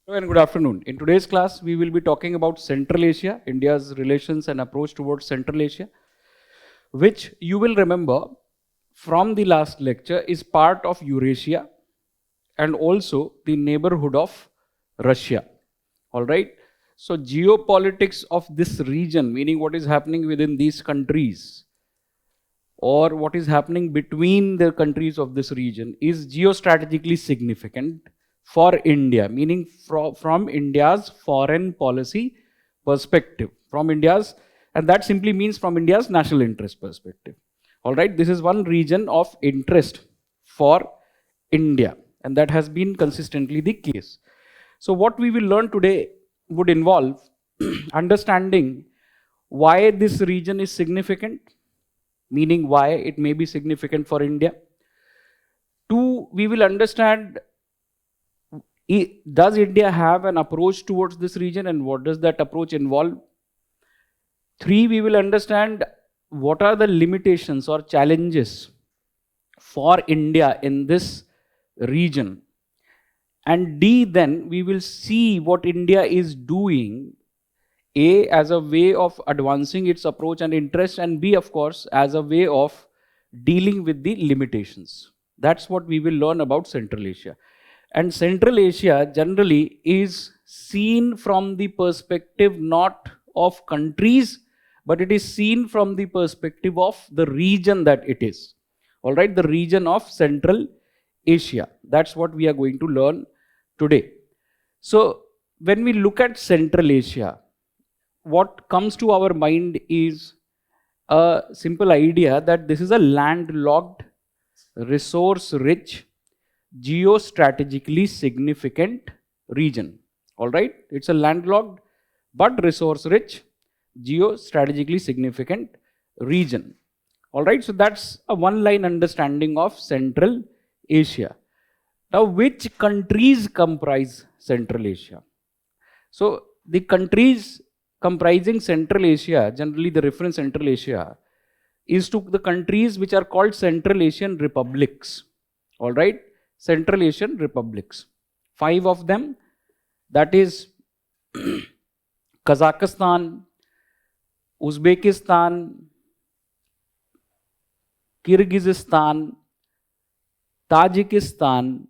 Hello and good afternoon. In today's class, we will be talking about Central Asia, India's relations and approach towards Central Asia, which you will remember from the last lecture is part of Eurasia and also the neighborhood of Russia. All right. So, geopolitics of this region, meaning what is happening within these countries or what is happening between the countries of this region, is geostrategically significant for India, meaning from India's foreign policy perspective, from India's, and that simply means from India's national interest perspective. All right, this is one region of interest for India, and that has been consistently the case. So, what we will learn today would involve understanding why this region is significant, meaning why it may be significant for India. Two, we will understand, does India have an approach towards this region and what does that approach involve? Three, we will understand what are the limitations or challenges for India in this region. And D, then we will see what India is doing, A, as a way of advancing its approach and interest, and B, of course, as a way of dealing with the limitations. That's what we will learn about Central Asia. And Central Asia generally is seen from the perspective not of countries, but it is seen from the perspective of the region that it is. All right, the region of Central Asia. That's what we are going to learn today. So, when we look at Central Asia, what comes to our mind is a simple idea that this is a landlocked, resource rich, geostrategically significant region. All right, it's a landlocked but resource rich, geostrategically significant region. All right, so that's a one line understanding of Central Asia. Now, which countries comprise Central Asia? So, the countries comprising Central Asia, generally the reference Central Asia, is to the countries which are called Central Asian republics. All right, Central Asian republics. 5 of them, that is Kazakhstan, Uzbekistan, Kyrgyzstan, Tajikistan,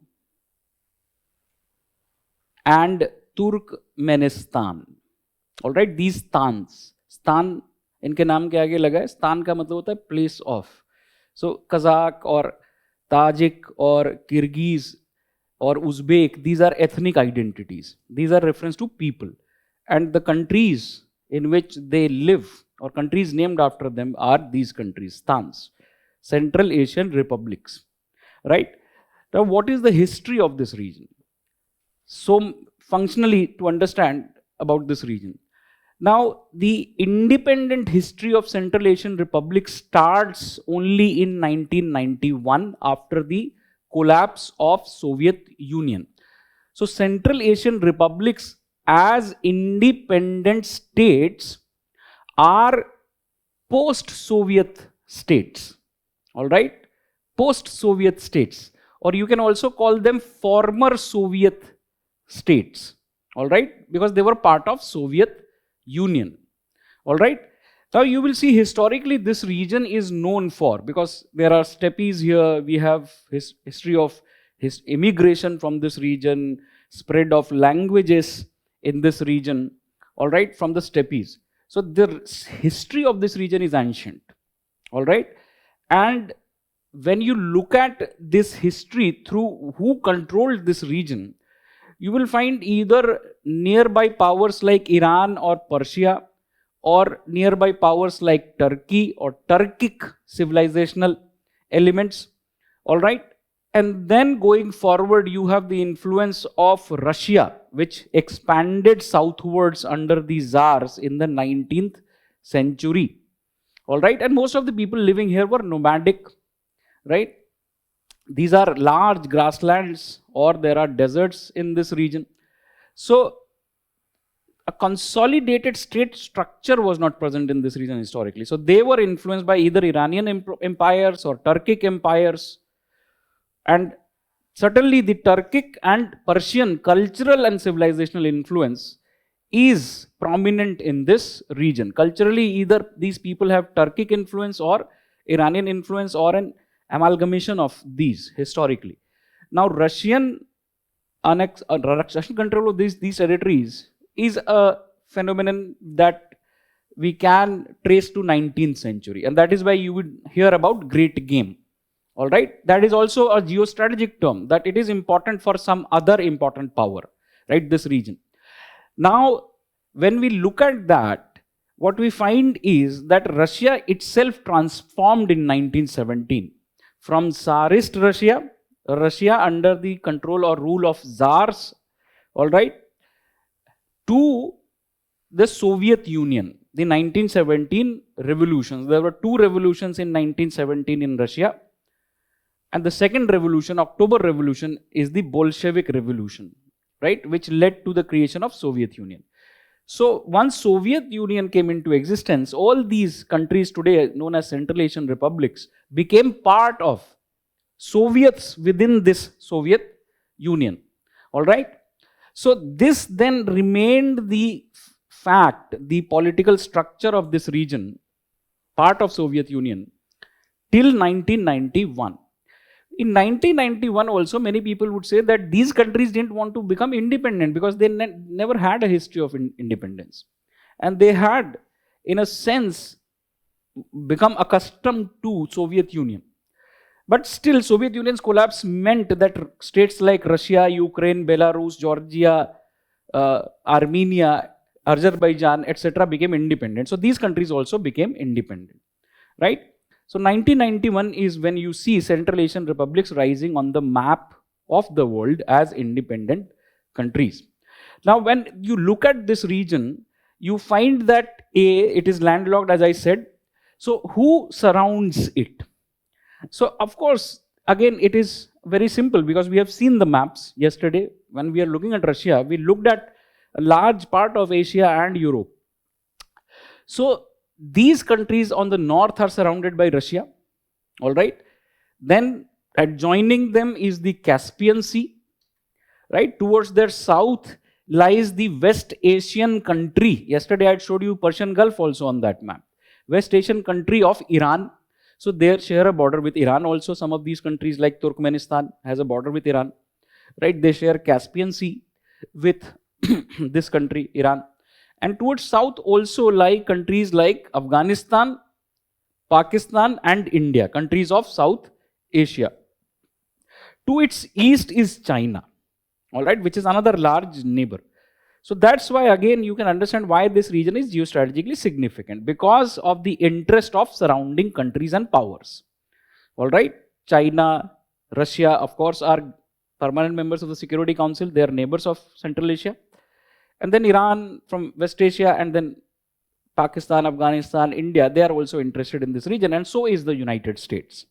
and Turkmenistan. All right, these स्थान्स, स्थान इनके नाम के आगे लगा है. स्थान का मतलब होता है प्लेस ऑफ. सो कजाक और ताजिक और Kyrgyz or Uzbek, these are ethnic identities. These are reference to people. And the countries in which they live, or countries named after them, are these countries, Stans, Central Asian republics. Right? Now, what is the history of this region? So, functionally, to understand about this region. Now, the independent history of Central Asian republics starts only in 1991 after the collapse of Soviet Union. So, Central Asian republics as independent states are post-Soviet states. All right? Post-Soviet states. Or you can also call them former Soviet states. All right? Because they were part of Soviet Union. All right? Now you will see historically this region is known for, because there are steppes here, we have history of immigration from this region, spread of languages in this region, all right, from the steppes. So the history of this region is ancient, all right. And when you look at this history through who controlled this region, you will find either nearby powers like Iran or Persia, or nearby powers like Turkey or Turkic civilizational elements, all right. And then going forward, you have the influence of Russia, which expanded southwards under the Tsars in the 19th century, all right. And most of the people living here were nomadic, right. These are large grasslands or there are deserts in this region. So a consolidated state structure was not present in this region historically. So they were influenced by either Iranian empires or Turkic empires. And certainly the Turkic and Persian cultural and civilizational influence is prominent in this region. Culturally, either these people have Turkic influence or Iranian influence or an amalgamation of these historically. Now, Russian control of these territories is a phenomenon that we can trace to 19th century. And that is why you would hear about Great Game. All right, that is also a geostrategic term, that it is important for some other important power, right, this region. Now, when we look at that, what we find is that Russia itself transformed in 1917 from Tsarist Russia, Russia under the control or rule of Tsars, all right, to the Soviet Union, the 1917 revolutions. There were two revolutions in 1917 in Russia. And the second revolution, October Revolution, is the Bolshevik Revolution, right, which led to the creation of Soviet Union. So once Soviet Union came into existence, all these countries today known as Central Asian republics became part of Soviets within this Soviet Union. All right. So this then remained the fact, the political structure of this region, part of Soviet Union, till 1991. In 1991 also, many people would say that these countries didn't want to become independent because they never had a history of independence. And they had, in a sense, become accustomed to Soviet Union. But still, Soviet Union's collapse meant that states like Russia, Ukraine, Belarus, Georgia, Armenia, Azerbaijan, etc. became independent. So these countries also became independent, right? So 1991 is when you see Central Asian republics rising on the map of the world as independent countries. Now, when you look at this region, you find that it is landlocked, as I said. So who surrounds it? So of course, again, it is very simple because we have seen the maps yesterday. When we are looking at Russia, we looked at a large part of Asia and Europe. So these countries on the north are surrounded by Russia, all right. Then adjoining them is the Caspian Sea, right. Towards their south lies the West Asian country. Yesterday I had showed you Persian Gulf also on that map. West Asian country of Iran. So they share a border with Iran also. Some of these countries like Turkmenistan has a border with Iran, right. They share Caspian Sea with this country, Iran. And towards south also lie countries like Afghanistan, Pakistan and India, countries of South Asia. To its east is China, all right, which is another large neighbor. So that's why again you can understand why this region is geostrategically significant, because of the interest of surrounding countries and powers. All right, China, Russia, of course, are permanent members of the Security Council. They are neighbors of Central Asia. And then Iran from West Asia, and then Pakistan, Afghanistan, India, they are also interested in this region, and so is the United States.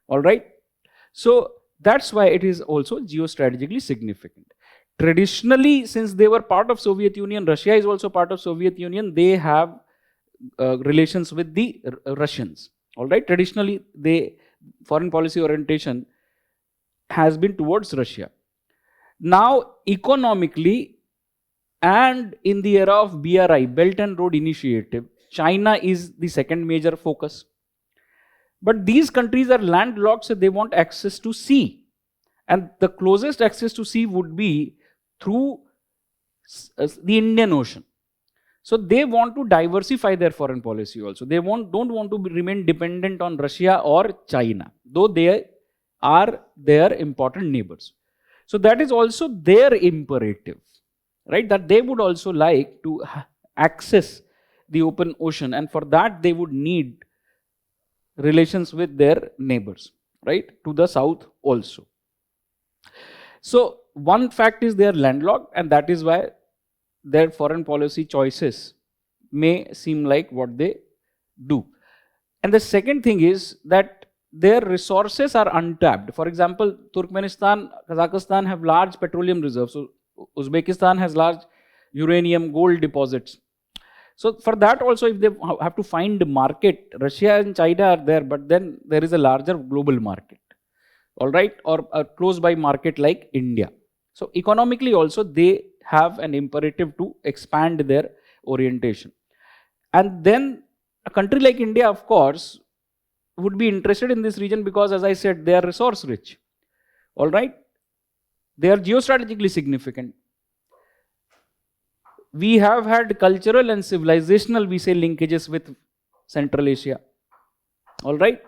All right. So that's why it is also geostrategically significant. Traditionally, since they were part of Soviet Union, Russia is also part of Soviet Union, they have relations with the Russians. All right. Traditionally, foreign policy orientation has been towards Russia. Now, economically, and in the era of BRI, Belt and Road Initiative, China is the second major focus. But these countries are landlocked, so they want access to sea. And the closest access to sea would be through the Indian Ocean. So they want to diversify their foreign policy also. They don't want to remain dependent on Russia or China, though they are their important neighbors. So that is also their imperative, right? That they would also like to access the open ocean, and for that they would need relations with their neighbors, right? To the south also. So one fact is they are landlocked, and that is why their foreign policy choices may seem like what they do. And the second thing is that their resources are untapped. For example, Turkmenistan, Kazakhstan have large petroleum reserves. So Uzbekistan has large uranium, gold deposits. So for that also, if they have to find market, Russia and China are there, but then there is a larger global market, all right, or a close by market like India. So economically also they have an imperative to expand their orientation. And then a country like India, of course, would be interested in this region because, as I said, they are resource rich, all right. They are geostrategically significant. We have had cultural and civilizational, we say, linkages with Central Asia, all right.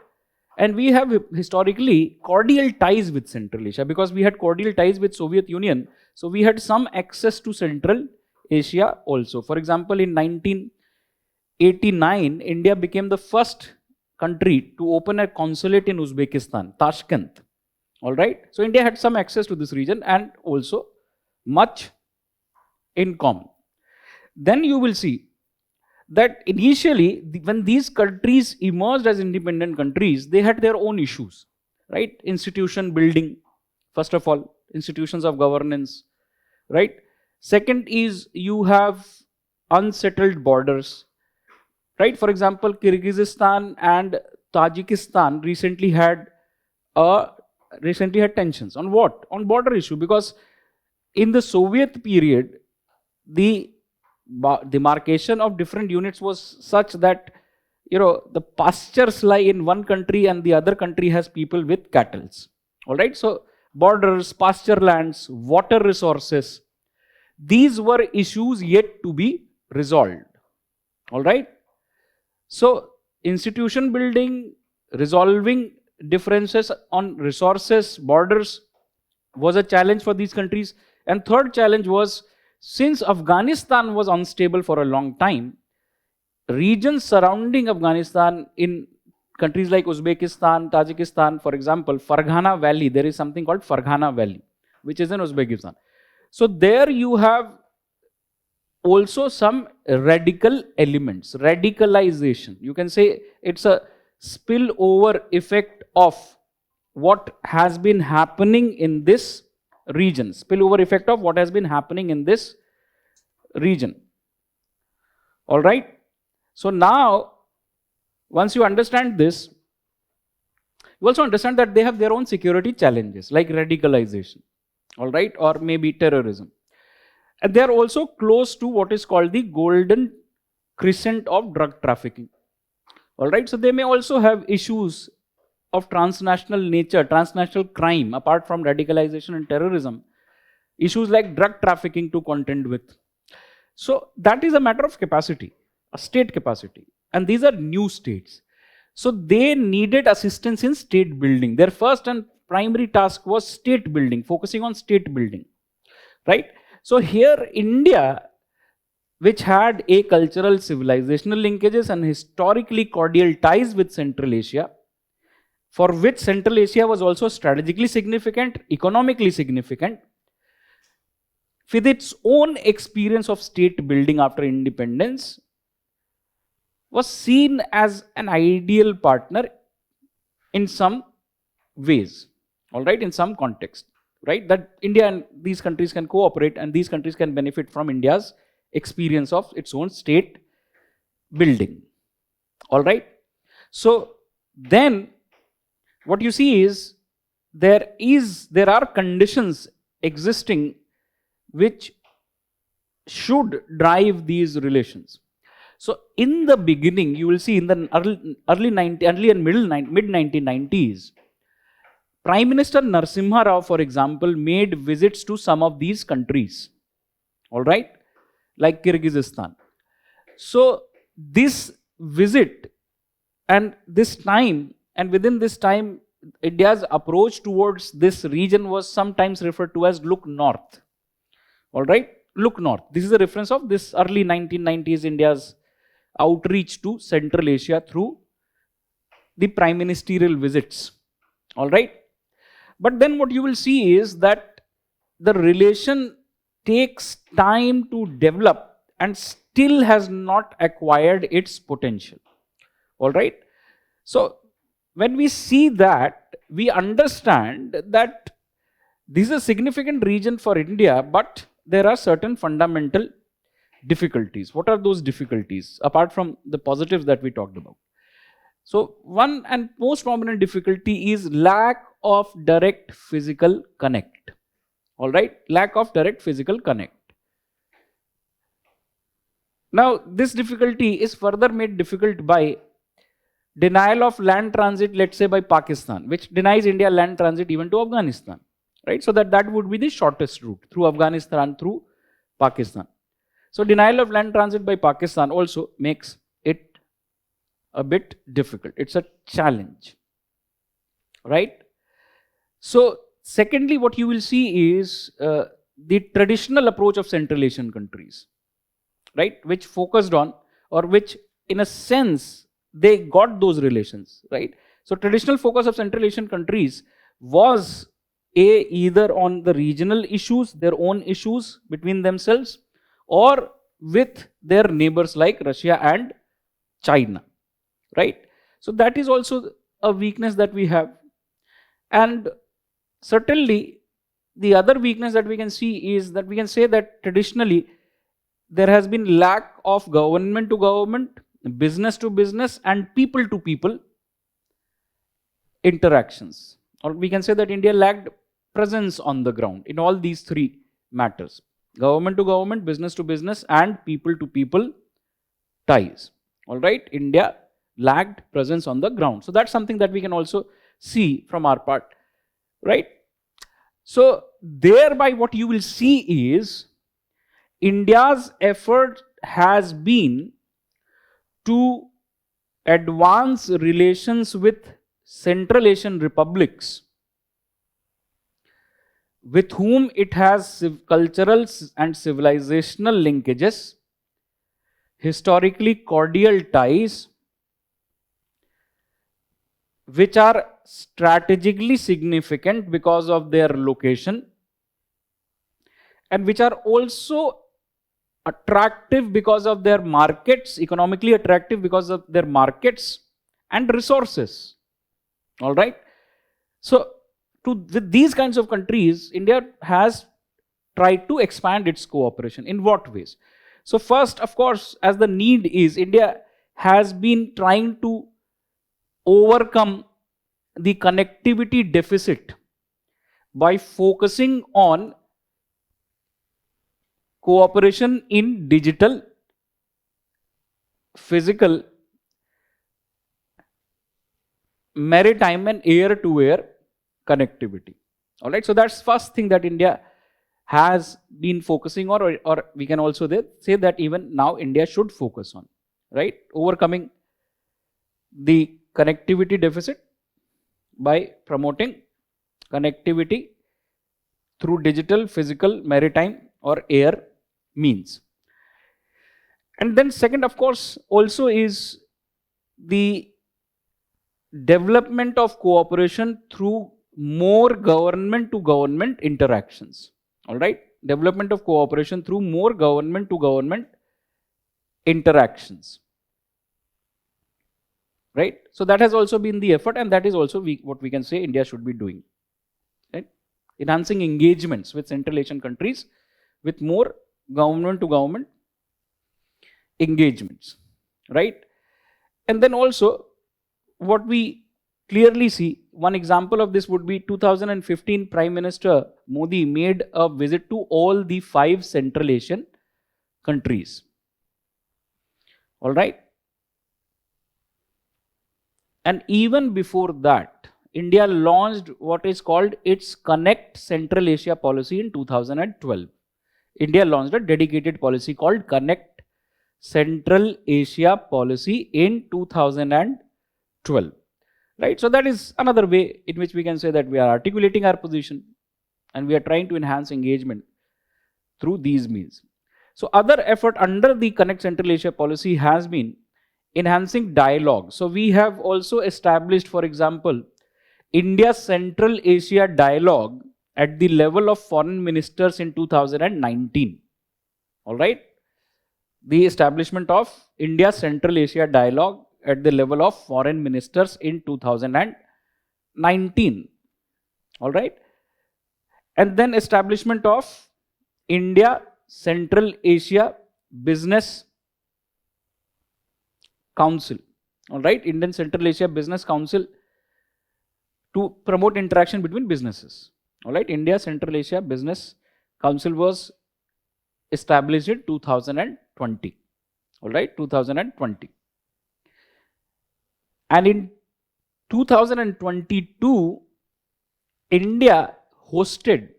And we have historically cordial ties with Central Asia because we had cordial ties with Soviet Union. So we had some access to Central Asia also. For example, in 1989, India became the first country to open a consulate in Uzbekistan, Tashkent. All right. So India had some access to this region and also much in common. Then you will see that initially, when these countries emerged as independent countries, they had their own issues, right? Institution building, first of all, institutions of governance, right? Second is you have unsettled borders, right? For example, Kyrgyzstan and Tajikistan recently had tensions on what? On border issue, because in the Soviet period, the demarcation of different units was such that, you know, the pastures lie in one country and the other country has people with cattle, all right. So borders, pasture lands, water resources, these were issues yet to be resolved, all right. So institution building, resolving differences on resources, borders was a challenge for these countries. And third challenge was, since Afghanistan was unstable for a long time, regions surrounding Afghanistan in countries like Uzbekistan, Tajikistan, for example, Farghana Valley, there is something called Farghana Valley, which is in Uzbekistan. So there you have also some radical elements, radicalization. You can say it's a spillover effect of what has been happening in this region, spillover effect of what has been happening in this region, all right. So now, once you understand this, you also understand that they have their own security challenges like radicalization, all right, or maybe terrorism. And they are also close to what is called the golden crescent of drug trafficking, all right. So they may also have issues of transnational nature, transnational crime, apart from radicalization and terrorism, issues like drug trafficking to contend with. So that is a matter of capacity, a state capacity. And these are new states. So they needed assistance in state building. Their first and primary task was state building, focusing on state building, right? So here India, which had a cultural civilizational linkages and historically cordial ties with Central Asia, for which Central Asia was also strategically significant, economically significant, with its own experience of state building after independence, was seen as an ideal partner in some ways, all right, in some context, right, that India and these countries can cooperate and these countries can benefit from India's experience of its own state building, all right. So then what you see is there are conditions existing which should drive these relations. So in the beginning, you will see in the early and mid 1990s, Prime Minister Narasimha Rao, for example, made visits to some of these countries, all right, like Kyrgyzstan. So this visit and this time, and within this time, India's approach towards this region was sometimes referred to as look north, all right, look north. This is a reference of this early 1990s India's outreach to Central Asia through the prime ministerial visits, all right. But then what you will see is that the relation takes time to develop and still has not acquired its potential, all right. So when we see that, we understand that this is a significant region for India, but there are certain fundamental difficulties. What are those difficulties apart from the positives that we talked about? So one and most prominent difficulty is lack of direct physical connect. All right, lack of direct physical connect. Now this difficulty is further made difficult by denial of land transit, let's say by Pakistan, which denies India land transit even to Afghanistan, right? So that would be the shortest route through Afghanistan, through Pakistan. So denial of land transit by Pakistan also makes it a bit difficult. It's a challenge, right? So secondly, what you will see is the traditional approach of Central Asian countries, right, which focused on, or which in a sense they got those relations, right? So traditional focus of Central Asian countries was either on the regional issues, their own issues between themselves, or with their neighbors like Russia and China, right? So that is also a weakness that we have. And certainly the other weakness that we can see is that we can say that traditionally there has been lack of government to government, business to business, and people to people interactions. Or we can say that India lacked presence on the ground in all these three matters: government to government, business to business, and people to people ties. All right, India lacked presence on the ground. So that's something that we can also see from our part, right? So thereby what you will see is India's effort has been to advance relations with Central Asian republics with whom it has cultural and civilizational linkages, historically cordial ties, which are strategically significant because of their location, and which are also attractive because of their markets, economically attractive because of their markets and resources. All right. So with these kinds of countries, India has tried to expand its cooperation. In what ways? So first, of course, as the need is, India has been trying to overcome the connectivity deficit by focusing on cooperation in digital, physical, maritime, and air-to-air connectivity. All right, so that's first thing that India has been focusing on, or we can also say that even now India should focus on, right? Overcoming the connectivity deficit by promoting connectivity through digital, physical, maritime, or air means. And then second, of course, also is the development of cooperation through more government to government interactions. All right, development of cooperation through more government to government interactions, right? So that has also been the effort, and that is also what we can say India should be doing, right? Enhancing engagements with Central Asian countries with more government to government engagements, right? And then also what we clearly see, one example of this would be 2015 Prime Minister Modi made a visit to all the 5 Central Asian countries. All right. And even before that, India launched what is called its Connect Central Asia policy in 2012. India launched a dedicated policy called Connect Central Asia policy in 2012. Right? So that is another way in which we can say that we are articulating our position and we are trying to enhance engagement through these means. So other effort under the Connect Central Asia policy has been enhancing dialogue. So we have also established, for example, India Central Asia dialogue at the level of foreign ministers in 2019. All right. The establishment of India Central Asia dialogue at the level of foreign ministers in 2019. All right. And then establishment of India Central Asia Business Council. All right, Indian Central Asia Business Council to promote interaction between businesses. All right, India Central Asia Business Council was established in 2020. All right, 2020. And in 2022, India hosted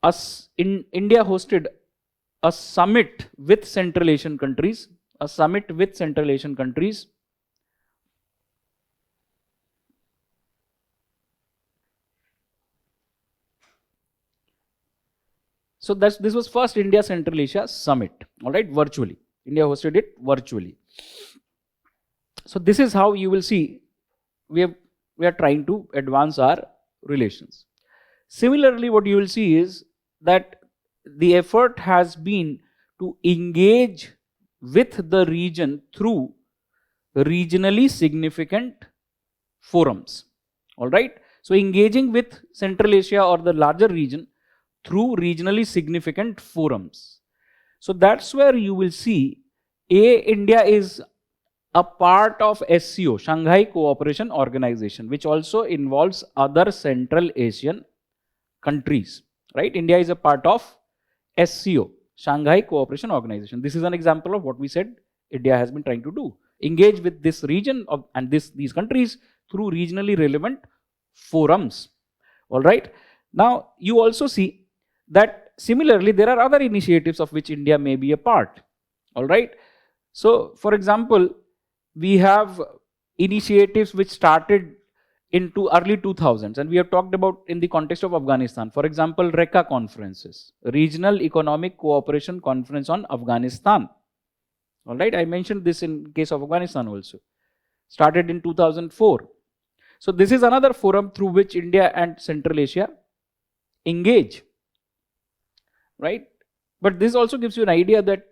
a summit with Central Asian countries, So this was first India Central Asia summit, all right, virtually. India hosted it virtually. So this is how you will see we are trying to advance our relations. Similarly, what you will see is that the effort has been to engage with the region through regionally significant forums. All right. So engaging with Central Asia or the larger region through regionally significant forums. So that's where you will see India is a part of SCO, Shanghai Cooperation Organization, which also involves other Central Asian countries, right? India is a part of SCO, Shanghai Cooperation Organization. This is an example of what we said India has been trying to do. Engage with this region and these countries through regionally relevant forums. All right. Now, you also see that similarly, there are other initiatives of which India may be a part. All right. So, for example, we have initiatives which started into early 2000s, and we have talked about in the context of Afghanistan. For example, RECA conferences, Regional Economic Cooperation Conference on Afghanistan. All right, I mentioned this in case of Afghanistan also. Started in 2004. So this is another forum through which India and Central Asia engage, right? But this also gives you an idea that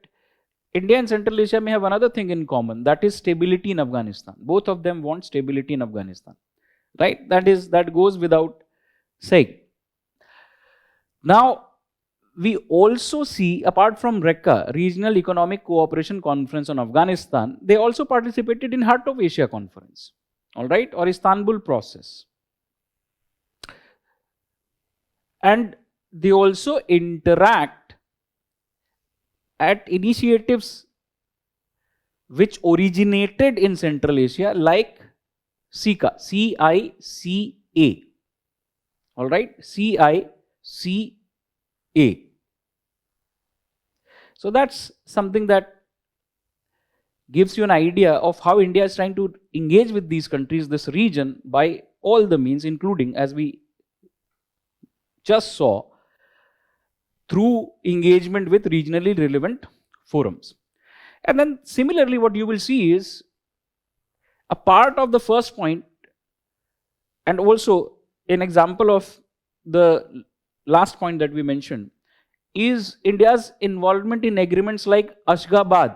India and Central Asia may have another thing in common, that is stability in Afghanistan. Both of them want stability in Afghanistan, right? That goes without saying. Now, we also see, apart from RECA, Regional Economic Cooperation Conference on Afghanistan, they also participated in Heart of Asia Conference, all right, or Istanbul process. And they also interact at initiatives which originated in Central Asia, like CICA, C-I-C-A, all right, C-I-C-A. So that's something that gives you an idea of how India is trying to engage with these countries, this region, by all the means, including, as we just saw, through engagement with regionally relevant forums. And then similarly, what you will see is a part of the first point, and also an example of the last point that we mentioned, is India's involvement in agreements like Ashgabat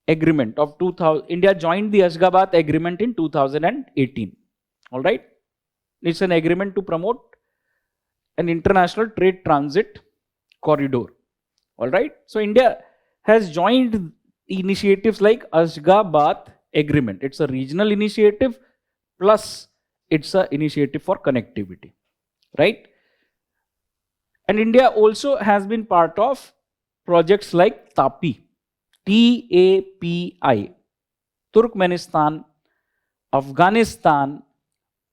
Agreement of 2000. India joined the Ashgabat Agreement in 2018. All right. It's an agreement to promote an international trade transit corridor. All right. So India has joined initiatives like Ashgabat Agreement. It's a regional initiative, plus it's an initiative for connectivity, right? And India also has been part of projects like TAPI, T-A-P-I, Turkmenistan, Afghanistan,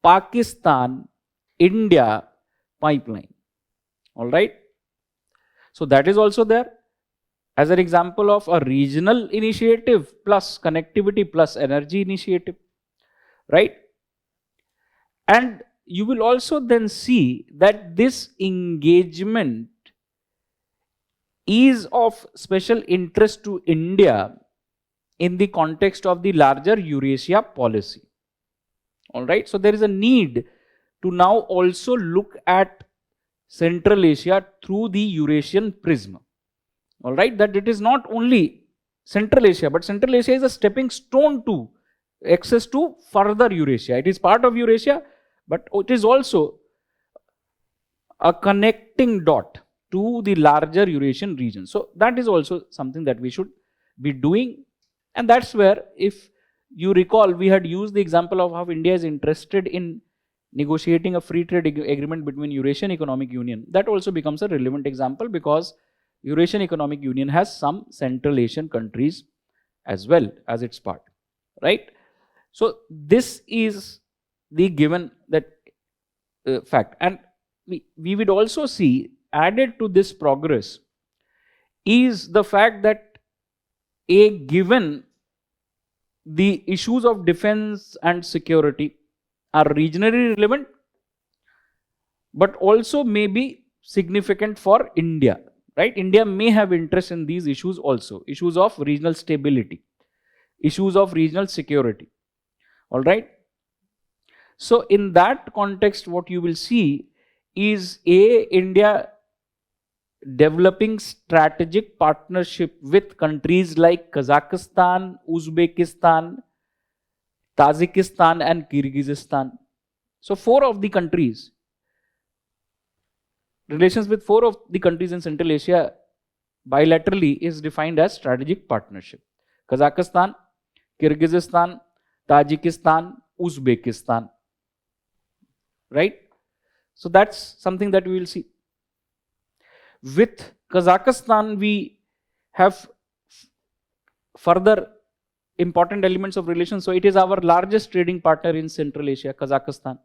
Pakistan, India pipeline. All right. So that is also there as an example of a regional initiative plus connectivity plus energy initiative, right? And you will also then see that this engagement is of special interest to India in the context of the larger Eurasia policy. All right. So there is a need to now also look at Central Asia through the Eurasian prism. All right. That it is not only Central Asia, but Central Asia is a stepping stone to access to further Eurasia. It is part of Eurasia, but it is also a connecting dot to the larger Eurasian region. So that is also something that we should be doing. And that's where, if you recall, we had used the example of how India is interested in negotiating a free trade agreement between Eurasian Economic Union. That also becomes a relevant example because Eurasian Economic Union has some Central Asian countries as well as its part, right? So this is the given that fact. And we would also see, added to this progress is the fact that given the issues of defense and security are regionally relevant, but also may be significant for India, right? India may have interest in these issues also, issues of regional stability, issues of regional security, all right? So in that context, what you will see is India developing strategic partnership with countries like Kazakhstan, Uzbekistan, Tajikistan and Kyrgyzstan. So 4 of the countries, relations with 4 of the countries in Central Asia bilaterally is defined as strategic partnership. Kazakhstan, Kyrgyzstan, Tajikistan, Uzbekistan, right? So that's something that we will see. With Kazakhstan, we have further important elements of relations. So it is our largest trading partner in Central Asia, Kazakhstan.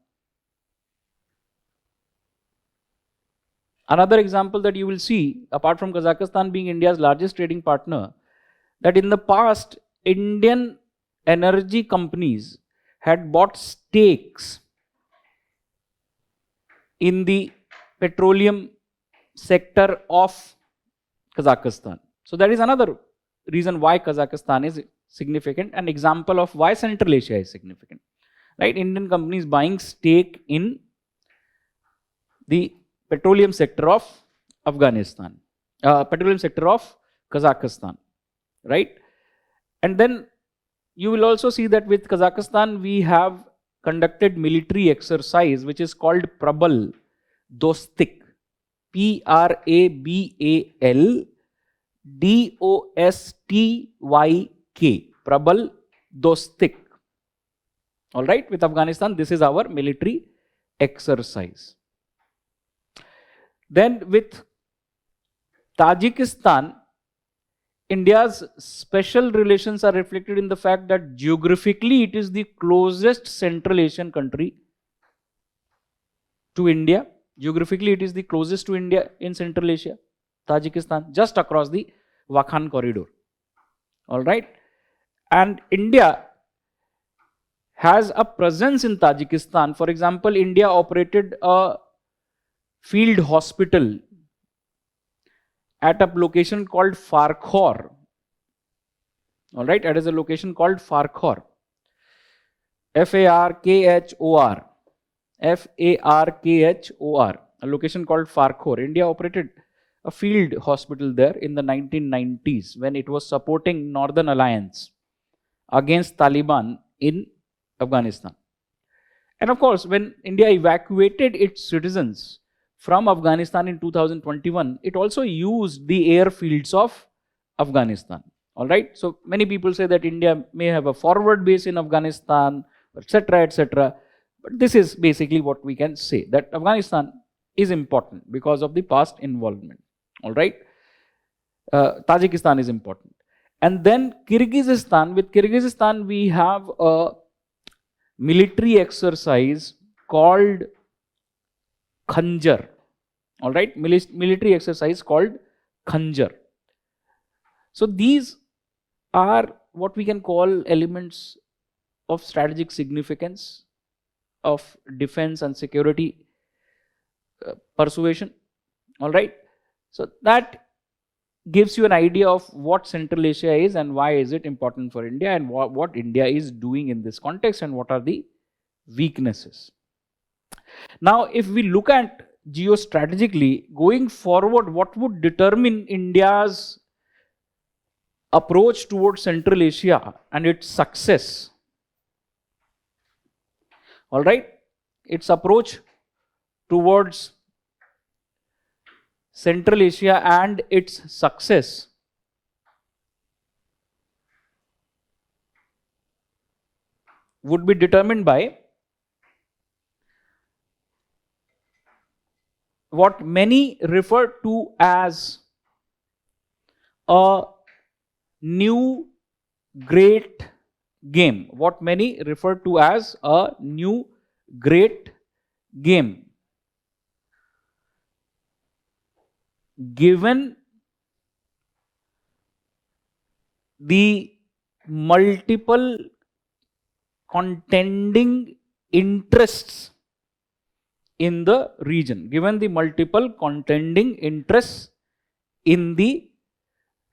Another example that you will see, apart from Kazakhstan being India's largest trading partner, that in the past, Indian energy companies had bought stakes in the petroleum sector of Kazakhstan. So that is another reason why Kazakhstan is significant, an example of why Central Asia is significant, right? Indian companies buying stake in the petroleum sector of Afghanistan, petroleum sector of Kazakhstan, right? And then you will also see that with Kazakhstan, we have conducted military exercise which is called Prabal Dostik, Prabal Dostyk, Prabal Dostik. All right, with Afghanistan, this is our military exercise. Then with Tajikistan, India's special relations are reflected in the fact that geographically it is the closest Central Asian country to India. Geographically, it is the closest to India in Central Asia, Tajikistan, just across the Wakhan corridor. All right. And India has a presence in Tajikistan. For example, India operated a field hospital at a location called Farkhor. All right, that is a location called Farkhor. Farkhor. Farkhor. A location called Farkhor. India operated a field hospital there in the 1990s when it was supporting Northern Alliance against Taliban in Afghanistan. And of course, when India evacuated its citizens from Afghanistan in 2021, it also used the airfields of Afghanistan. All right. So many people say that India may have a forward base in Afghanistan, etc., etc. But this is basically what we can say, that Afghanistan is important because of the past involvement. All right. Tajikistan is important. And then Kyrgyzstan, with Kyrgyzstan, we have a military exercise called Khanjar. All right, military exercise called Khanjar. So these are what we can call elements of strategic significance of defense and security persuasion. All right, so that gives you an idea of what Central Asia is and why is it important for India, and what India is doing in this context, and what are the weaknesses. Now, if we look at geostrategically going forward, what would determine India's approach towards Central Asia and its success? All right, its approach towards Central Asia and its success would be determined by what many refer to as a new great game. What many refer to as a new great game. Given the multiple contending interests in the region, given the multiple contending interests in the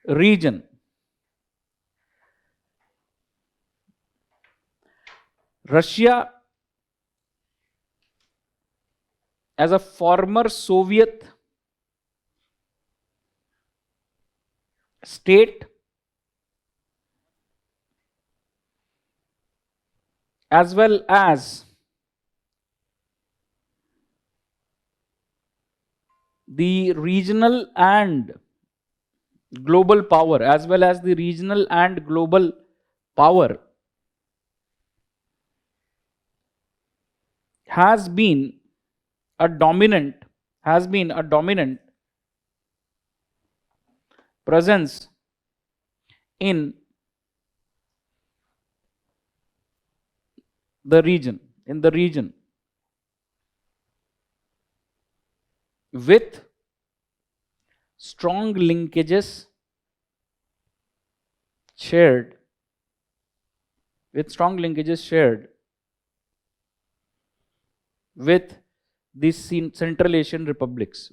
region. Russia, as a former Soviet state, as well as the regional and global power, as well as the regional and global power, has been a dominant presence in the region with strong linkages shared with the Central Asian republics,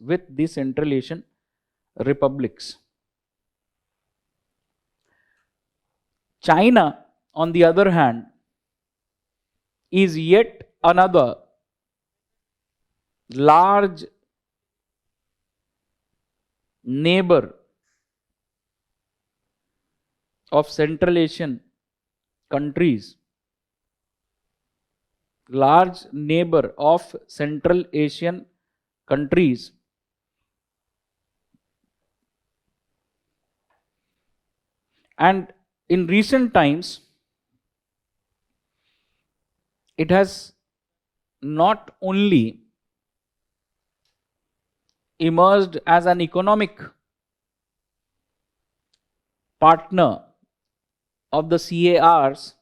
China, on the other hand, is yet another large neighbor of Central Asian countries, and in recent times it has not only emerged as an economic partner of the CARs,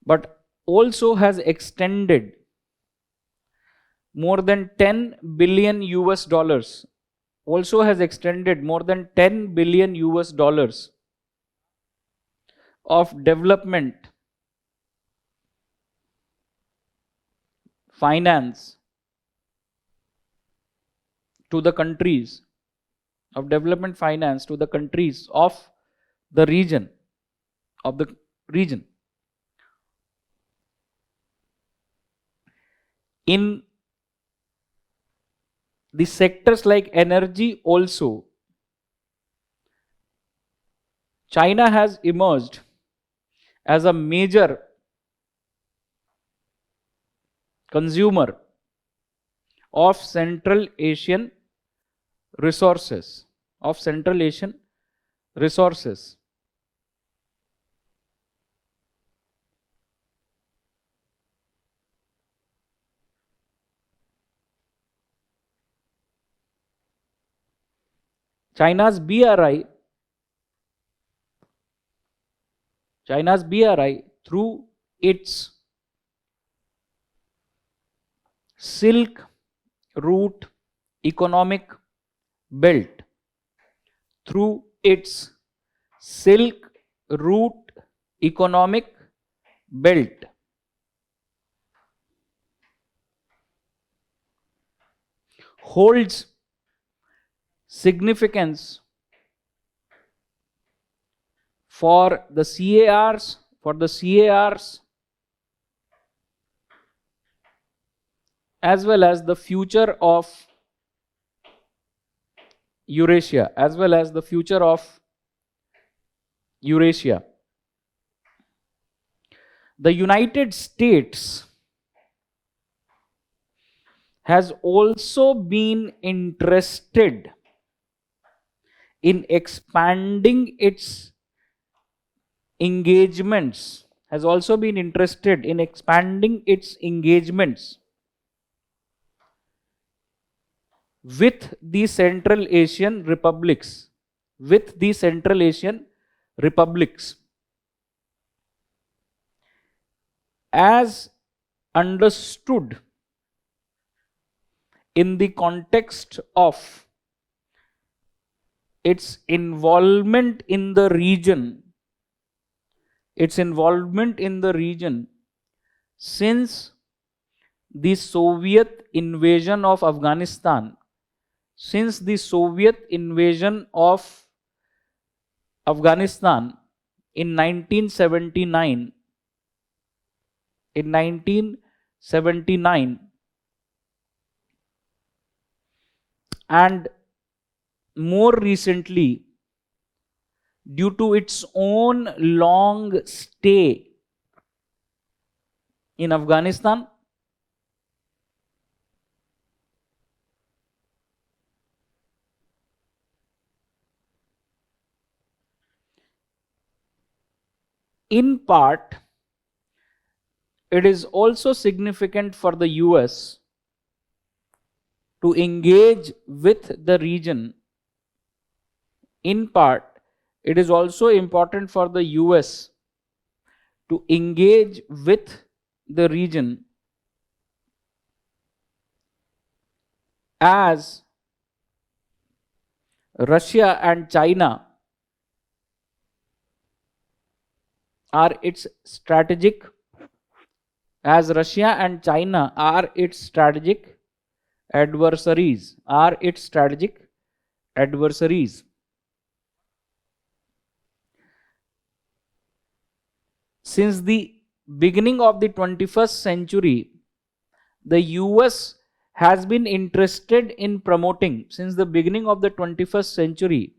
but also has extended more than 10 billion US dollars, of development finance to the countries of the region. In the sectors like energy also, China has emerged as a major consumer of Central Asian resources. China's BRI through its Silk Route economic belt, holds significance for the CARs, as well as the future of Eurasia, The United States has also been interested in expanding its engagements, has also been interested in expanding its engagements with the Central Asian republics, with the Central Asian republics, as understood in the context of its involvement in the region, since the Soviet invasion of Afghanistan, since the Soviet invasion of Afghanistan in 1979, and more recently due to its own long stay in Afghanistan, in part, it is also significant for the US to engage with the region. In part, it is also important for the US to engage with the region as Russia and China are its strategic adversaries, Since the beginning of the 21st century, the US has been interested in promoting, since the beginning of the 21st century,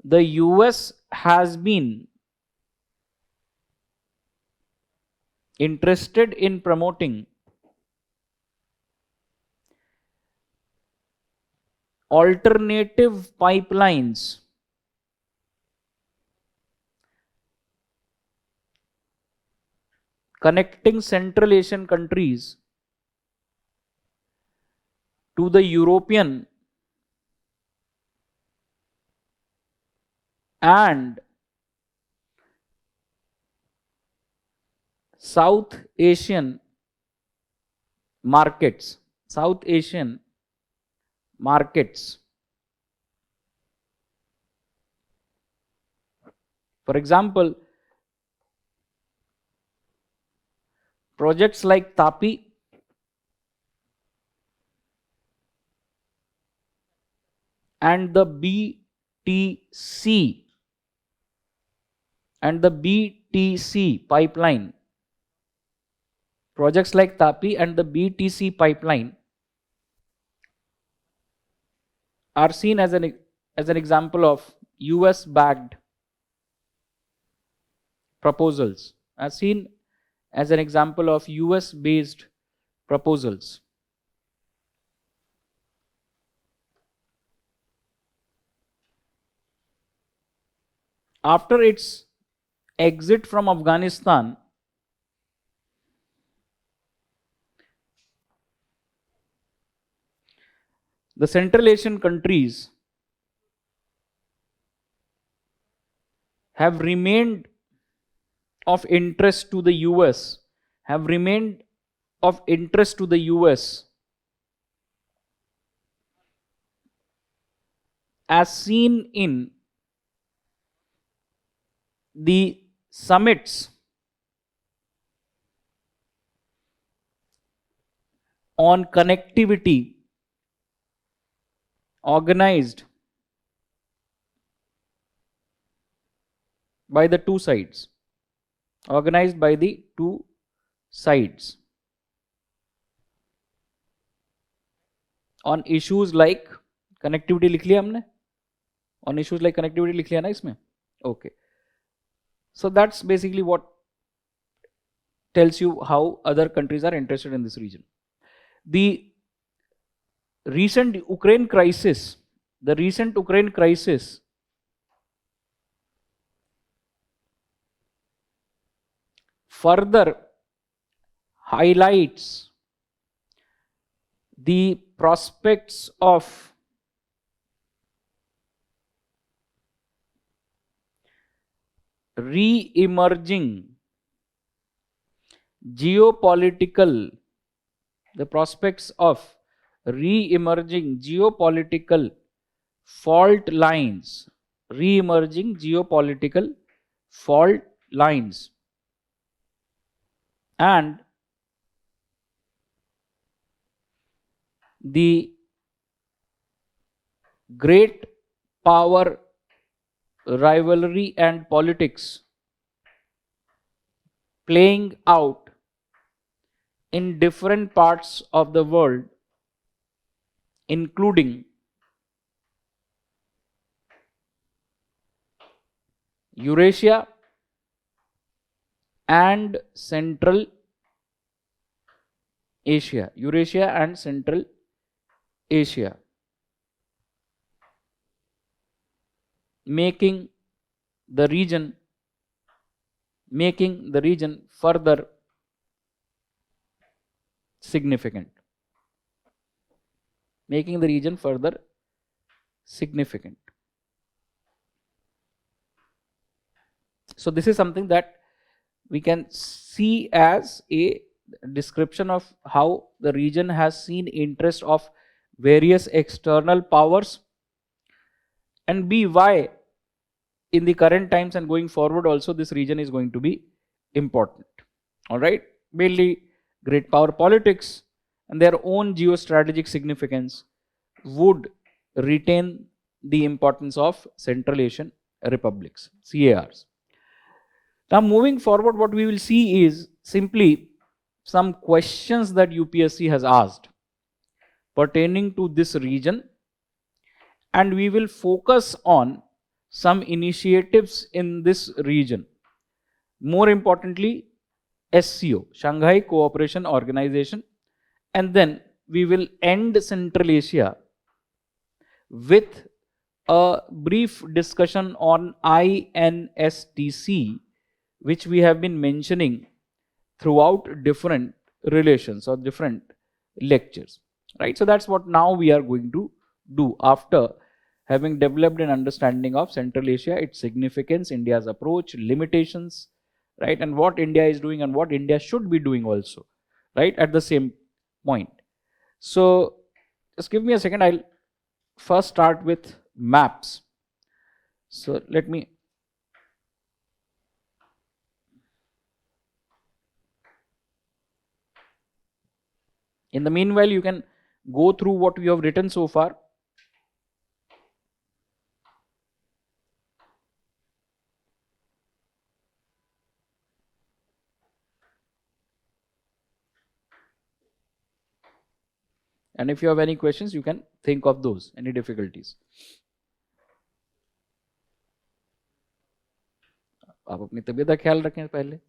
the US has been interested in promoting alternative pipelines connecting Central Asian countries to the European and South Asian markets. For example, projects like TAPI and the BTC pipeline, projects like TAPI and the BTC pipeline are seen as an example of US backed proposals, are seen as an example of US based proposals. After its exit from Afghanistan, the Central Asian countries have remained of interest to the US, as seen in the summits on connectivity organized by the two sides, on issues like connectivity. लिख लिया हमने, on issues like connectivity लिख लिया ना इसमें. Okay, so that's basically what tells you how other countries are interested in this region. The recent Ukraine crisis, the recent Ukraine crisis further highlights the prospects of re-emerging geopolitical, the prospects of re-emerging geopolitical fault lines, re-emerging geopolitical fault lines, and the great power rivalry and politics playing out in different parts of the world, including Eurasia and Central Asia. Eurasia and Central Asia, making the region further significant. Making the region further significant. So this is something that we can see as a description of how the region has seen interest of various external powers, and B, why in the current times and going forward also this region is going to be important. All right, mainly great power politics and their own geostrategic significance would retain the importance of Central Asian republics, CARs. Now moving forward, what we will see is simply some questions that UPSC has asked pertaining to this region, and we will focus on some initiatives in this region. More importantly, SCO, Shanghai Cooperation Organization, and then we will end Central Asia with a brief discussion on INSTC, which we have been mentioning throughout different relations or different lectures, right? So that's what now we are going to do after having developed an understanding of Central Asia, its significance, India's approach, limitations, right, and what India is doing and what India should be doing also, right, at the same point. So just give me a second. I'll first start with maps. So let me in the meanwhile you can go through what we have written so far. And if you have any questions, you can think of those, any difficulties. आप अपनी तबीयत का ख्याल रखें पहले.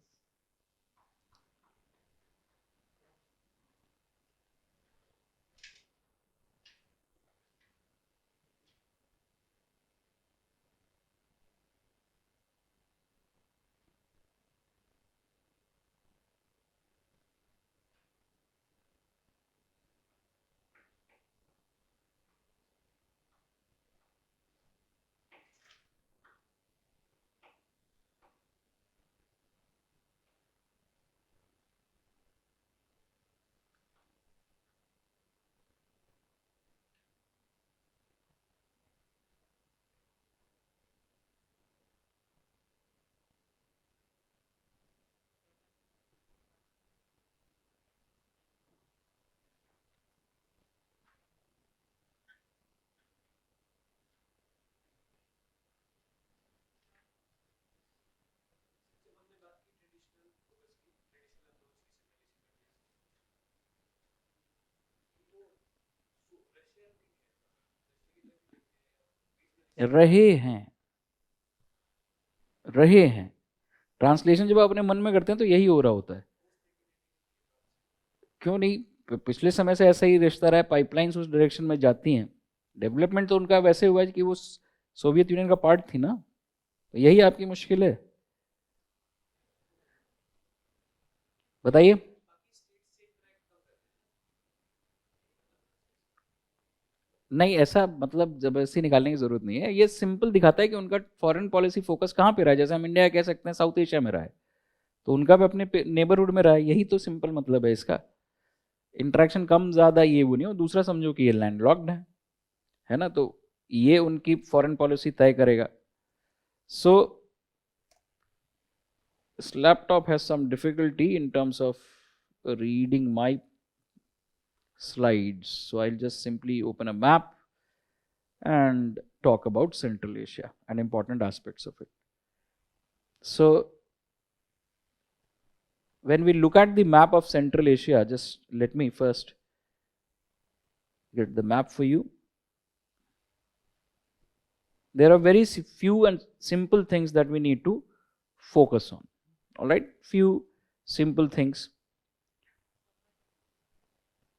रहे हैं translation जब आप अपने मन में करते हैं तो यही हो रहा होता है. क्यों नहीं पिछले समय से ऐसा ही रिश्ता रहा है, पाइपलाइंस उस डायरेक्शन में जाती हैं। डेवलपमेंट तो उनका वैसे हुआ है कि वो सोवियत यूनियन का पार्ट थी ना, तो यही आपकी मुश्किल है। बताइए। नहीं, ऐसा मतलब जबरदस्ती निकालने की जरूरत नहीं है, ये सिंपल दिखाता है कि उनका फॉरेन पॉलिसी फोकस कहाँ पे रहा है। जैसे हम इंडिया कह सकते हैं साउथ एशिया में रहा है, तो उनका भी अपने नेबरहुड में रहा है, यही तो सिंपल मतलब है इसका। इंटरेक्शन कम ज्यादा ये वो नहीं, और दूसरा समझो कि ये लैंडलॉक्ड है ना, तो ये उनकी फॉरेन पॉलिसी तय करेगा। सो this laptop has some difficulty in terms of reading my slides, so I'll just simply open a map and talk about Central Asia and important aspects of it. So when we look at the map of Central Asia, just let me first get the map for you. There are very few and simple things that we need to focus on. All right, few simple things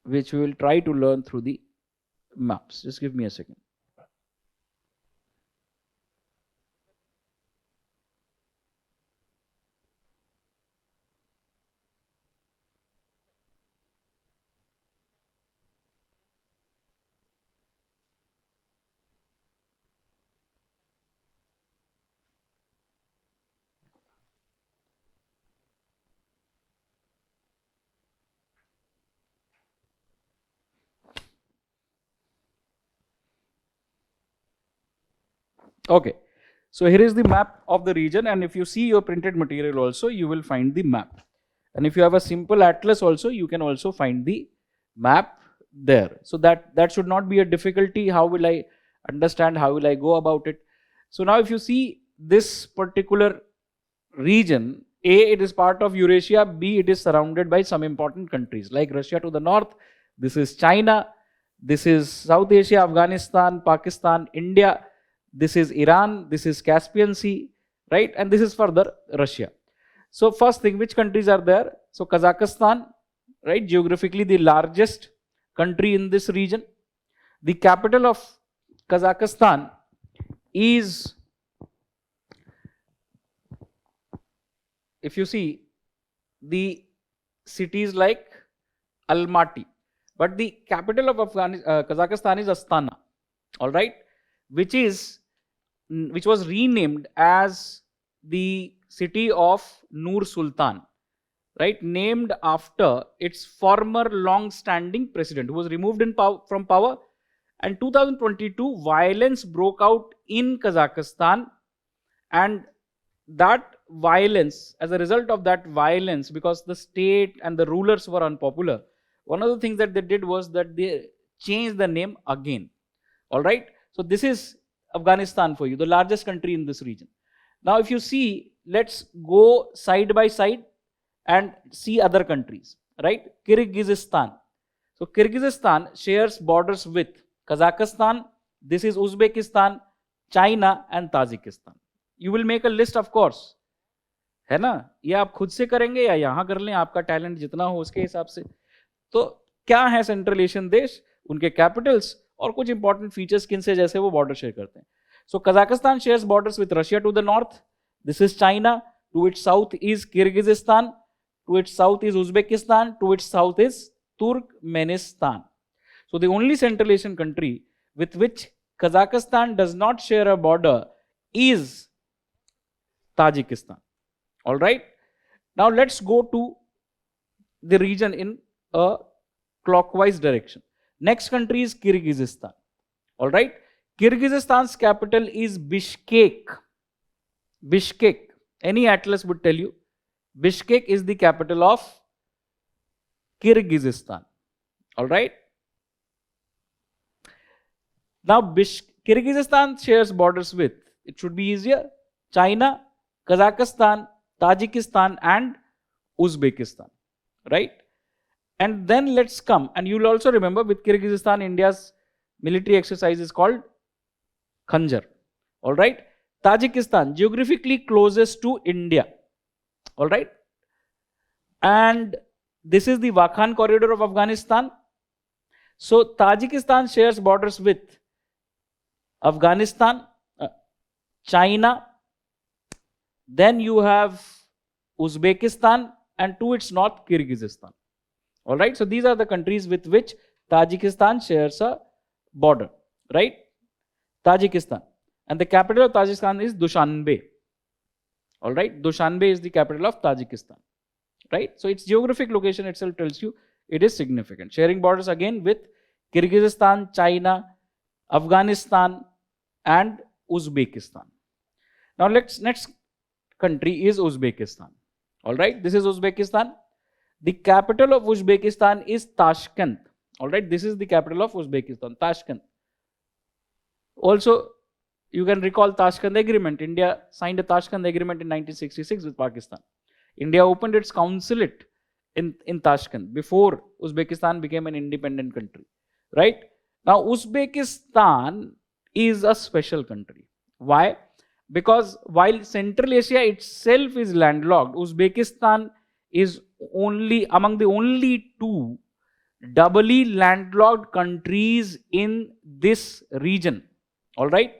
which we will try to learn through the maps. Just give me a second. Okay, so here is the map of the region, and if you see your printed material also, you will find the map. And if you have a simple atlas also, you can also find the map there. So that should not be a difficulty. How will I understand? How will I go about it? So now if you see this particular region, A, it is part of Eurasia, B, it is surrounded by some important countries like Russia to the north, this is China, this is South Asia, Afghanistan, Pakistan, India, this is Iran, this is Caspian Sea, right? And this is further Russia. So first thing, which countries are there? So Kazakhstan, right? Geographically the largest country in this region. The capital of Kazakhstan is, if you see, the cities like Almaty, but the capital of Kazakhstan is Astana, all right, which was renamed as the city of Nur Sultan, right, named after its former long-standing president who was removed from power. And 2022, violence broke out in Kazakhstan, and that violence, as a result of that violence, because the state and the rulers were unpopular, one of the things that they did was that they changed the name again. All right, so this is Afghanistan for you, the largest country in this region. Now if you see, let's go side by side and see other countries, right? Kyrgyzstan. So Kyrgyzstan shares borders with Kazakhstan, this is Uzbekistan, China and Tajikistan. You will make a list, of course, है ना? ये आप खुद से करेंगे या यहाँ कर लें, आपका टैलेंट जितना हो उसके हिसाब से। तो क्या है सेंट्रल एशियन देश, उनके कैपिटल्स और कुछ इंपॉर्टेंट फीचर्स किन से, जैसे वो बॉर्डर शेयर करते हैं। So Kazakhstan shares borders with Russia to the north, this is China, to its south is Kyrgyzstan, to its south is Uzbekistan, to its south is Turkmenistan. So the only Central Asian country with which Kazakhstan does not share a border is Tajikistan. All right. Now let's go to the region in a clockwise direction. Next country is Kyrgyzstan. All right. Kyrgyzstan's capital is Bishkek. Bishkek. Any atlas would tell you Bishkek is the capital of Kyrgyzstan. All right. Now Kyrgyzstan shares borders with, it should be easier, China, Kazakhstan, Tajikistan and Uzbekistan, right? And then let's come, and you'll also remember with Kyrgyzstan, India's military exercise is called Khanjar. All right. Tajikistan, geographically closest to India. All right. And this is the Wakhan corridor of Afghanistan. So Tajikistan shares borders with Afghanistan, China, then you have Uzbekistan, and to its north, Kyrgyzstan. All right, so these are the countries with which Tajikistan shares a border, right? Tajikistan. And the capital of Tajikistan is Dushanbe. All right, Dushanbe is the capital of Tajikistan, right? So its geographic location itself tells you it is significant. Sharing borders again with Kyrgyzstan, China, Afghanistan, and Uzbekistan. Now next country is Uzbekistan. All right, this is Uzbekistan. The capital of Uzbekistan is Tashkent. All right, this is the capital of Uzbekistan, Tashkent. Also, you can recall Tashkent Agreement. India signed a Tashkent Agreement in 1966 with Pakistan. India opened its consulate in Tashkent before Uzbekistan became an independent country. Right? Now, Uzbekistan is a special country. Why? Because while Central Asia itself is landlocked, Uzbekistan is among the only two doubly landlocked countries in this region. All right?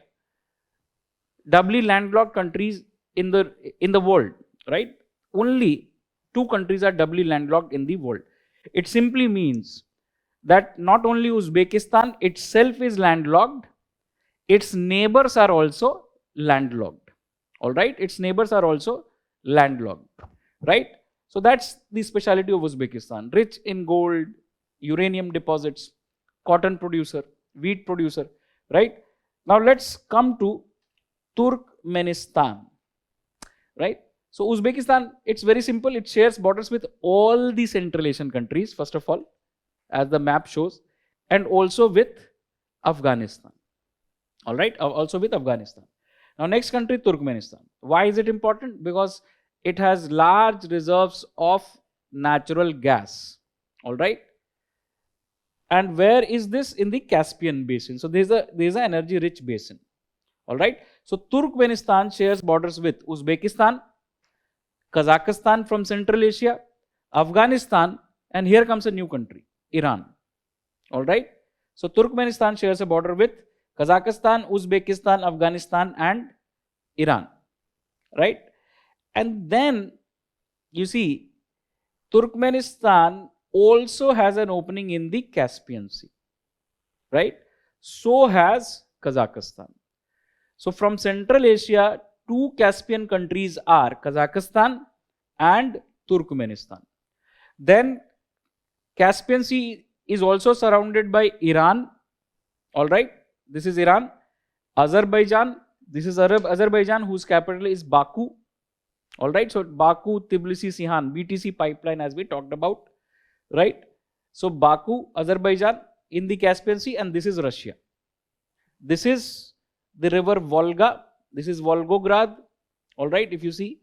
Doubly landlocked countries in the world, right? Only two countries are doubly landlocked in the world. It simply means that not only Uzbekistan itself is landlocked, its neighbors are also landlocked. All right, its neighbors are also landlocked, right? So that's the speciality of Uzbekistan: rich in gold, uranium deposits, cotton producer, wheat producer, right? Now let's come to Turkmenistan, right? So Uzbekistan, it's very simple. It shares borders with all the Central Asian countries, first of all, as the map shows, and also with Afghanistan. All right, also with Afghanistan. Now next country, Turkmenistan. Why is it important? Because it has large reserves of natural gas. All right. And where is this? In the Caspian basin. So there's an energy rich basin. All right. So Turkmenistan shares borders with Uzbekistan, Kazakhstan from Central Asia, Afghanistan, and here comes a new country, Iran. All right. So Turkmenistan shares a border with Kazakhstan, Uzbekistan, Afghanistan, and Iran. Right. And then you see Turkmenistan also has an opening in the Caspian Sea. Right. So has Kazakhstan. So from Central Asia, two Caspian countries are Kazakhstan and Turkmenistan. Then Caspian Sea is also surrounded by Iran. All right, this is Iran. Azerbaijan, this is Azerbaijan, whose capital is Baku. All right, so Baku, Tbilisi, Sihan, BTC pipeline, as we talked about. Right, so Baku, Azerbaijan in the Caspian Sea, and this is Russia. This is the river Volga. This is Volgograd. All right, if you see,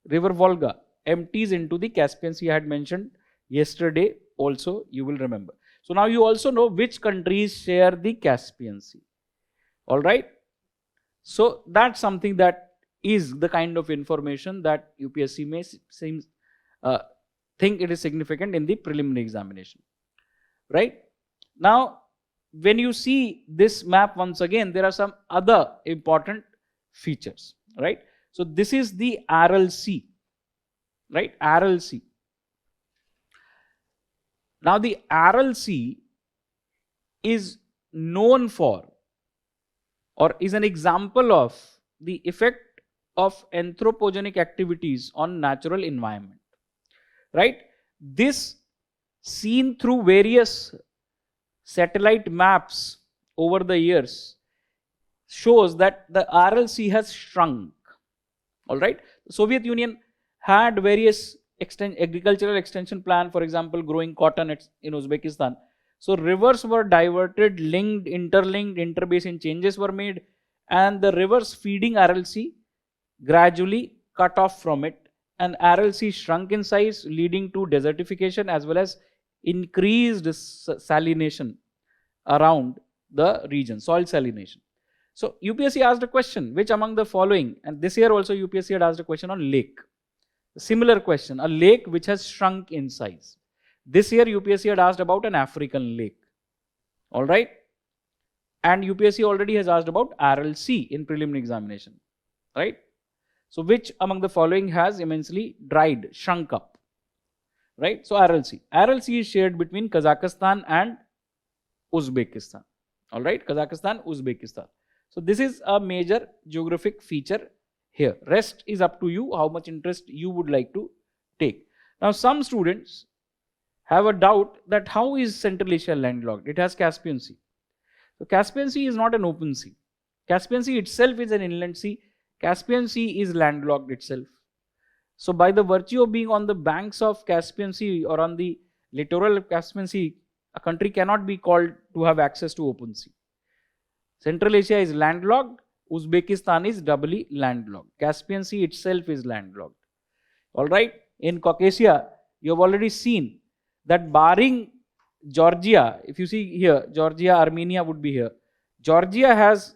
river Volga empties into the Caspian Sea. I had mentioned yesterday also, you will remember. So now you also know which countries share the Caspian Sea. All right. So that's something that is the kind of information that UPSC may think it is significant in the preliminary examination. Right. Now, when you see this map once again, there are some other important features, right? So this is the Aral Sea, right? Aral Sea. Now the Aral Sea is known for, or is an example of, the effect of anthropogenic activities on natural environment, right? This, seen through various satellite maps over the years, shows that the Aral Sea has shrunk. All right. The Soviet Union had various agricultural extension plan, for example, growing cotton in Uzbekistan. So rivers were diverted, linked, interlinked, interbasin changes were made, and the rivers feeding Aral Sea gradually cut off from it, and Aral Sea shrunk in size, leading to desertification as well as increased salination around the region, soil salination. So UPSC asked a question, which among the following, and this year also UPSC had asked a question on lake. A similar question, a lake which has shrunk in size. This year UPSC had asked about an African lake. All right. And UPSC already has asked about RLC in preliminary examination. Right. So which among the following has immensely dried, shrunk up? Right. So RLC. RLC is shared between Kazakhstan and Uzbekistan. All right. Kazakhstan, Uzbekistan. So this is a major geographic feature here. Rest is up to you, how much interest you would like to take. Now some students have a doubt that how is Central Asia landlocked? It has Caspian Sea. So Caspian Sea is not an open sea. Caspian Sea itself is an inland sea. Caspian Sea is landlocked itself. So by the virtue of being on the banks of Caspian Sea or on the littoral of Caspian Sea, a country cannot be called to have access to open sea. Central Asia is landlocked. Uzbekistan is doubly landlocked. Caspian Sea itself is landlocked. All right. In Caucasia, you have already seen that barring Georgia, if you see here, Georgia, Armenia would be here. Georgia has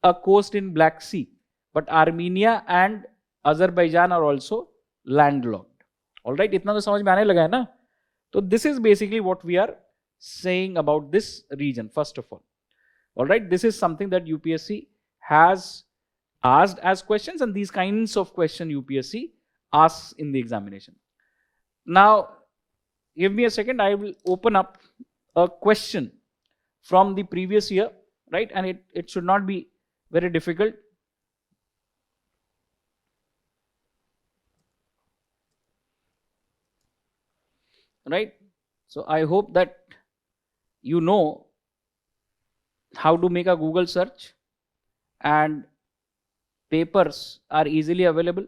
a coast in Black Sea, but Armenia and Azerbaijan are also landlocked. All right, इतना तो समझ में आने लगा है ना? So this is basically what we are saying about this region. First of all, all right, this is something that UPSC has asked as questions, and these kinds of questions UPSC asks in the examination. Now, give me a second. I will open up a question from the previous year, right? And it should not be very difficult. Right? So I hope that you know how to make a Google search, and papers are easily available.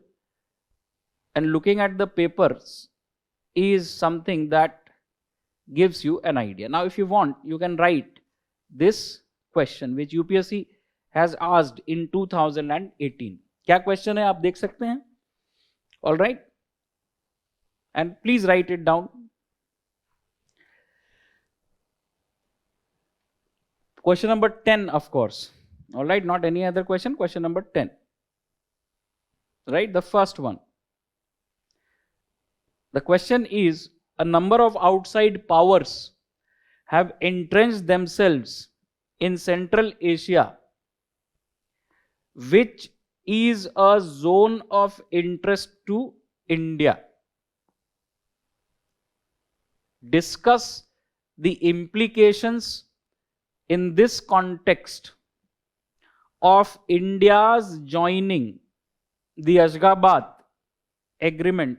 And looking at the papers is something that gives you an idea. Now, if you want, you can write this question which UPSC has asked in 2018. क्या question है आप देख सकते हैं? All right, and please write it down. Question number 10, of course. All right, not any other question. Question number 10. Right, the first one. The question is, a number of outside powers have entrenched themselves in Central Asia, which is a zone of interest to India. Discuss the implications in this context of India's joining the Ashgabat Agreement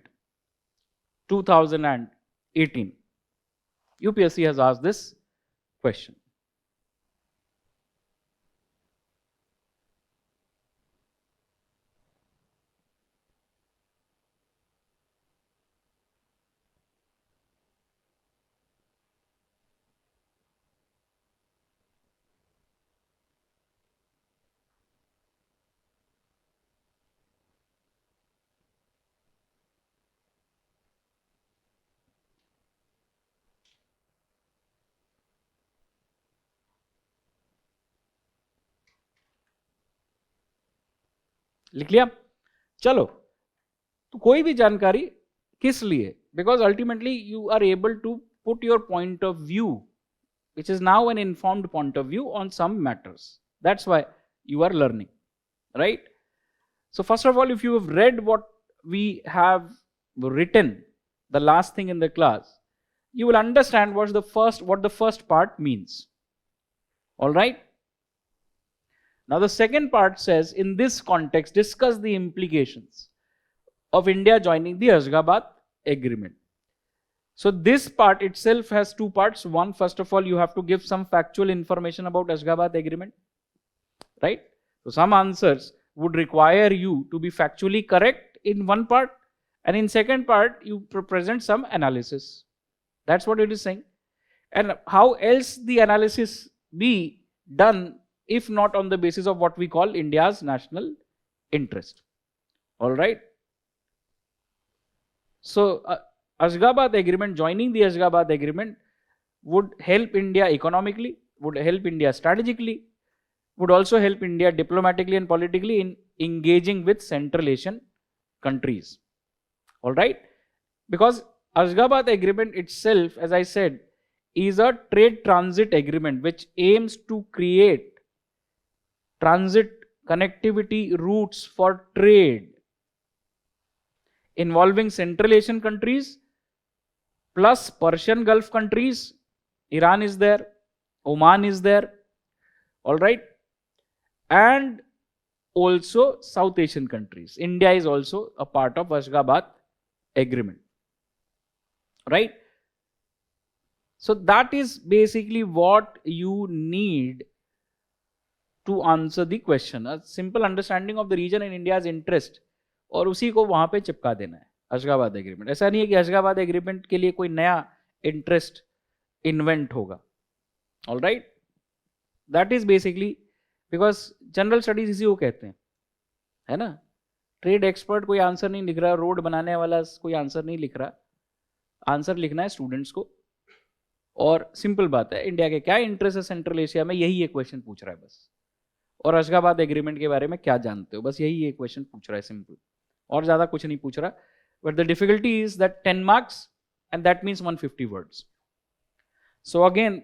2018. UPSC has asked this question. लिख लिया? चलो, तो कोई भी जानकारी किस लिए? Because ultimately you are able to put your point of view, which is now an informed point of view on some matters. That's why you are learning, right? So first of all, if you have read what we have written, the last thing in the class, you will understand what the first part means. All right? Now the second part says, in this context, discuss the implications of India joining the Ashgabat Agreement. So this part itself has two parts. One, first of all, you have to give some factual information about Ashgabat Agreement, right? So some answers would require you to be factually correct in one part, and in second part, you present some analysis. That's what it is saying. And how else the analysis be done if not on the basis of what we call India's national interest? All right. So Ashgabat Agreement, joining the Ashgabat Agreement would help India economically, would help India strategically, would also help India diplomatically and politically in engaging with Central Asian countries. All right. Because Ashgabat Agreement itself, as I said, is a trade transit agreement which aims to create transit connectivity routes for trade involving Central Asian countries plus Persian Gulf countries. Iran is there, Oman is there, all right, and also South Asian countries. India is also a part of Ashgabat Agreement, right? So that is basically what you need to answer the question. A simple understanding of the region and India's interest, और उसी को वहां पे चिपका देना है Ashgabat agreement. ऐसा नहीं है कि अशगाबाद एग्रीमेंट के लिए कोई नया इंटरेस्ट इन्वेंट होगा. All right, that is basically because general studies इसी को कहते हैं, है ना. ट्रेड एक्सपर्ट कोई आंसर नहीं लिख रहा, रोड बनाने वाला कोई आंसर नहीं लिख रहा, आंसर लिखना है स्टूडेंट्स को. और सिंपल बात है, इंडिया के क्या इंटरेस्ट है सेंट्रल एशिया में, यही एक क्वेश्चन पूछ रहा है बस. और अशगाबाद एग्रीमेंट के बारे में क्या जानते हो, बस यही एक क्वेश्चन पूछ रहा है, सिंपल, और ज्यादा कुछ नहीं पूछ रहा. But the difficulty is that 10 marks and that means 150 words. So again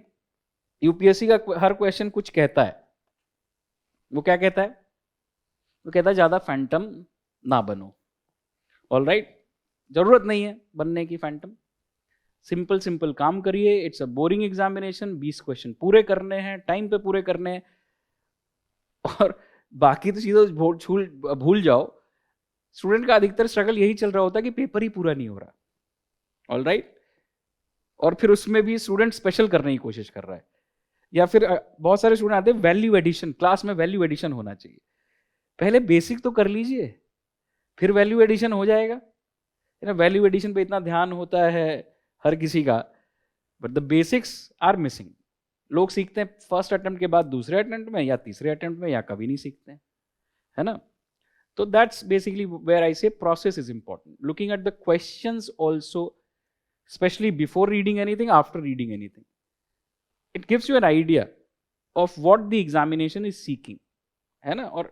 UPSC का हर क्वेश्चन कुछ कहता है. वो क्या कहता है? वो कहता है ज्यादा फैंटम ना बनो. ऑल राइट, जरूरत नहीं है बनने की फैंटम. सिंपल सिंपल काम करिए. It's a boring examination. 20 question पूरे करने हैं, टाइम पे पूरे करने हैं, और बाकी तो चीजें भूल जाओ. स्टूडेंट का अधिकतर स्ट्रगल यही चल रहा होता है कि पेपर ही पूरा नहीं हो रहा. ऑल राइट, और फिर उसमें भी स्टूडेंट स्पेशल करने की कोशिश कर रहा है. या फिर बहुत सारे स्टूडेंट आते हैं वैल्यू एडिशन, क्लास में वैल्यू एडिशन होना चाहिए. पहले बेसिक तो कर लीजिए, फिर वैल्यू एडिशन हो जाएगा. वैल्यू एडिशन पे इतना ध्यान होता है हर किसी का, but the basics are missing. लोग सीखते हैं फर्स्ट अटेम्प्ट के बाद दूसरे अटेम्प्ट में या तीसरे अटेम्प्ट में, या कभी नहीं सीखते हैं, है ना. तो दैट्स बेसिकली वेयर आई से process is important. Looking at the questions also, specially before reading anything, after reading anything, it gives you an idea of what the examination is seeking, है ना. और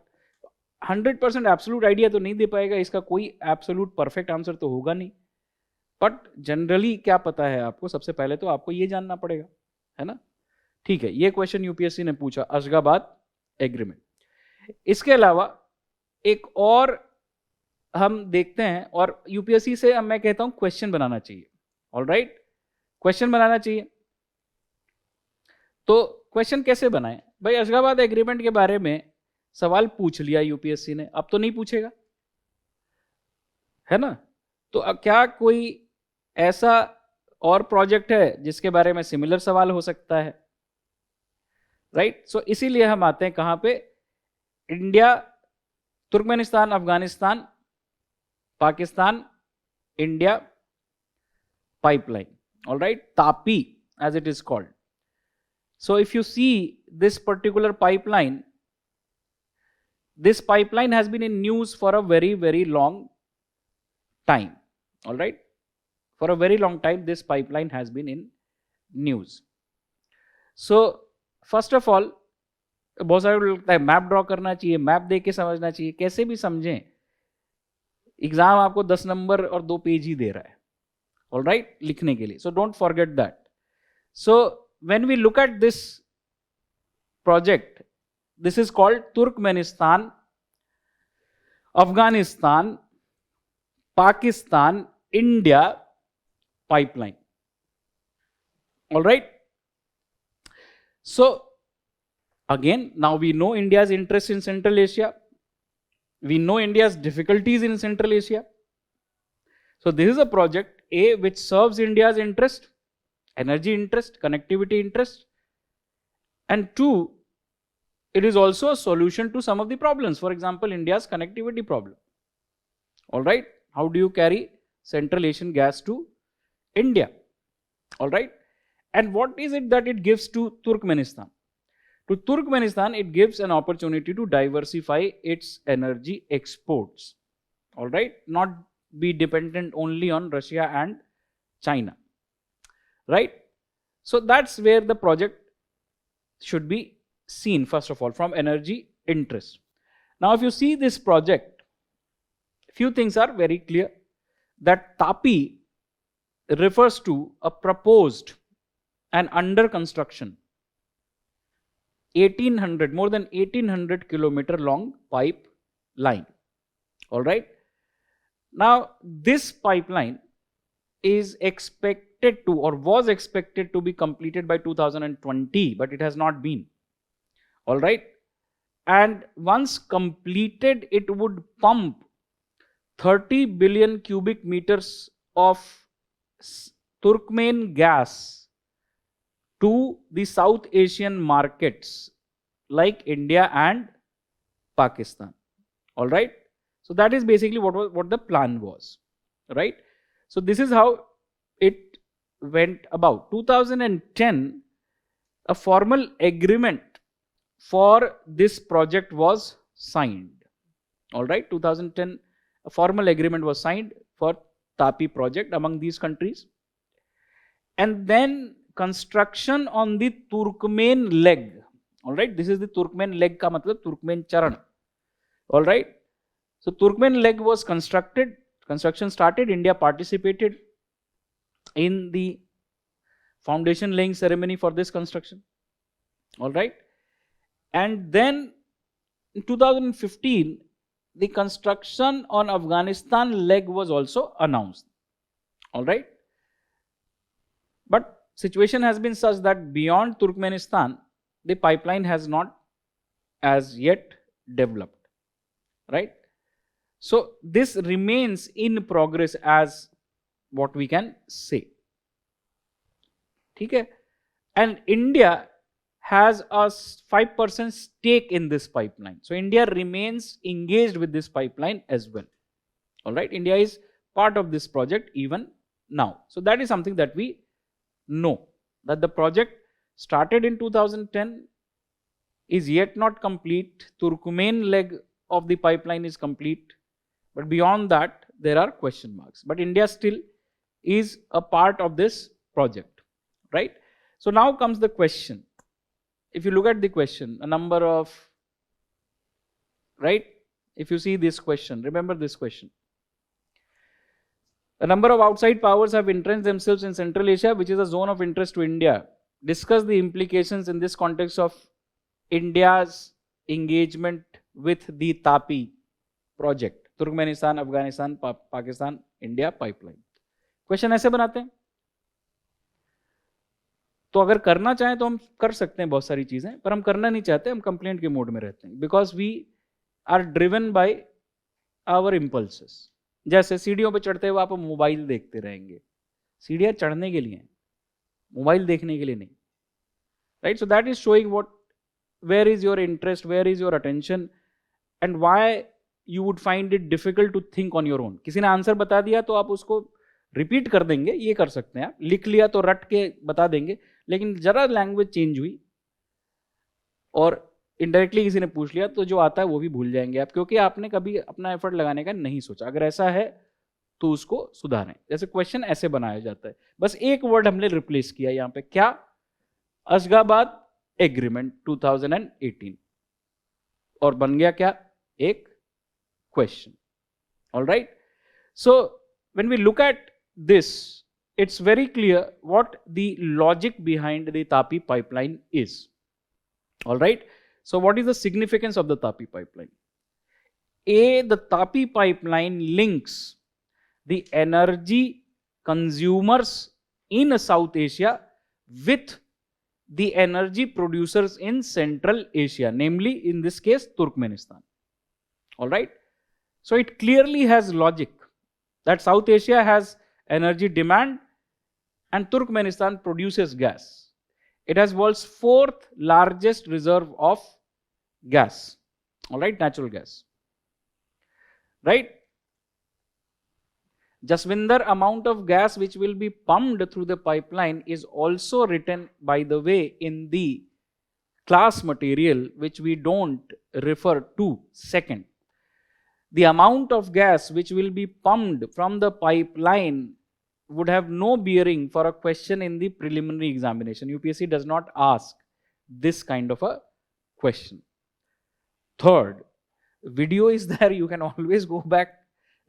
100% एब्सोल्यूट आइडिया तो नहीं दे पाएगा, इसका कोई absolute perfect answer तो होगा नहीं, बट जनरली क्या पता है आपको, सबसे पहले तो आपको ये जानना पड़ेगा, है ना. ठीक है, ये क्वेश्चन यूपीएससी ने पूछा, अशगाबाद एग्रीमेंट. इसके अलावा एक और हम देखते हैं, और यूपीएससी से मैं कहता हूं क्वेश्चन बनाना चाहिए. ऑल राइट, क्वेश्चन बनाना चाहिए. तो क्वेश्चन कैसे बनाएं भाई? अशगाबाद एग्रीमेंट के बारे में सवाल पूछ लिया यूपीएससी ने, अब तो नहीं पूछेगा, है ना. तो क्या कोई ऐसा और प्रोजेक्ट है जिसके बारे में सिमिलर सवाल हो सकता है? राइट. सो इसीलिए हम आते हैं कहां पे? India, Turkmenistan, Afghanistan, Pakistan, India pipeline. All right, Tapi as it is called. So if you see this particular pipeline, this pipeline has been in news for a very long time. All right, for a very long time this pipeline has been in news. So first of all, बहुत सारे लोग लगता है map draw करना चाहिए, map देख के समझना चाहिए. कैसे भी समझें, एग्जाम आपको 10 नंबर और 2 पेज ही दे रहा है, ऑल राइट, लिखने के लिए. So don't forget that. So when we look at this project, this is called Turkmenistan, Afghanistan, Pakistan, India pipeline. All right. So again, now we know India's interest in Central Asia. We know India's difficulties in Central Asia. So this is a project A which serves India's interest, energy interest, connectivity interest, and 2, it is also a solution to some of the problems. For example, India's connectivity problem. All right, how do you carry Central Asian gas to India? All right, and what is it that it gives to Turkmenistan? To Turkmenistan, it gives an opportunity to diversify its energy exports. All right, not be dependent only on Russia and China. Right? So that's where the project should be seen, first of all, from energy interest. Now, if you see this project, few things are very clear. That Tapi, refers to a proposed and under construction 1800, more than 1800 kilometer long pipeline. All right. Now, this pipeline is expected to, or was expected to be completed by 2020, but it has not been. All right. And once completed, it would pump 30 billion cubic meters of Turkmen gas to the South Asian markets like India and Pakistan. All right. So that is basically what the plan was. Right. So this is how it went about. 2010, a formal agreement for this project was signed. All right. 2010, a formal agreement was signed for Tapi project among these countries. And then construction on the Turkmen leg. All right. This is the Turkmen leg ka matlab Turkmen charan. All right. So Turkmen leg was constructed. Construction started. India participated in the foundation laying ceremony for this construction. All right. And then in 2015, the construction on Afghanistan leg was also announced. All right. But situation has been such that beyond Turkmenistan, the pipeline has not as yet developed. Right. So this remains in progress as what we can say. Okay. And India has a 5% stake in this pipeline. So India remains engaged with this pipeline as well. All right. India is part of this project even now. So that is something that we know, that the project started in 2010, is yet not complete. Turkmen leg of the pipeline is complete. But beyond that, there are question marks. But India still is a part of this project, right? So now comes the question. If you look at the question, a number of, right? If you see this question, remember this question. A number of outside powers have entrenched themselves in Central Asia, which is a zone of interest to India. Discuss the implications in this context of India's engagement with the Tapi project. Turkmenistan, Afghanistan, Pakistan, India pipeline. Question ऐसे बनाते हैं. तो अगर करना चाहें तो हम कर सकते हैं बहुत सारी चीजें, पर हम करना नहीं चाहते, हम कंप्लेंट के मोड में रहते हैं. Because we are driven by our impulses. जैसे सीढ़ियों पे चढ़ते हुए आप मोबाइल देखते रहेंगे. सीढ़ियां चढ़ने के लिए, मोबाइल देखने के लिए नहीं. Right. So that is showing what, where is your interest, where is your attention, and why you would find it difficult to think on your own. किसी ने आंसर बता दिया तो आप उसको रिपीट कर देंगे, ये कर सकते हैं आप. लिख लिया तो रट के बता देंगे, लेकिन जरा लैंग्वेज चेंज हुई और इनडायरेक्टली किसी ने पूछ लिया तो जो आता है वो भी भूल जाएंगे आप, क्योंकि आपने कभी अपना एफर्ट लगाने का नहीं सोचा. अगर ऐसा है तो उसको सुधारें. जैसे क्वेश्चन ऐसे बनाया जाता है, बस एक वर्ड हमने रिप्लेस किया यहाँ पे. क्या? अशगाबाद एग्रीमेंट 2018, और बन गया क्या? एक question. All right. So when we look at this, it's very clear what the logic behind the Tapi pipeline is. All right. So what is the significance of the Tapi pipeline? A, the Tapi pipeline links the energy consumers in South Asia with the energy producers in Central Asia, namely in this case Turkmenistan. All right. So it clearly has logic that South Asia has energy demand and Turkmenistan produces gas. It has world's 4th largest reserve of gas. All right, natural gas. Right? Jaswinder amount of gas which will be pumped through the pipeline is also written, by the way, in the class material, which we don't refer to second. The amount of gas which will be pumped from the pipeline would have no bearing for a question in the preliminary examination. UPSC does not ask this kind of a question. Third, video is there. You can always go back,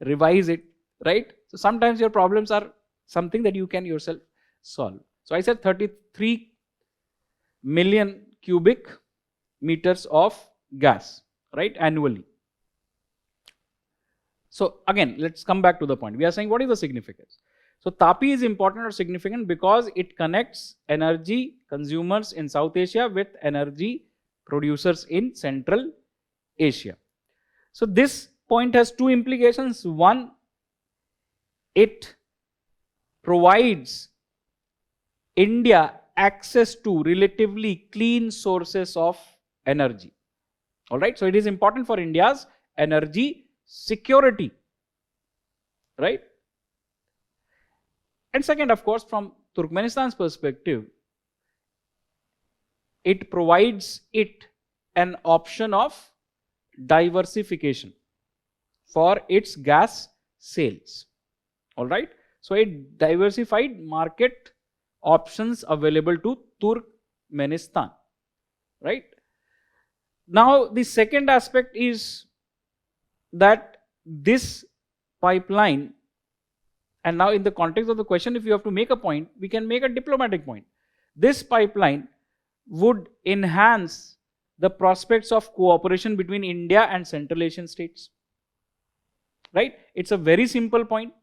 revise it, right? So sometimes your problems are something that you can yourself solve. So I said 33 million cubic meters of gas, right, annually. So again, let's come back to the point. We are saying what is the significance? So Tapi is important or significant because it connects energy consumers in South Asia with energy producers in Central Asia. So this point has two implications. One, it provides India access to relatively clean sources of energy. All right, so it is important for India's energy security, right? And second, of course, from Turkmenistan's perspective, it provides it an option of diversification for its gas sales. All right, so a diversified market options available to Turkmenistan, right? Now the second aspect is that this pipeline, and now in the context of the question, if you have to make a point, we can make a diplomatic point. This pipeline would enhance the prospects of cooperation between India and Central Asian states, right? It's a very simple point.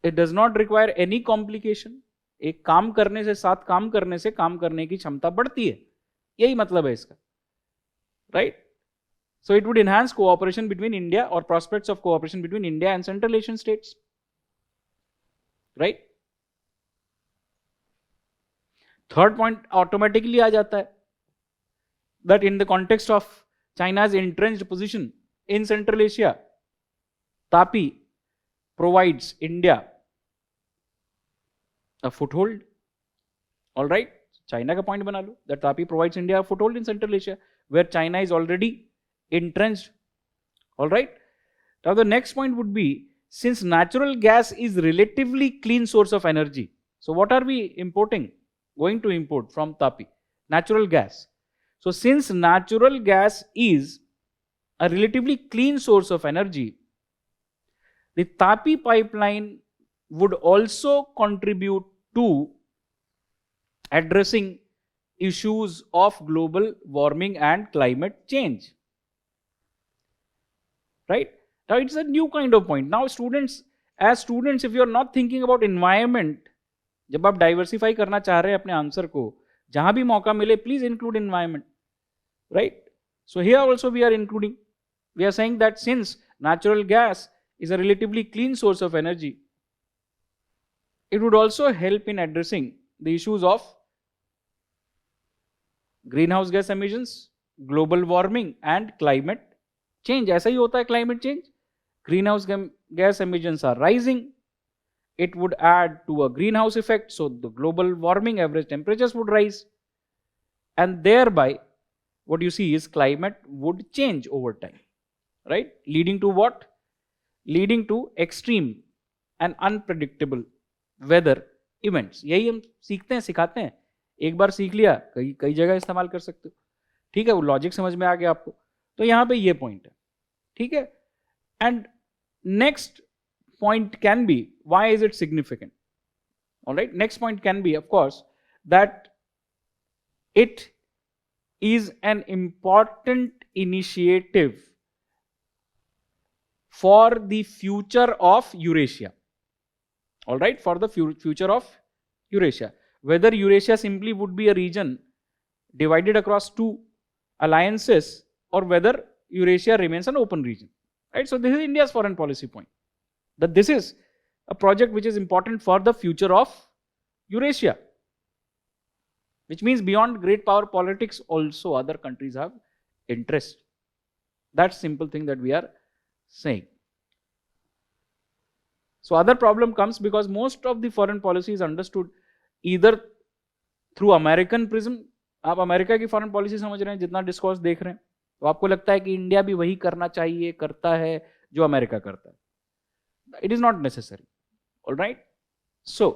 It does not require any complication. एक काम करने से, साथ काम करने से काम करने की क्षमता बढ़ती है, यही मतलब है इसका, right? So it would enhance cooperation between India, or prospects of cooperation between India and Central Asian states, right? Third point automatically आ जाता है, that in the context of China's entrenched position in Central Asia, Tapi provides India a foothold. All right, China का point बना लो, that Tapi provides India a foothold in Central Asia, where China is already entrenched. All right, now the next point would be, since natural gas is relatively clean source of energy, so what are we going to import from Tapi? Natural gas. So since natural gas is a relatively clean source of energy, the Tapi pipeline would also contribute to addressing issues of global warming and climate change, right? Now it's a new kind of point. Now students, if you are not thinking about environment, जब आप diversify करना चाह रहे हैं अपने answer को, जहां भी मौका मिले, please include environment, right? So here also we are saying that since natural gas is a relatively clean source of energy, it would also help in addressing the issues of greenhouse gas emissions, global warming and climate change. ऐसा ही होता है climate change. Greenhouse gas emissions are rising. It would add to a greenhouse effect, so the global warming average temperatures would rise, and thereby what you see is climate would change over time, right? Leading to what? Leading to extreme and unpredictable weather events. यही हम सीखते हैं, सिखाते हैं. एक बार सीख लिया, कई जगह इस्तेमाल कर सकते हो, ठीक है? वो लॉजिक समझ में आ गया आपको, तो यहाँ पे ये पॉइंट है, ठीक है? And next point can be, why is it significant? All right, next point can be, of course, that it is an important initiative for the future of Eurasia. All right, for the future of Eurasia. Whether Eurasia simply would be a region divided across two alliances, or whether Eurasia remains an open region. Right, so this is India's foreign policy point, that this is a project which is important for the future of Eurasia, which means beyond great power politics also other countries have interest. That's simple thing that we are saying. So other problem comes because most of the foreign policy is understood either through American prism. आप America की foreign policy समझ रहे हैं, जितना discourse देख रहे हैं, तो आपको लगता है कि इंडिया भी वही करना चाहिए, करता है जो अमेरिका करता है. It is not necessary. All right, so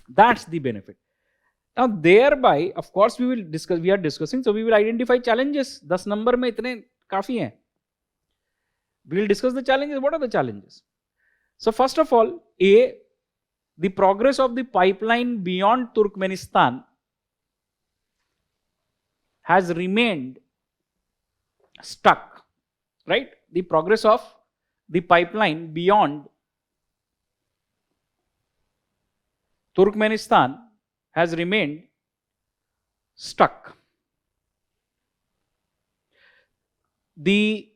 that's the benefit. Now thereby, of course, we are discussing, so we will identify challenges. 10 number में इतने काफी हैं. We will discuss the challenges. What are the challenges? So first of all, the progress of the pipeline beyond Turkmenistan has remained stuck, right? The progress of the pipeline beyond Turkmenistan has remained stuck. The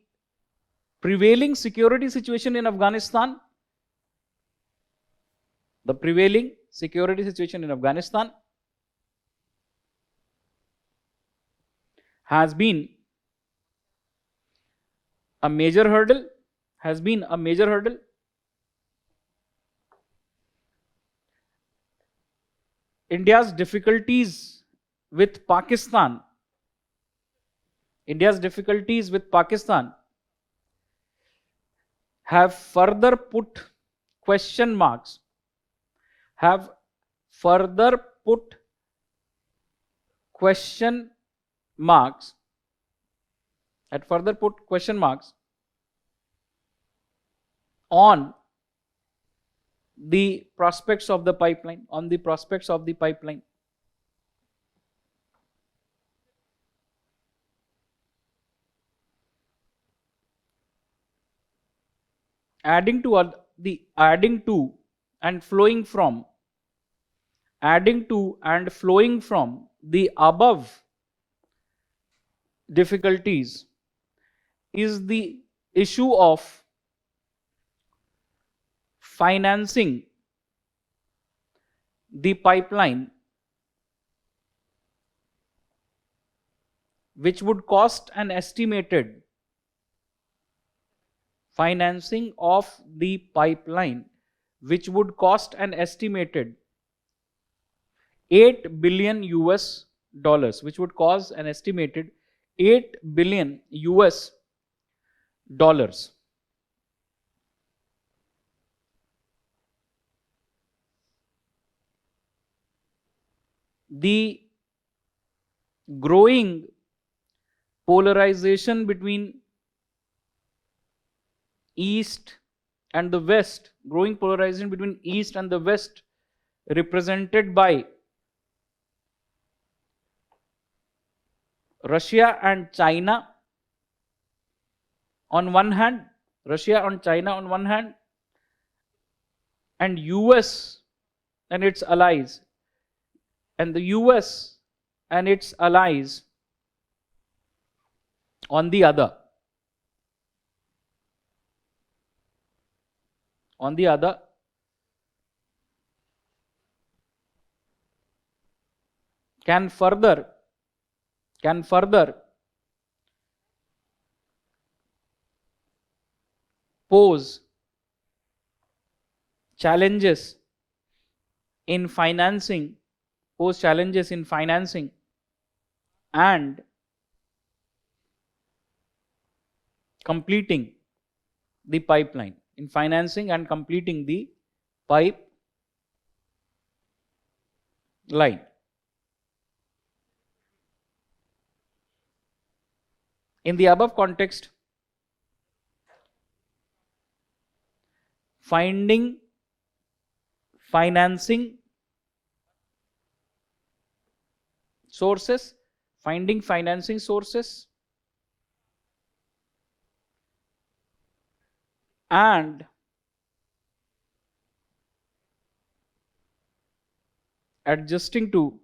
prevailing security situation in Afghanistan, has been a major hurdle, India's difficulties with Pakistan have further put question marks on the prospects of the pipeline, adding to and flowing from the above difficulties is the issue of financing the pipeline, which would cost an estimated $8 billion US, which would cause an estimated $8 billion US. The growing polarization between East and the West, represented by Russia and China on one hand, and US and its allies, on the other. Can further pose challenges in financing and completing the pipeline, In the above context, finding financing sources and adjusting to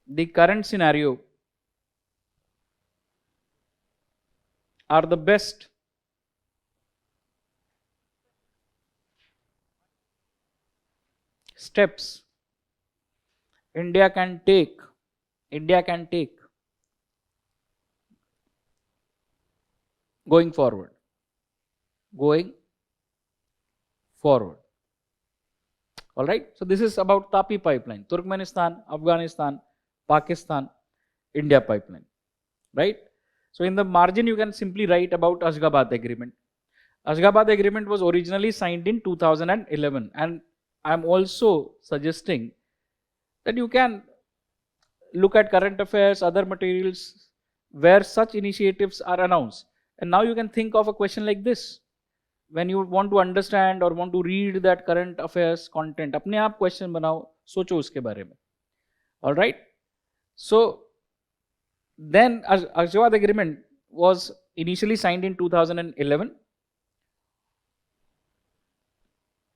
the current scenario are the best steps India can take going forward. All right, so this is about Tapi pipeline, Turkmenistan, Afghanistan, Pakistan, India pipeline, right? So in the margin you can simply write about Ashgabat agreement. Ashgabat agreement was originally signed in 2011, and I'm also suggesting that you can look at current affairs, other materials where such initiatives are announced. And now you can think of a question like this: when you want to understand or want to read that current affairs content, अपने आप question बनाओ, सोचो उसके बारे में. All right. So then Ashgabat Agreement was initially signed in 2011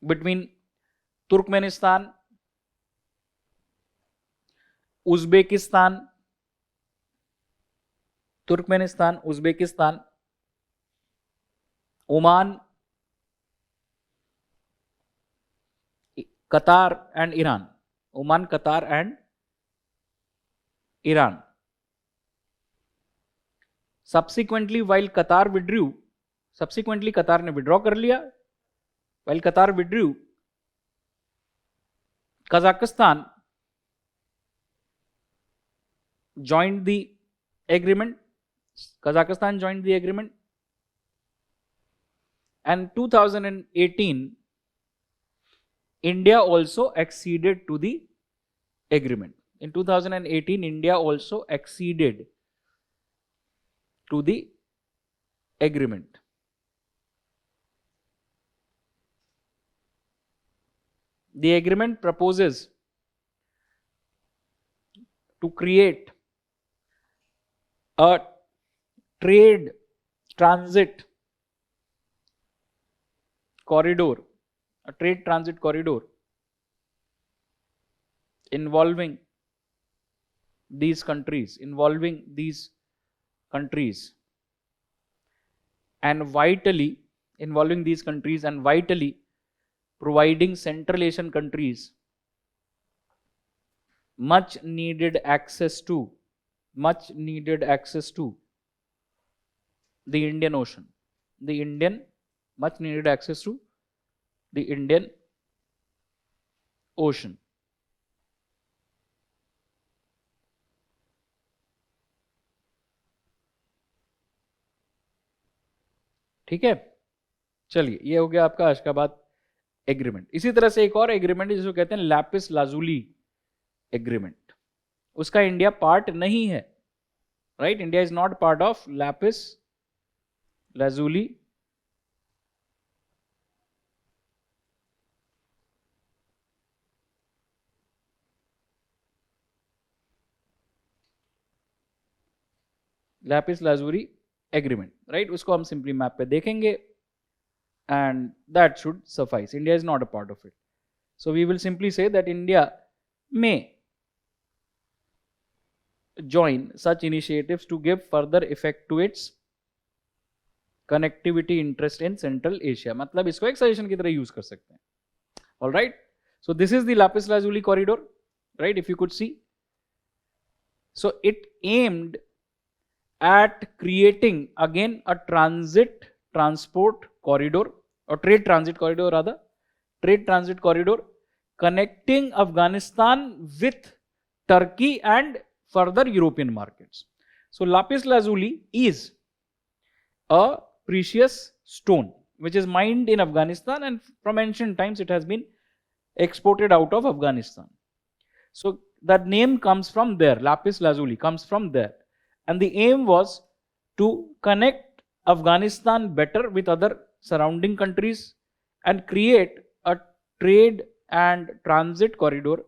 between Turkmenistan, Uzbekistan, Oman, Qatar and Iran. Oman, Qatar and Iran. Subsequently, while Qatar withdrew, Qatar ने withdraw कर लिया. While Qatar withdrew, Kazakhstan joined the agreement. And 2018, India also acceded to the agreement. In 2018, India also acceded to the agreement. The agreement proposes to create a trade transit corridor, involving these countries, and vitally providing Central Asian countries much needed access to the Indian Ocean. Much needed access to the Indian Ocean. ठीक है, चलिए ये हो गया आपका Ashgabat agreement. इसी तरह से एक और एग्रीमेंट है जिसको कहते हैं लैपिस लाजुली एग्रीमेंट. उसका इंडिया पार्ट नहीं है, right. India is not part of Lapis lazuli agreement, right. उसको हम सिंपली मैप पे देखेंगे and that should suffice. India is not a part of it. So we will simply say that India may join such initiatives to give further effect to its connectivity interest in Central Asia. मतलब इसको एक suggestion की तरह use कर सकते हैं. All right. So this is the Lapis Lazuli corridor, right? If you could see. So it aimed at creating again a transport corridor, or trade transit corridor connecting Afghanistan with Turkey and further European markets. So lapis lazuli is a precious stone which is mined in Afghanistan, and from ancient times it has been exported out of Afghanistan. So that name comes from there. Lapis lazuli comes from there, and the aim was to connect Afghanistan better with other surrounding countries and create a trade and transit corridor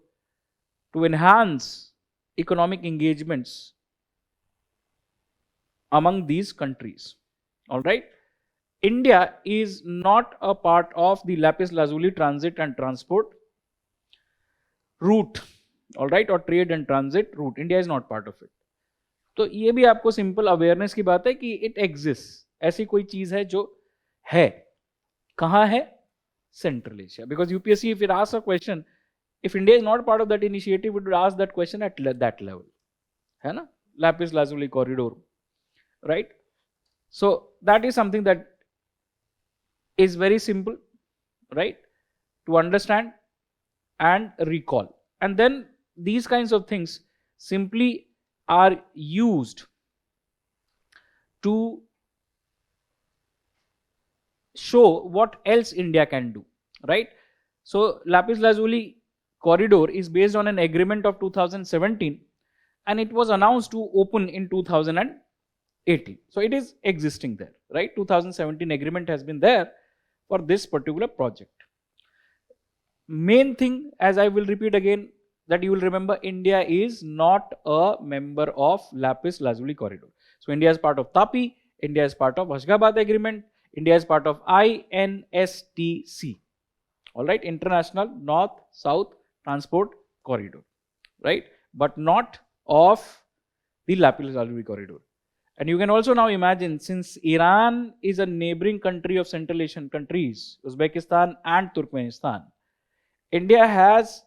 to enhance economic engagements among these countries. All right. India is not a part of the lapis lazuli transit and transport route, all right, or trade and transit route. India is not part of it. तो ये भी आपको simple awareness की बात है कि it exist, ऐसी कोई चीज है जो है. कहां है? Central Asia. Because UPSC if it asks a question, if India is not part of that initiative, it would ask that question at that level, है ना. Lapis lazuli corridor, right. So that is something that is very simple, right, to understand and recall. And then these kinds of things simply are used to show what else India can do, right. So lapis lazuli corridor is based on an agreement of 2017 and it was announced to open in 2018. So it is existing there, right. 2017 agreement has been there for this particular project. Main thing, as I will repeat again, that you will remember, India is not a member of Lapis Lazuli Corridor. So India is part of TAPI, India is part of Ashgabat Agreement, India is part of INSTC. All right, International North-South Transport Corridor, right? But not of the Lapis Lazuli Corridor. And you can also now imagine, since Iran is a neighboring country of Central Asian countries, Uzbekistan and Turkmenistan, India has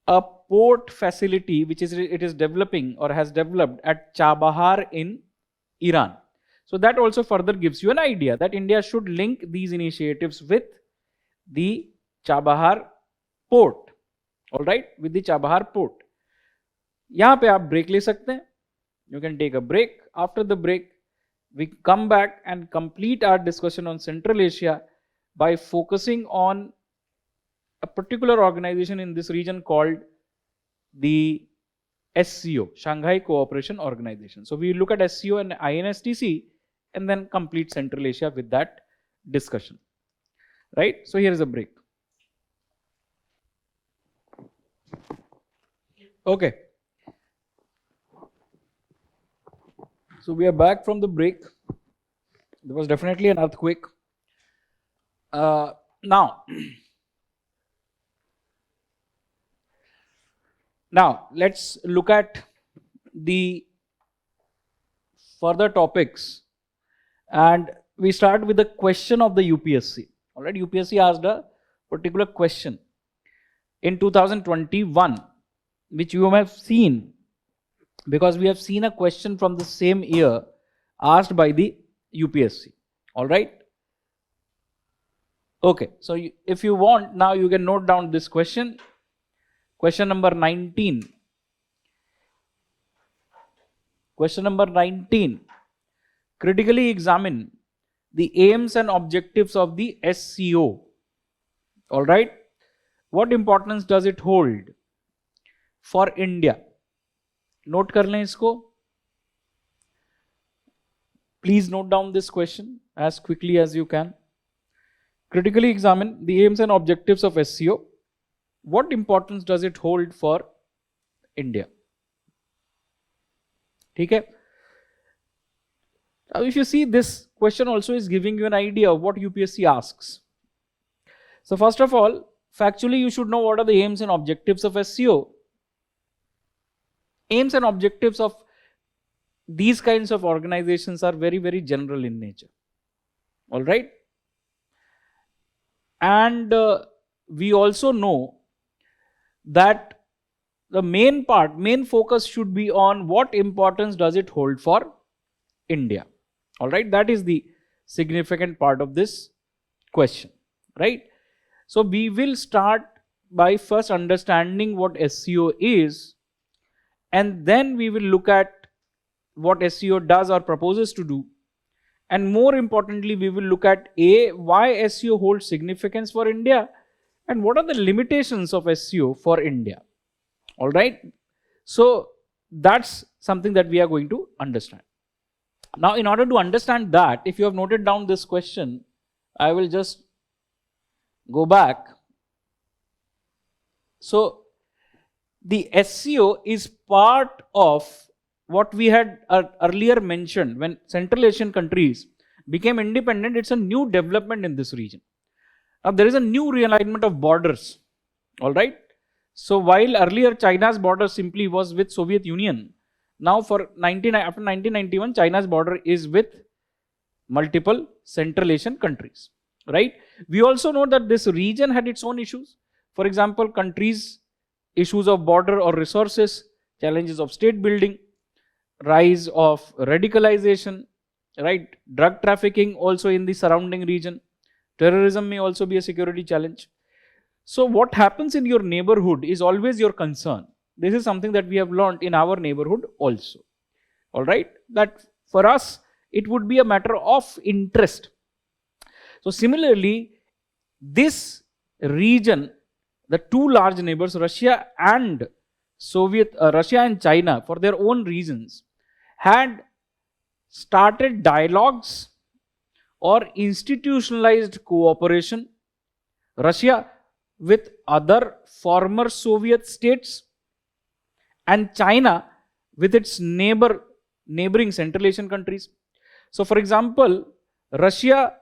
a port facility which it is developing or has developed at Chabahar in Iran. So that also further gives you an idea that India should link these initiatives with the Chabahar port. All right, with the Chabahar port. यहाँ पे आप break ले सकते हैं. You can take a break. After the break, we come back and complete our discussion on Central Asia by focusing on a particular organization in this region called the SCO, Shanghai Cooperation Organization. So we look at SCO and INSTC and then complete Central Asia with that discussion. Right? So here is a break. Okay. So we are back from the break. There was definitely an earthquake. Now, let's look at the further topics, and we start with the question of the UPSC. All right, UPSC asked a particular question in 2021, which you have seen, because we have seen a question from the same year asked by the UPSC. All right. Okay, so if you want, now you can note down this question. Question number 19. Question number 19. Critically examine the aims and objectives of the SCO. All right. What importance does it hold for India? Note कर लें इसको. Please note down this question as quickly as you can. Critically examine the aims and objectives of SCO. What importance does it hold for India? ठीक है. Now, if you see, this question also is giving you an idea of what UPSC asks. So first of all, factually, you should know what are the aims and objectives of SCO. Aims and objectives of these kinds of organizations are very, very general in nature. All right. And we also know that the main focus should be on what importance does it hold for India. All right, that is the significant part of this question, right? So we will start by first understanding what SCO is, and then we will look at what SCO does or proposes to do. And more importantly, we will look at why SCO holds significance for India, and what are the limitations of SCO for India. All right. So that's something that we are going to understand. Now, in order to understand that, if you have noted down this question, I will just go back. So the SCO is part of what we had earlier mentioned. When Central Asian countries became independent, it's a new development in this region. Now there is a new realignment of borders. All right. So while earlier China's border simply was with Soviet Union, now after 1991, China's border is with multiple Central Asian countries. Right. We also know that this region had its own issues. For example, countries' issues of border or resources, challenges of state building, rise of radicalization, right? Drug trafficking also in the surrounding region. Terrorism may also be a security challenge. So what happens in your neighborhood is always your concern. This is something that we have learned in our neighborhood also. All right. That for us, it would be a matter of interest. So similarly, this region, the two large neighbors, Russia and China, for their own reasons, had started dialogues or institutionalized cooperation. Russia with other former Soviet states, and China with its neighboring Central Asian countries. So, for example, Russia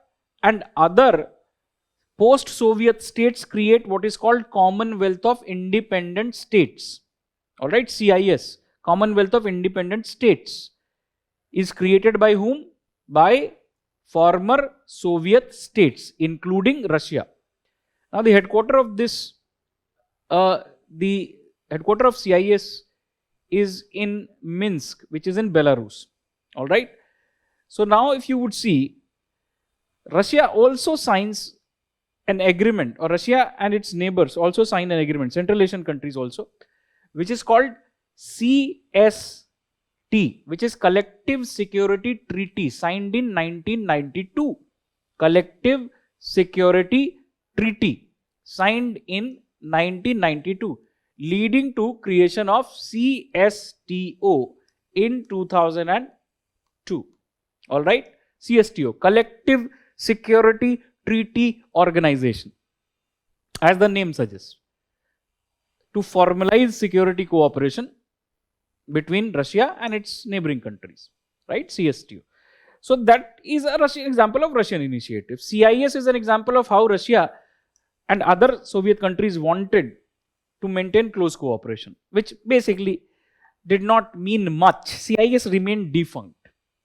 and other post-Soviet states create what is called Commonwealth of Independent States. All right, CIS, Commonwealth of Independent States, is created by whom? By former Soviet states, including Russia. Now, the headquarter of CIS is in Minsk, which is in Belarus. All right. So now, if you would see, Russia also signs an agreement, or Russia and its neighbors also sign an agreement, Central Asian countries also, which is called CST, which is Collective Security Treaty, signed in 1992. Collective Security Treaty, signed in 1992, leading to creation of CSTO in 2002. All right, CSTO, Collective Security Treaty Organization, as the name suggests, to formalize security cooperation between Russia and its neighboring countries, right? CSTO. So that is a Russian example of Russian initiative. CIS is an example of how Russia and other Soviet countries wanted to maintain close cooperation, which basically did not mean much. CIS remained defunct.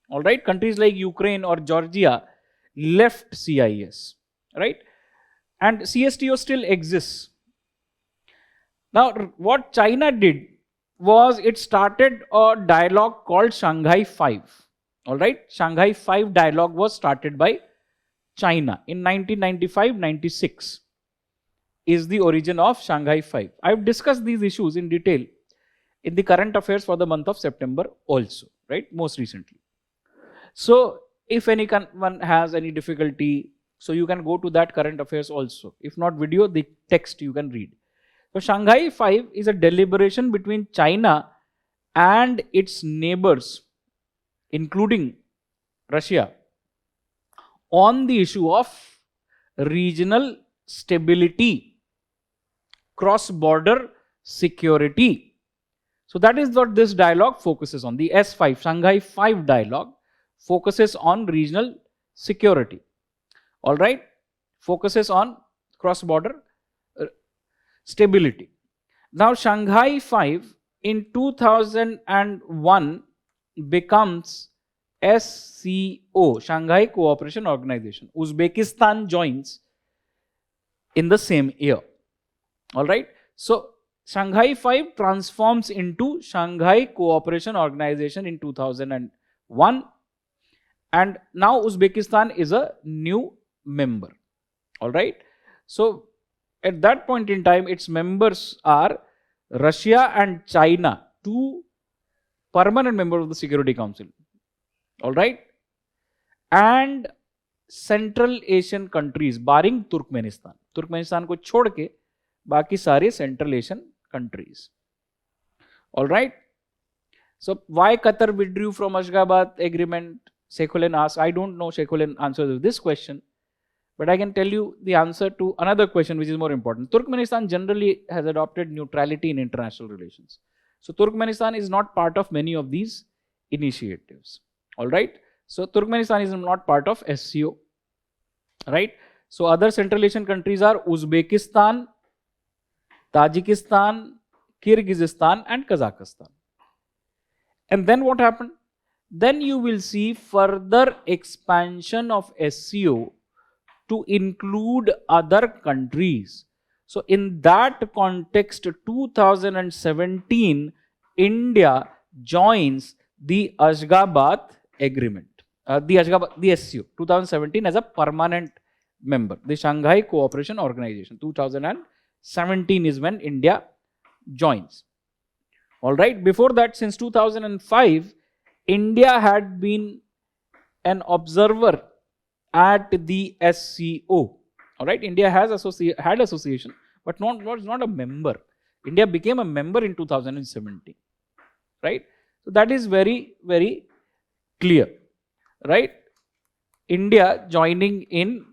All right, countries like Ukraine or Georgia left CIS, right? And CSTO still exists. Now, what China did was it started a dialogue called Shanghai 5. All right, Shanghai 5 dialogue was started by China in 1995-96. Is the origin of Shanghai 5. I have discussed these issues in detail in the current affairs for the month of September also, right? Most recently. So, if anyone has any difficulty, so you can go to that current affairs also. If not video, the text you can read. So, Shanghai 5 is a deliberation between China and its neighbors, including Russia, on the issue of regional stability, cross-border security. So that is what this dialogue focuses on. The S5, Shanghai 5 dialogue, focuses on regional security. All right, focuses on cross-border stability. Now, Shanghai 5 in 2001 becomes SCO, Shanghai Cooperation Organization. Uzbekistan joins in the same year. All right, so Shanghai 5 transforms into Shanghai Cooperation Organization in 2001. And now Uzbekistan is a new member. All right. So at that point in time, its members are Russia and China, two permanent members of the Security Council. All right. And Central Asian countries, barring Turkmenistan. Turkmenistan को छोड़ के बाकी सारे Central Asian countries. All right. So why Qatar withdrew from Ashgabat agreement? Shekhulen asks. I don't know Shekhulen answers this question, but I can tell you the answer to another question which is more important. Turkmenistan generally has adopted neutrality in international relations. So Turkmenistan is not part of many of these initiatives. All right. So Turkmenistan is not part of SCO. Right. So other Central Asian countries are Uzbekistan, Tajikistan, Kyrgyzstan and Kazakhstan. And then what happened? Then you will see further expansion of SCO to include other countries. So in that context, 2017, India joins the Ashgabat agreement, the SCO, 2017 as a permanent member, the Shanghai Cooperation Organization. 2017 is when India joins. All right. Before that, since 2005, India had been an observer at the SCO. All right. India has had association, but was not a member. India became a member in 2017. Right. So that is very, very clear. Right. India joining in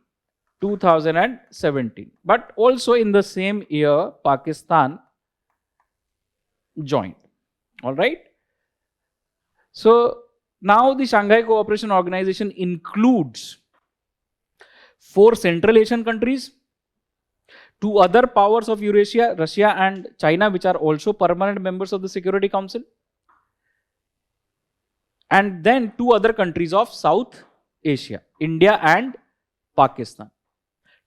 2017. But also in the same year, Pakistan joined. All right. So now the Shanghai Cooperation Organization includes 4 Central Asian countries, 2 other powers of Eurasia, Russia and China, which are also permanent members of the Security Council, and then 2 other countries of South Asia, India and Pakistan.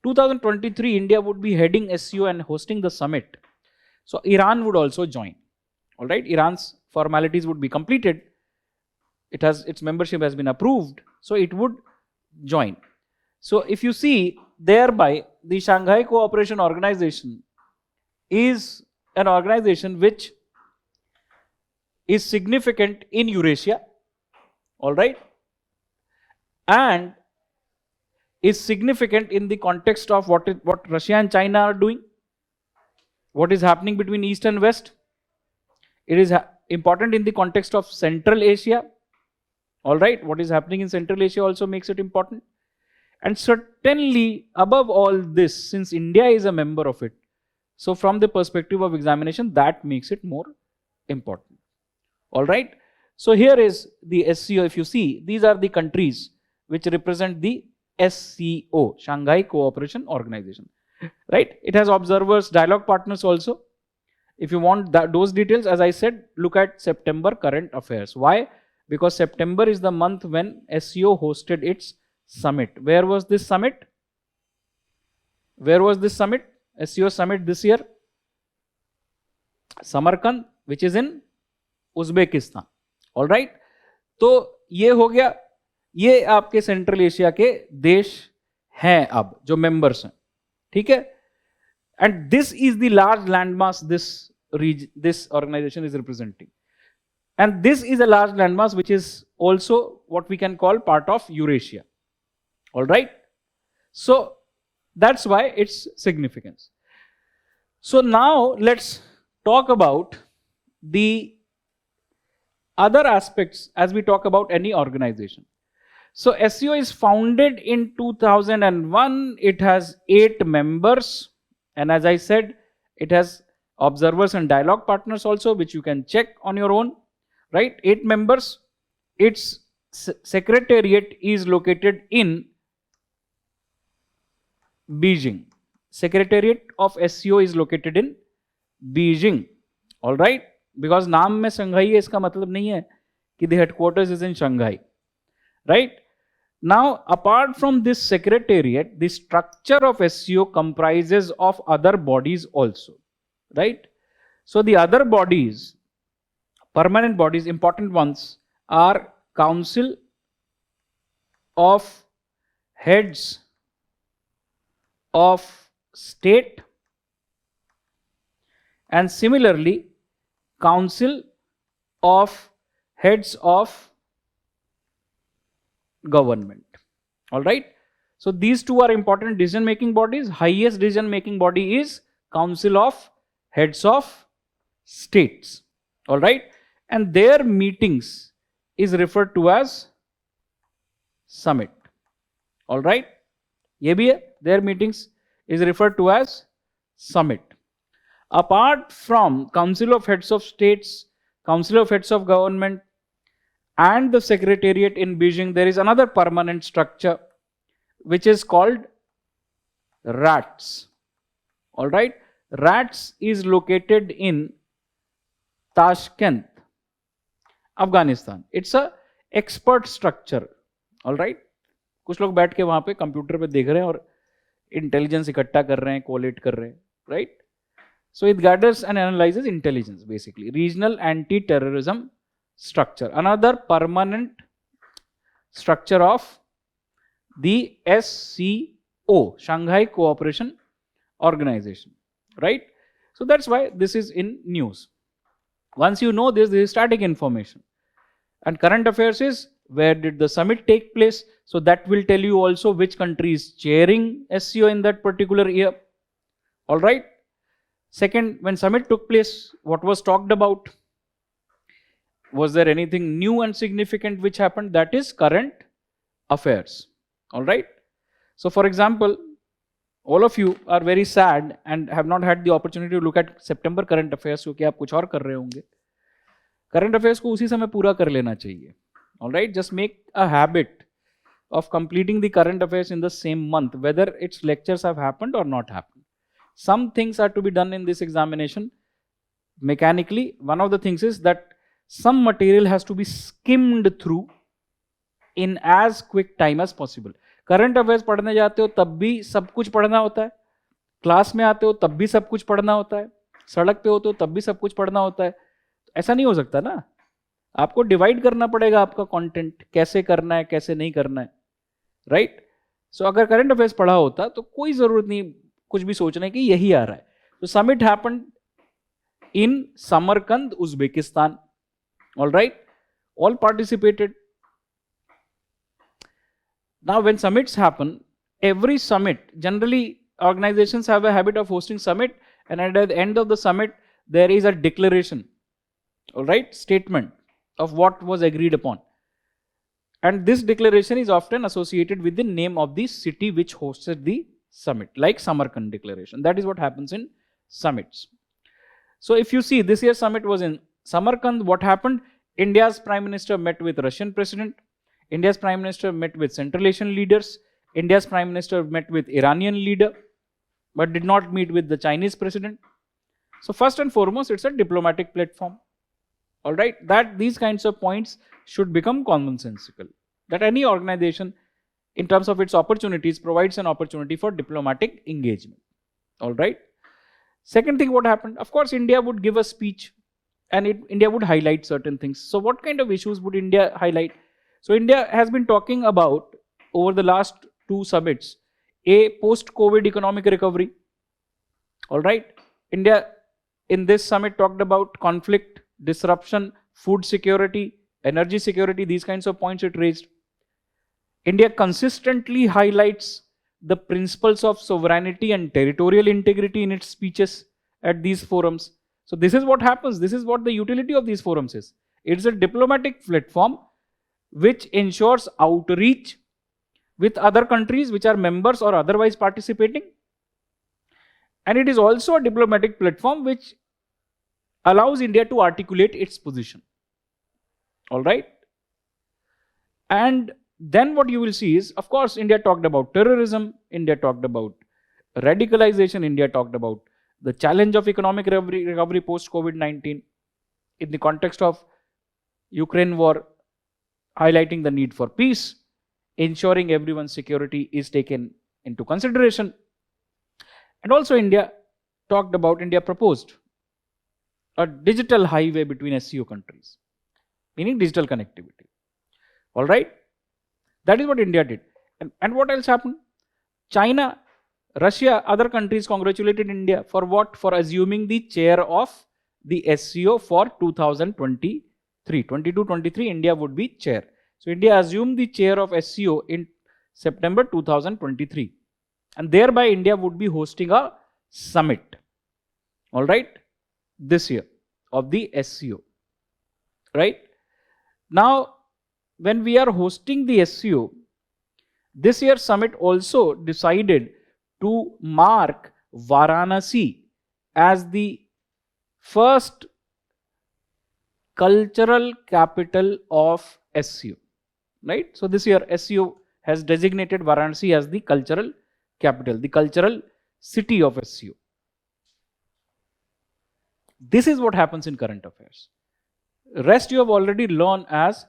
2023, India would be heading SCO and hosting the summit. So Iran would also join. All right, Iran's formalities would be completed. Its membership has been approved, so it would join. So if you see, thereby the Shanghai Cooperation Organization is an organization which is significant in Eurasia, all right, and is significant in the context of what Russia and China are doing, what is happening between East and West. It is important in the context of Central Asia, all right. What is happening in Central Asia also makes it important. And certainly, above all this, since India is a member of it, so from the perspective of examination, that makes it more important. All right. So here is the SCO. If you see, these are the countries which represent the SCO, Shanghai Cooperation Organization. Right. It has observers, dialogue partners also. If you want those details, as I said, look at September current affairs. Why? Because September is the month when SCO hosted its summit. Where was this summit? Where was this summit? SCO summit this year? Samarkand, which is in Uzbekistan. All right. तो ये हो गया, ये आपके central Asia के देश हैं अब जो मेंबर्स हैं, ठीक है. And this is the large landmass this organization is representing. And this is a large landmass which is also what we can call part of Eurasia. All right. So that's why its significance. So now let's talk about the other aspects as we talk about any organization. So SCO is founded in 2001. It has 8 members. And as I said, it has observers and dialogue partners also, which you can check on your own. Right? 8 members. Its secretariat is located in Beijing. Secretariat of SCO is located in Beijing. All right? Because नाम में Shanghai है, इसका मतलब नहीं है कि the headquarters is in Shanghai. Right? Now, apart from this secretariat, the structure of SCO comprises of other bodies also. Right? So the other bodies, permanent bodies, important ones, are Council of Heads of State, and similarly Council of Heads of Government. All right. So these two are important decision making bodies. Highest decision making body is Council of Heads of States. All right. And their meetings is referred to as summit. All right. ये भी है, their meetings is referred to as summit. Apart from Council of Heads of States, Council of Heads of Government, and the Secretariat in Beijing, there is another permanent structure which is called RATS. All right. RATS is located in Tashkent, Afghanistan. It's a expert structure. All right. कुछ लोग बैठ के वहां पे computer पे देख रहे हैं और इंटेलिजेंस इकट्ठा कर रहे हैं, कोलेट कर रहे हैं, right. So it gathers and analyzes intelligence, basically. Regional anti-terrorism structure. Another permanent structure of the SCO, Shanghai Cooperation Organization. Right? So that's why this is in news. Once you know this is static information. And current affairs is, where did the summit take place? So that will tell you also which country is chairing SCO in that particular year. All right. Second, when summit took place, what was talked about? Was there anything new and significant which happened? That is current affairs. All right. So for example, all of you are very sad and have not had the opportunity to look at September current affairs क्योंकि आप कुछ और कर रहे होंगे. Current affairs को उसी समय पूरा कर लेना चाहिए. All right. Just make a habit of completing the current affairs in the same month, whether its lectures have happened or not happened. Some things are to be done in this examination mechanically. One of the things is that some material has to be skimmed through in as quick time as possible. Current affairs पढ़ने जाते हो तब भी सब कुछ पढ़ना होता है, क्लास में आते हो तब भी सब कुछ पढ़ना होता है, सड़क पे होते हो तब भी सब कुछ पढ़ना होता है. ऐसा नहीं हो सकता ना. आपको डिवाइड करना पड़ेगा आपका कंटेंट, कैसे करना है कैसे नहीं करना है. राइट. सो अगर करंट अफेयर्स पढ़ा होता तो कोई जरूरत नहीं कुछ भी सोचने की यही आ रहा है. तो summit happened in Samarkand, Uzbekistan. All right. All participated. Now when summits happen, every summit, generally organizations have a habit of hosting summit, and at the end of the summit there is a declaration, all right, statement of what was agreed upon. And this declaration is often associated with the name of the city which hosted the summit, like Samarkand Declaration. That is what happens in summits. So if you see, this year's summit was in Samarkand. What happened? India's Prime Minister met with Russian President. India's Prime Minister met with Central Asian leaders. India's Prime Minister met with Iranian leader, but did not meet with the Chinese President. So first and foremost, it's a diplomatic platform. All right, that these kinds of points should become commonsensical. That any organization, in terms of its opportunities, provides an opportunity for diplomatic engagement. All right. Second thing, what happened? Of course, India would give a speech, and India would highlight certain things. So what kind of issues would India highlight? So India has been talking about, over the last two summits, a post-COVID economic recovery. All right. India in this summit talked about conflict, disruption, food security, energy security, these kinds of points it raised. India consistently highlights the principles of sovereignty and territorial integrity in its speeches at these forums. So this is what happens. This is what the utility of these forums is. It's a diplomatic platform which ensures outreach with other countries which are members or otherwise participating. And it is also a diplomatic platform which allows India to articulate its position. All right. And then what you will see is, of course, India talked about terrorism, India talked about radicalization, India talked about the challenge of economic recovery post-COVID-19 in the context of Ukraine war, highlighting the need for peace, ensuring everyone's security is taken into consideration. And also India proposed a digital highway between SCO countries, meaning digital connectivity. All right. That is what India did. And what else happened? China, Russia, other countries congratulated India for what? For assuming the chair of the SCO for 2023. 22-23, India would be chair. So India assumed the chair of SCO in September 2023. And thereby India would be hosting a summit. All right. This year of the SCO. Right. Now, when we are hosting the SCO, this year's summit also decided to mark Varanasi as the first cultural capital of SCO. Right? So this year SCO has designated Varanasi as the cultural capital, the cultural city of SCO. This is what happens in current affairs. Rest you have already learned as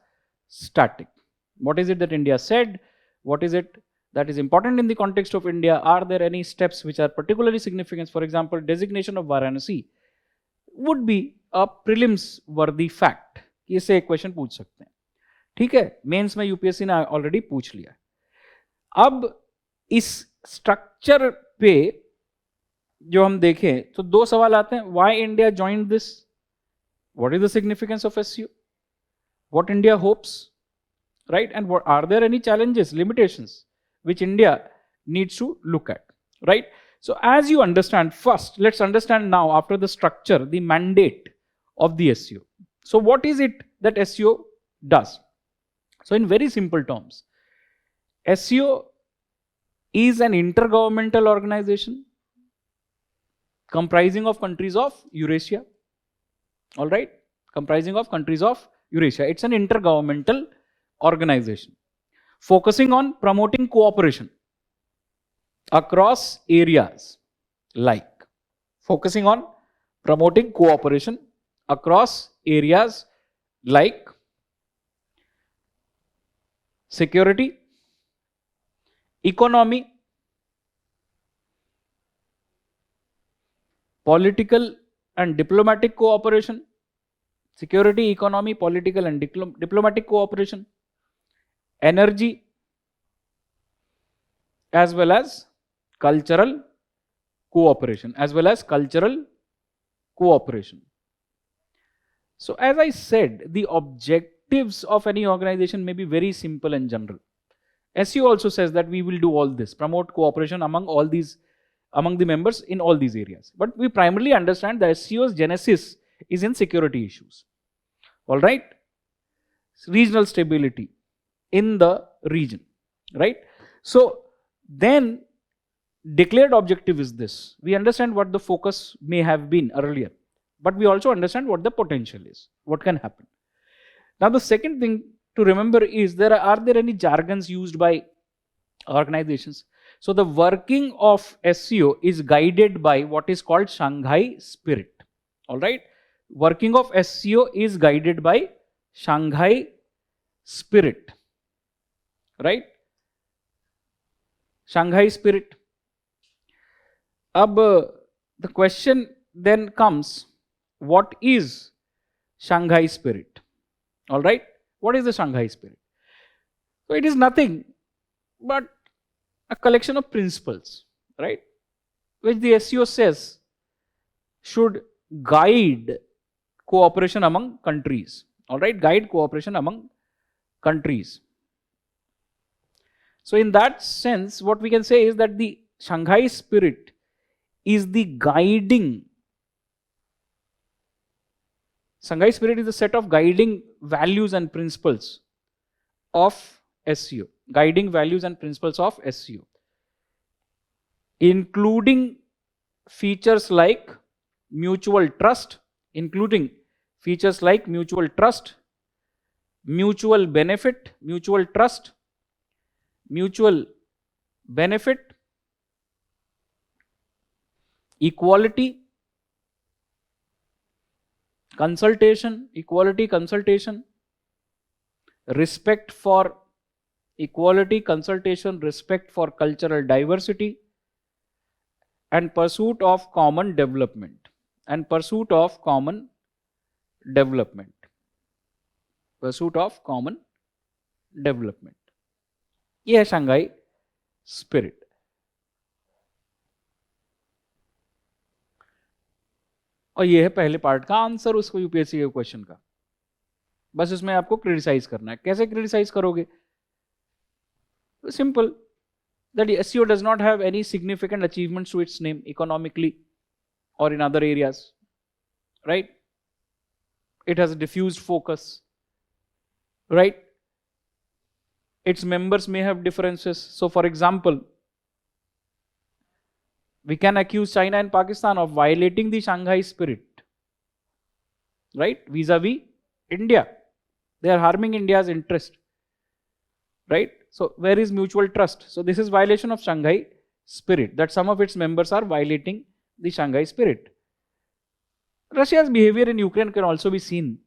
static. What is it that India said? What is it that is important in the context of India? Are there any steps which are particularly significant? For example, designation of Varanasi would be a prelims worthy fact. इससे एक question पूछ सकते हैं. ठीक है, mains में UPSC ने already पूछ लिया. अब इस स्ट्रक्चर पे जो हम देखें तो दो सवाल आते हैं. Why India joined this? What is the significance of SCO? What India hopes? Right? And what are there any challenges, limitations which India needs to look at? Right? So as you understand, first let's understand now, after the structure, the mandate of the SCO. So what is it that SCO does? So in very simple terms, SCO is an intergovernmental organization comprising of countries of Eurasia. All right, comprising of countries of Eurasia. It's an intergovernmental organization focusing on promoting cooperation across areas like focusing on promoting cooperation across areas like security, economy, political and diplomatic cooperation, security, economy, political and diplomatic cooperation, energy, as well as cultural cooperation, So as I said, the objectives of any organization may be very simple and general. SEO also says that we will do all this, promote cooperation among the members in all these areas. But we primarily understand that SEO's genesis is in security issues. All right? Regional stability in the region. Right? So then declared objective is this. We understand what the focus may have been earlier, but we also understand what the potential is, what can happen. Now the second thing to remember is are there any jargons used by organizations? So the working of SEO is guided by what is called Shanghai spirit. All right, working of SEO is guided by Shanghai spirit. Right, Shanghai spirit. The question then comes, what is Shanghai spirit? All right, what is the Shanghai spirit? So it is nothing but a collection of principles, right, which the SEO says should guide cooperation among countries. All right, guide cooperation among countries. So in that sense, what we can say is that the Shanghai spirit is the guiding. Shanghai spirit is a set of guiding values and principles of SEO. Guiding values and principles of SEO, including features like mutual trust, mutual benefit, equality, consultation, respect for cultural diversity, and pursuit of common development. ये है Shanghai spirit. और ये है पहले part का answer उसको UPSC के question का. बस इसमें आपको क्रिटिसाइज करना है. कैसे क्रिटिसाइज करोगे? Simple, that SEO does not have any significant achievements to its name economically or in other areas, right? It has a diffused focus, right? Its members may have differences. So for example, we can accuse China and Pakistan of violating the Shanghai spirit, right, vis-a-vis India. They are harming India's interest, right? So where is mutual trust? So this is violation of Shanghai spirit, that some of its members are violating the Shanghai spirit. Russia's behavior in Ukraine can also be seen,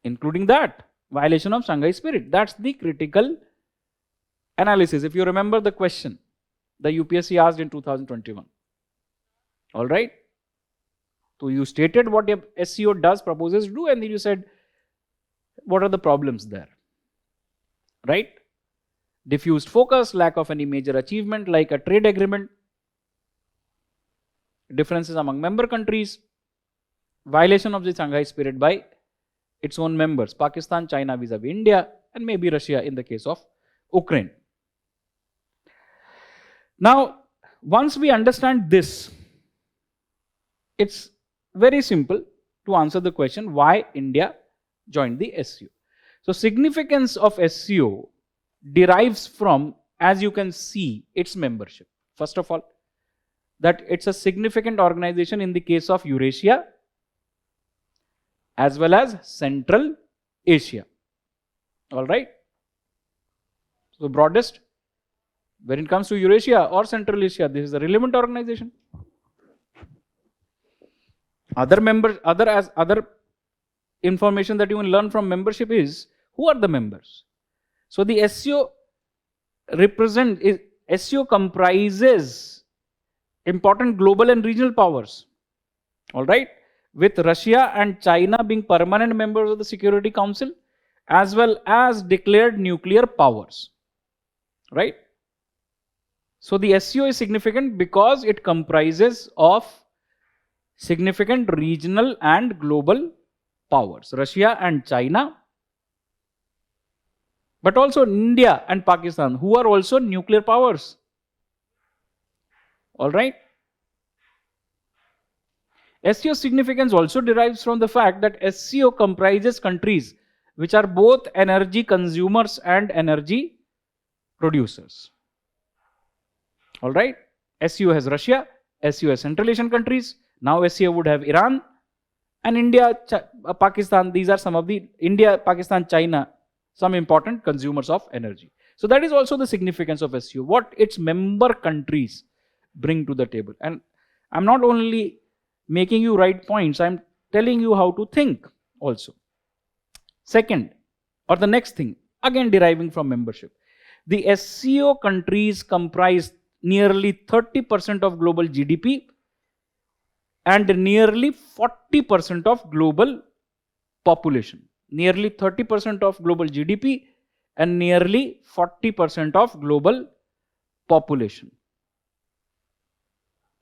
including that violation of Shanghai spirit. That's the critical analysis. If you remember the question the UPSC asked in 2021, all right, so you stated what SEO does, proposes to do, and then you said what are the problems there, right? Diffused focus, lack of any major achievement like a trade agreement, differences among member countries, violation of the Shanghai spirit by its own members, Pakistan, China vis-a-vis India, and maybe Russia in the case of Ukraine. Now, once we understand this, it's very simple to answer the question why India joined the SEO. So significance of SEO derives from, as you can see, its membership. First of all, that it's a significant organization in the case of Eurasia as well as Central Asia. All right. So broadest, when it comes to Eurasia or Central Asia, this is a relevant organization. Other members, other information that you will learn from membership is who are the members. So the SCO SCO comprises important global and regional powers. All right, with Russia and China being permanent members of the Security Council, as well as declared nuclear powers. Right. So the SCO is significant because it comprises of significant regional and global powers, Russia and China, but also India and Pakistan, who are also nuclear powers. All right. SCO significance also derives from the fact that SCO comprises countries which are both energy consumers and energy producers. All right. SCO has Russia, SCO has Central Asian countries. Now SCO would have Iran and India, Pakistan. These are some of the India, Pakistan, China, some important consumers of energy. So that is also the significance of SCO, what its member countries bring to the table. And I'm not only making you write points, I'm telling you how to think also. Second, or the next thing, again deriving from membership, the SCO countries comprise nearly 30% of global GDP and nearly 40% of global population. Nearly 30% of global GDP and nearly 40% of global population.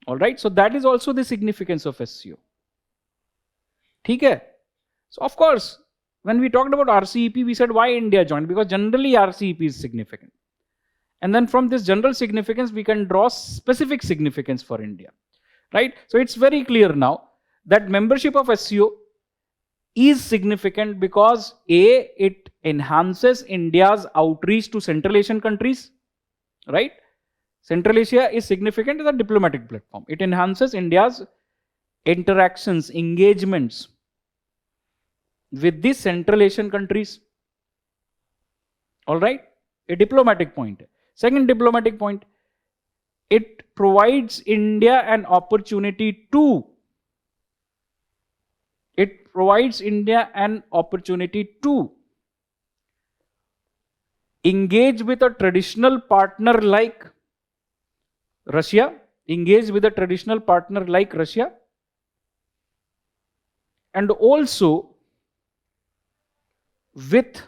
All right, so that is also the significance of SCO. Okay? So of course, when we talked about RCEP, we said why India joined, because generally RCEP is significant. And then from this general significance, we can draw specific significance for India. Right? So it's very clear now that membership of SCO is significant because A, it enhances India's outreach to Central Asian countries. Right? Central Asia is significant as a diplomatic platform. It enhances India's interactions, engagements with the Central Asian countries. All right? A diplomatic point. Second diplomatic point, it provides India an opportunity to engage with a traditional partner like Russia, and also with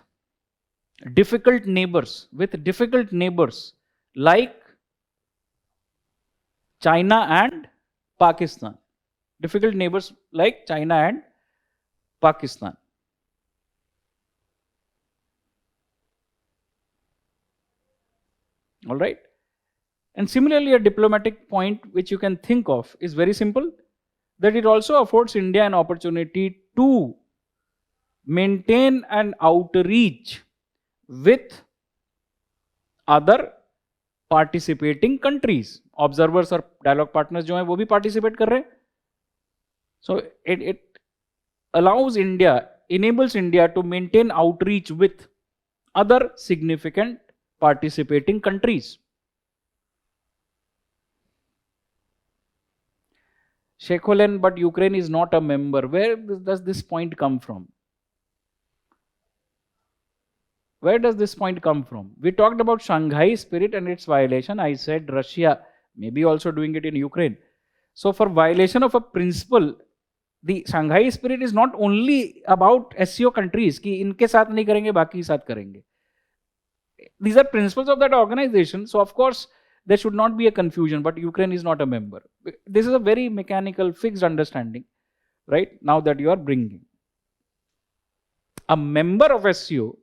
difficult neighbors like China and Pakistan. Difficult neighbors like China and Pakistan. All right. And similarly, a diplomatic point which you can think of is very simple, that it also affords India an opportunity to maintain an outreach with other participating countries. Observers और dialogue partners जो हैं वो भी participate कर रहे हैं. So it allows India, enables India to maintain outreach with other significant participating countries. Shekholen, but Ukraine is not a member. Where does this point come from? Where does this point come from? We talked about Shanghai spirit and its violation. I said Russia may be also doing it in Ukraine. So for violation of a principle, the Shanghai spirit is not only about SCO countries कि इनके साथ नहीं करेंगे बाकी साथ करेंगे. These are principles of that organization. So of course there should not be a confusion, but Ukraine is not a member. This is a very mechanical, fixed understanding, right? Now that you are bringing. A member of SCO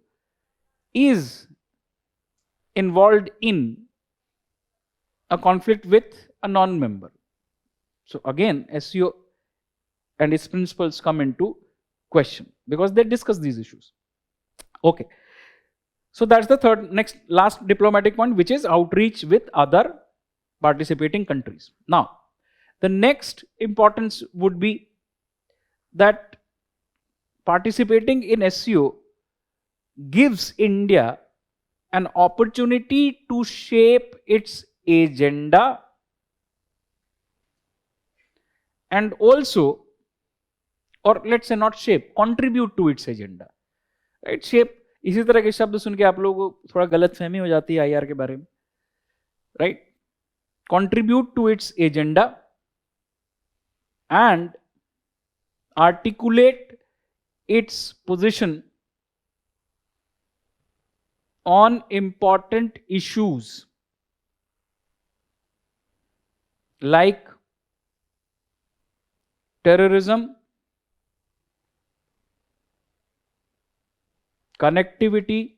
is involved in a conflict with a non-member. So again, SCO and its principles come into question because they discuss these issues. Okay. So that's the last diplomatic point, which is outreach with other participating countries. Now, the next importance would be that participating in SCO gives India an opportunity to shape its agenda and also, or let's say not shape, contribute to its agenda. Right? Shape, इसी तरह के शब्द सुन के आप लोगों को थोड़ा गलत फहमी हो जाती है आईआर के बारे में. Right? Contribute to its agenda and articulate its position on important issues like terrorism, connectivity,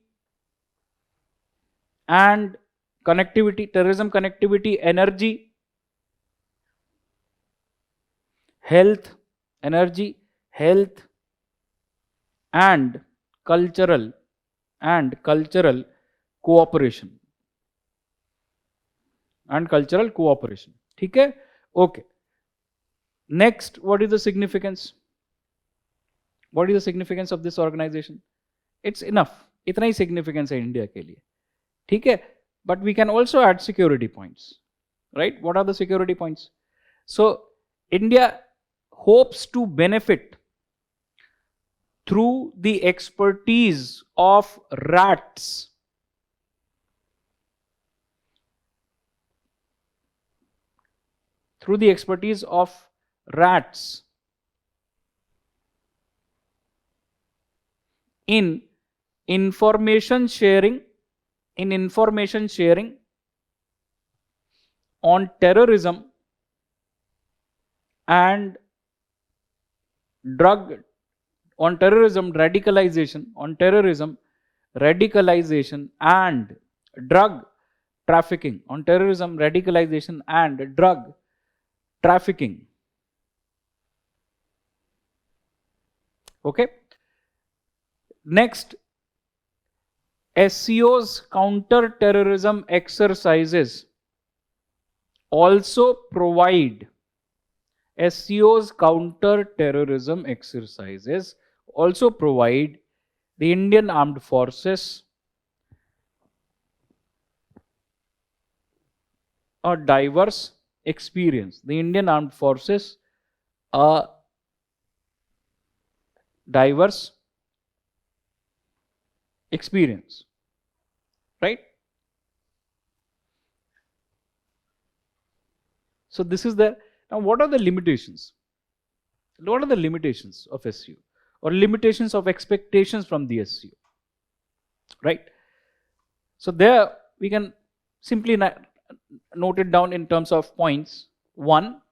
terrorism, connectivity, energy, health, and cultural cooperation. ठीक है? Okay. Next, what is the significance? What is the significance of this organization? It's enough. इतना ही significance है India के लिए. ठीक है? But we can also add security points. Right? What are the security points? So, India hopes to benefit through the expertise of rats in information sharing on terrorism and radicalization and drug trafficking, Okay. Next, SCO's counter-terrorism exercises also provide the Indian Armed Forces a diverse experience. Right? So this is the, now what are the limitations? What are the limitations of SCO or limitations of expectations from the SCO? Right? So there we can simply note it down in terms of points. 1,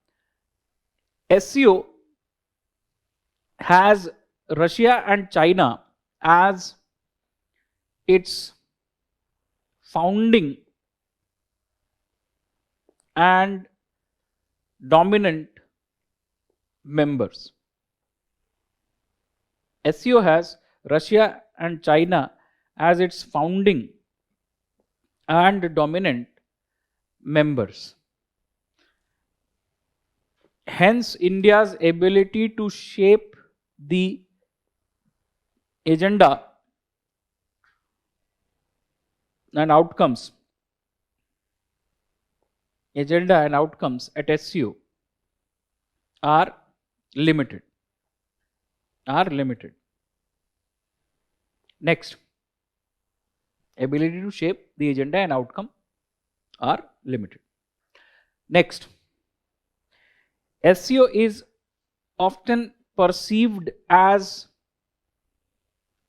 SCO has Russia and China as its founding and dominant members. SCO has Russia and China as its founding and dominant members. Hence, India's ability to shape the agenda and outcomes at SCO are limited. Next, ability to shape the agenda and outcome are limited. Next, SCO is often perceived as,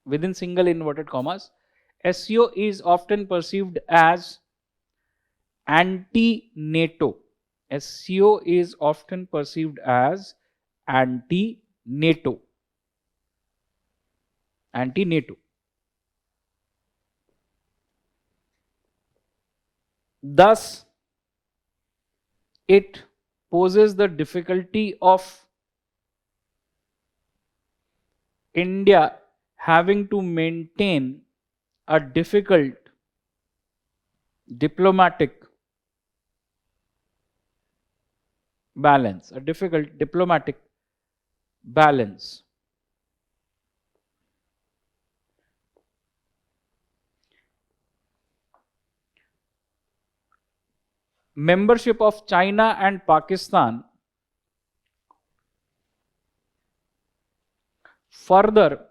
within single inverted commas, SCO is often perceived as anti-NATO. SCO is often perceived as anti-NATO. Thus, it poses the difficulty of India having to maintain a difficult diplomatic balance, a difficult diplomatic balance. Membership of China and Pakistan further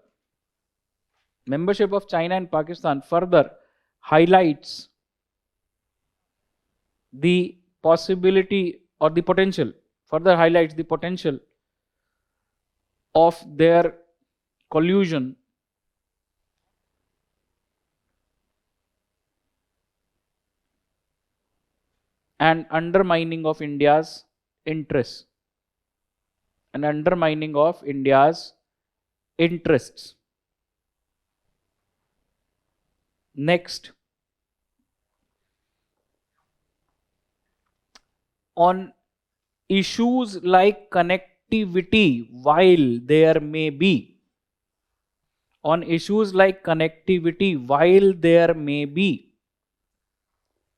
highlights the possibility or the potential, further highlights the potential of their collusion and undermining of India's interests. Next, on issues like connectivity, while there may be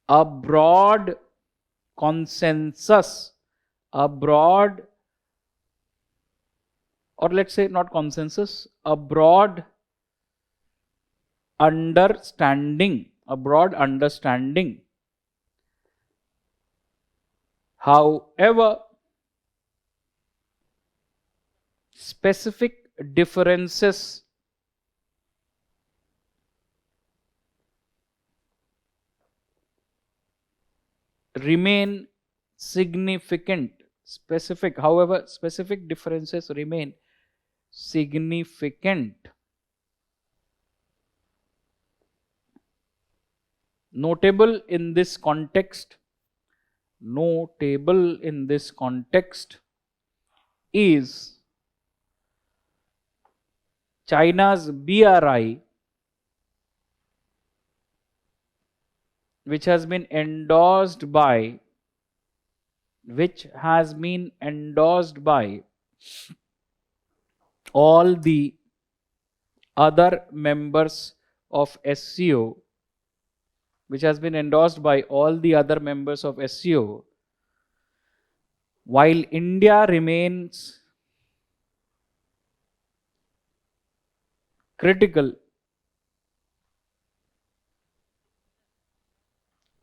a broad consensus, or let's say not consensus, a broad understanding. However, specific differences remain significant. Specific differences remain significant. Notable in this context is China's BRI, which has been endorsed by all the other members of SCO, while India remains critical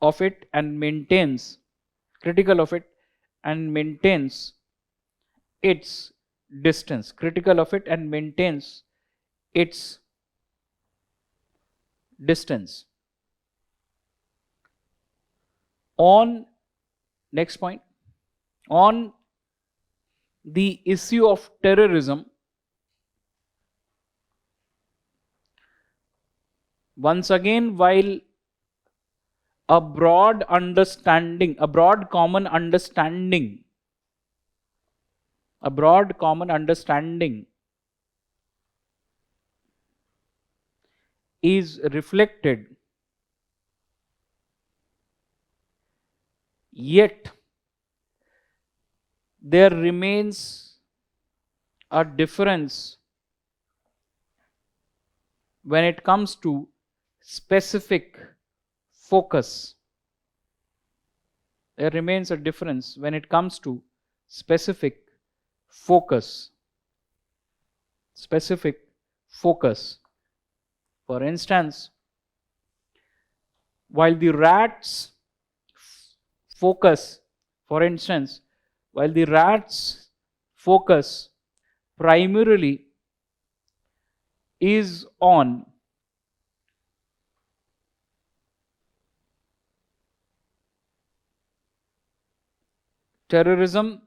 of it and maintains its distance. On next point, on the issue of terrorism, once again, while a broad common understanding is reflected, yet there remains a difference when it comes to specific focus. For instance, while the rats focus primarily is on terrorism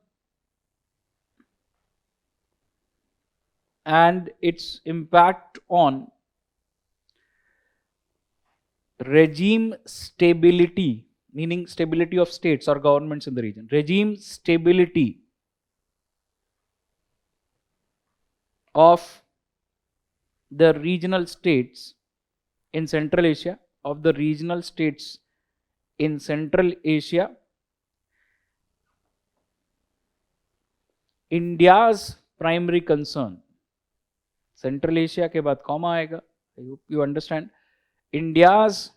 and its impact on regime stability, meaning stability of states or governments in the region. Regime stability of the regional states in Central Asia, India's primary concern. Central Asia के बाद comma आएगा. I hope you understand. India's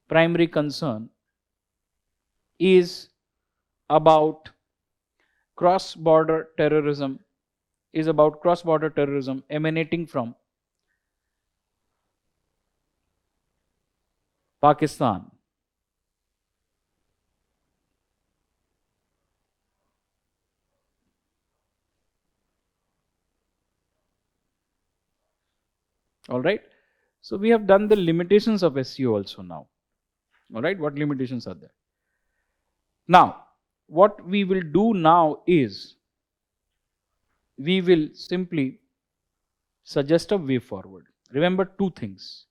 primary concern is about cross-border terrorism, emanating from Pakistan. All right. So we have done the limitations of SCO also now. All right. What limitations are there? Now, what we will do now is we will simply suggest a way forward. Remember two things.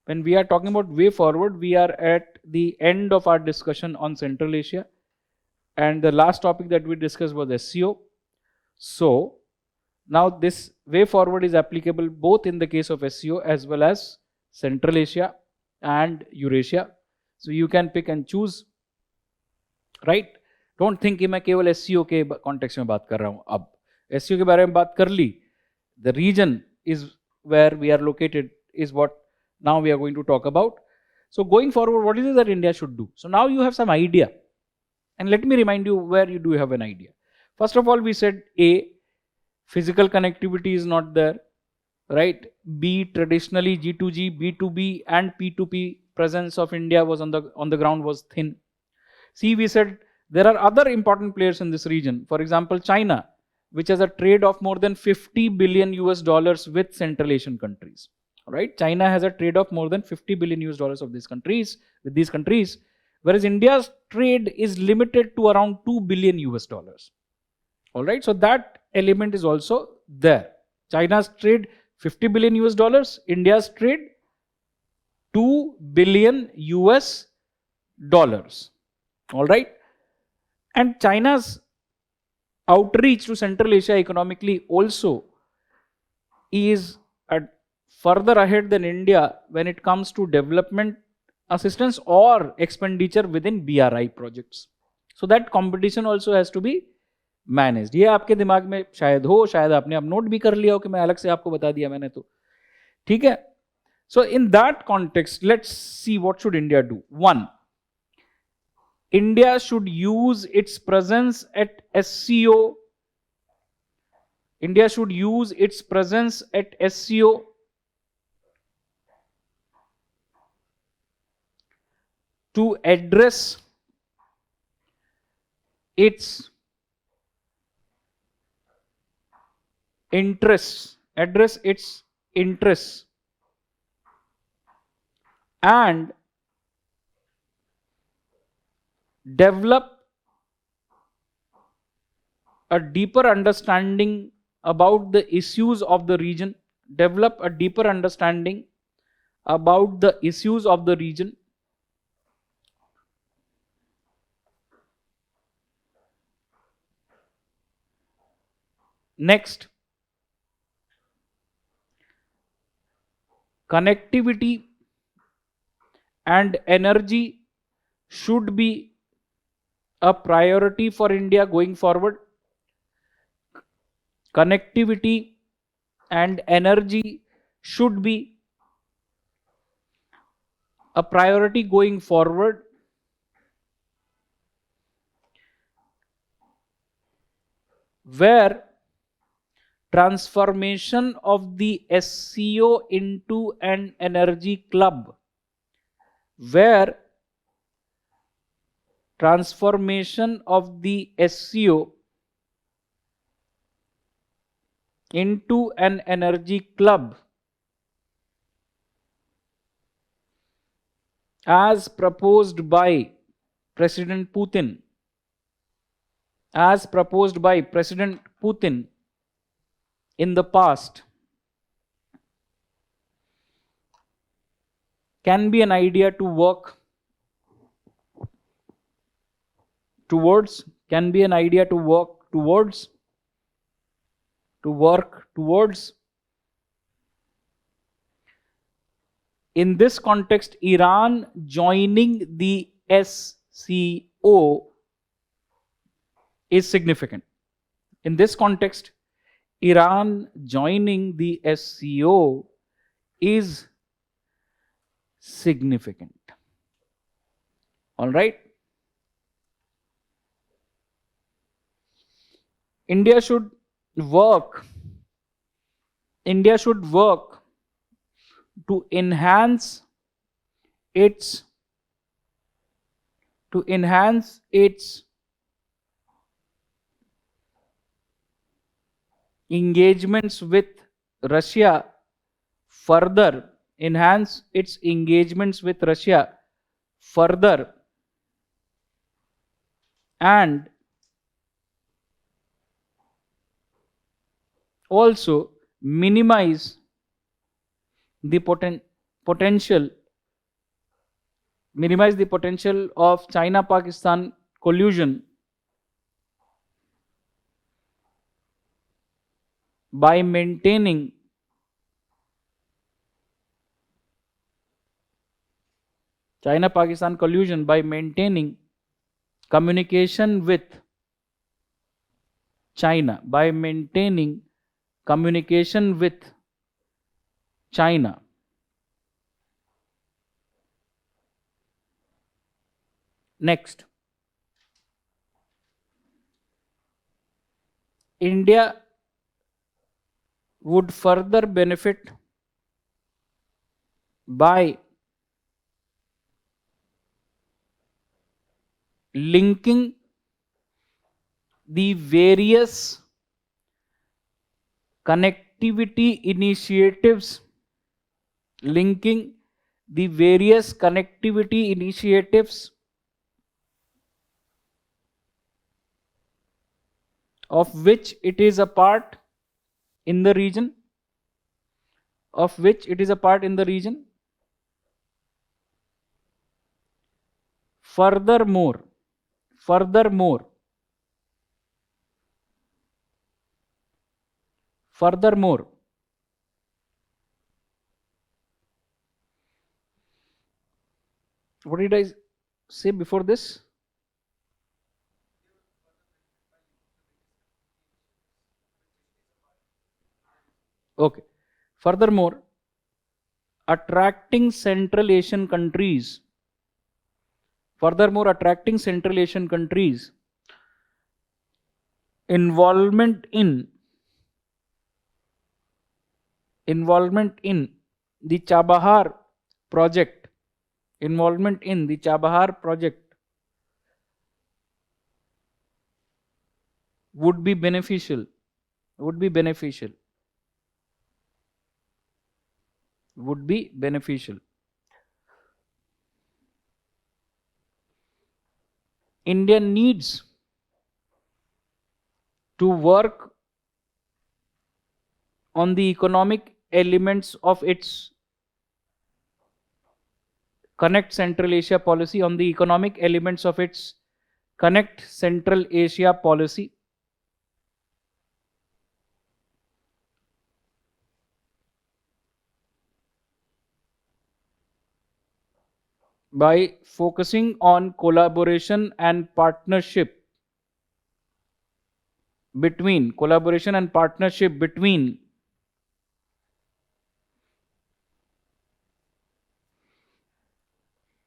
When we are talking about way forward, we are at the end of our discussion on Central Asia. And the last topic that we discussed was SCO. So, now this way forward is applicable both in the case of SCO as well as Central Asia and Eurasia. So you can pick and choose, right? Don't think कि मैं केवल SCO के context में बात कर रहा हूँ. अब SCO के बारे में बात कर ली. The region is where we are located is what now we are going to talk about. So going forward, what is it that India should do? So now you have some idea. And let me remind you where you do have an idea. First of all, we said A, physical connectivity is not there, right? B, traditionally G2G, B2B and P2P presence of India was on the ground was thin. C, we said there are other important players in this region. For example, China, which has a trade of more than 50 billion US dollars with Central Asian countries. All right, China has a trade of more than 50 billion US dollars of these countries with these countries, whereas India's trade is limited to around 2 billion US dollars. All right, so that element is also there. China's trade 50 billion US dollars, India's trade 2 billion US dollars. All right, and China's outreach to Central Asia economically also is further ahead than India when it comes to development assistance or expenditure within BRI projects. So that competition also has to be managed. ये आपके दिमाग में शायद हो, शायद आपने अब note भी कर लिया हो कि मैं अलग से आपको बता दिया मैंने तो. ठीक है. So in that context, let's see what should India do. One, India should use its presence at SCO. India should use its presence at SCO to address its interests, and develop a deeper understanding about the issues of the region, Next, connectivity and energy should be a priority for India going forward. Connectivity and energy should be a priority going forward. Where transformation of the SCO into an energy club, where transformation of the SCO into an energy club as proposed by President Putin in the past can be an idea to work towards, In this context, Iran joining the SCO is significant. In this context, Iran joining the SCO is significant. All right. India should work. India should work to enhance its to enhance its engagements with Russia further, enhance its engagements with Russia further, and also minimize the potential minimize the potential of China Pakistan collusion by maintaining communication with China, by maintaining communication with China. Next, India would further benefit by linking the various connectivity initiatives linking the various connectivity initiatives of which it is a part in the region furthermore what did I say before this? Okay. Furthermore, attracting Central Asian countries involvement in the Chabahar project would be beneficial. India needs to work on the economic elements of its Connect Central Asia policy, by focusing on collaboration and partnership between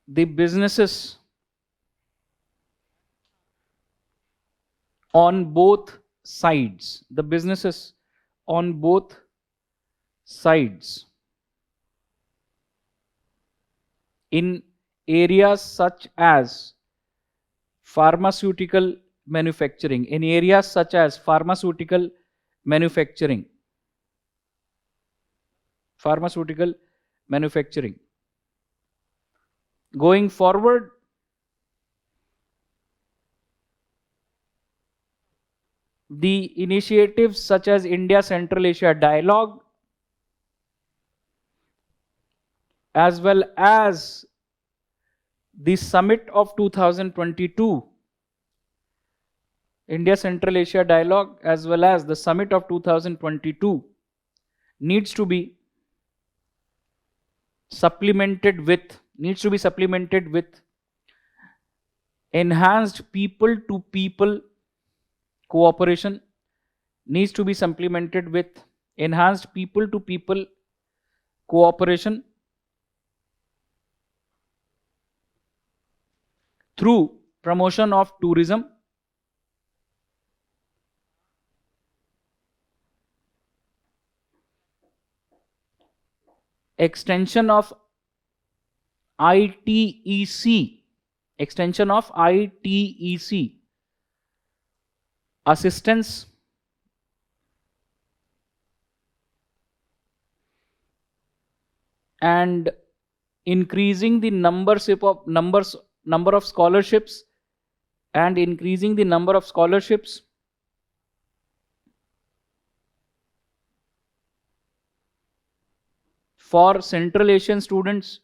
the businesses on both sides in areas such as pharmaceutical manufacturing going forward. The initiatives such as India Central Asia Dialogue, as well as the summit of 2022, India Central Asia Dialogue as well as the summit of 2022 needs to be supplemented with enhanced people to people cooperation, through promotion of tourism, extension of ITEC, assistance, and increasing the number of scholarships, and increasing the number of scholarships for Central Asian students,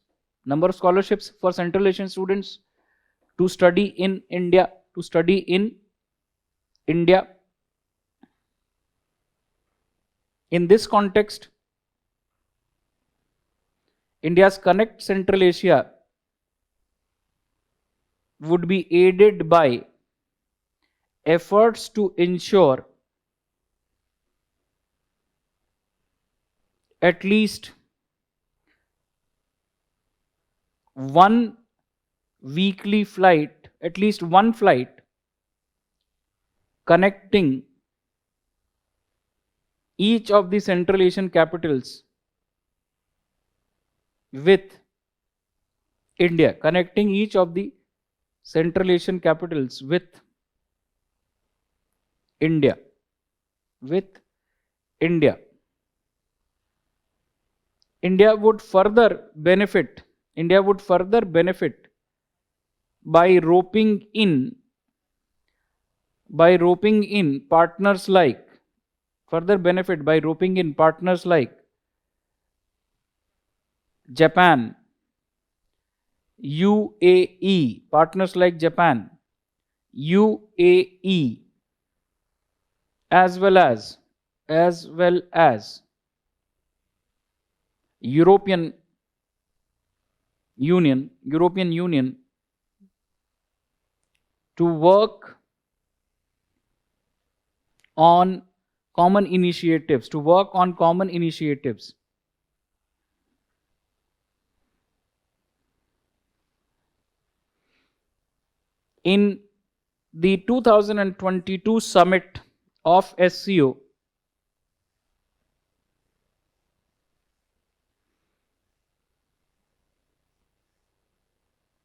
number of scholarships for Central Asian students to study in India, In this context, India's Connect Central Asia would be aided by efforts to ensure at least one flight connecting each of the Central Asian capitals with India, India would further benefit by roping in partners like Japan, UAE, as well as European Union to work on common initiatives, In the 2022 summit of SCO,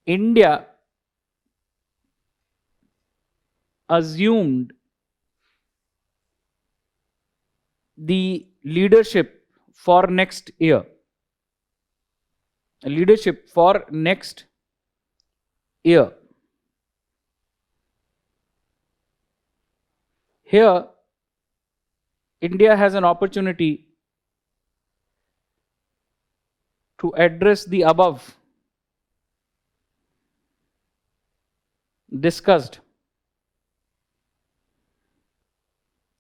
India assumed the leadership for next year. Here, India has an opportunity to address the above discussed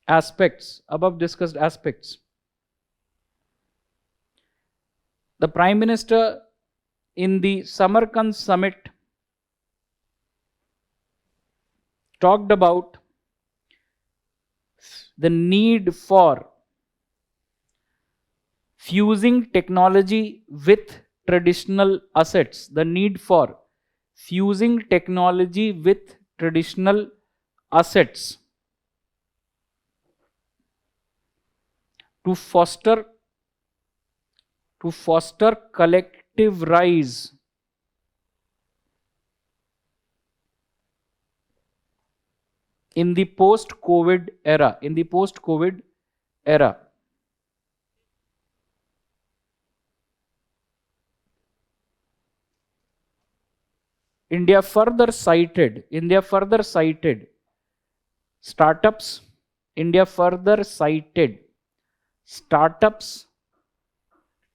aspects. The Prime Minister in the Samarkand summit talked about the need for fusing technology with traditional assets, to foster collective rise in the post-COVID era. India further cited startups,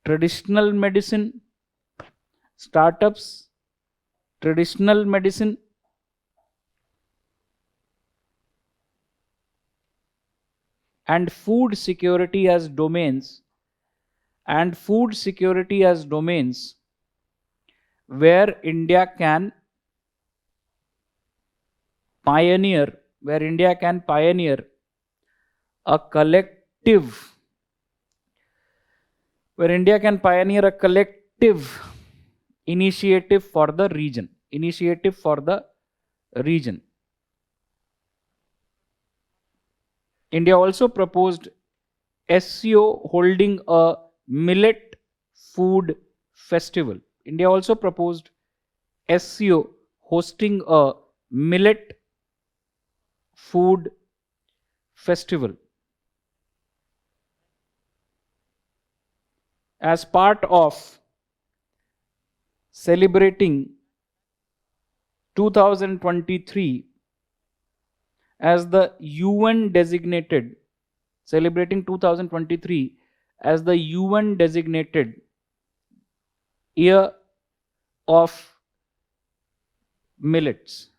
traditional medicine, and food security as domains, where India can pioneer a collective initiative for the region. region. India also proposed SCO holding a millet food festival. India also proposed SCO hosting a millet food festival as part of celebrating 2023 as the UN designated, celebrating 2023 as the UN designated year of millets.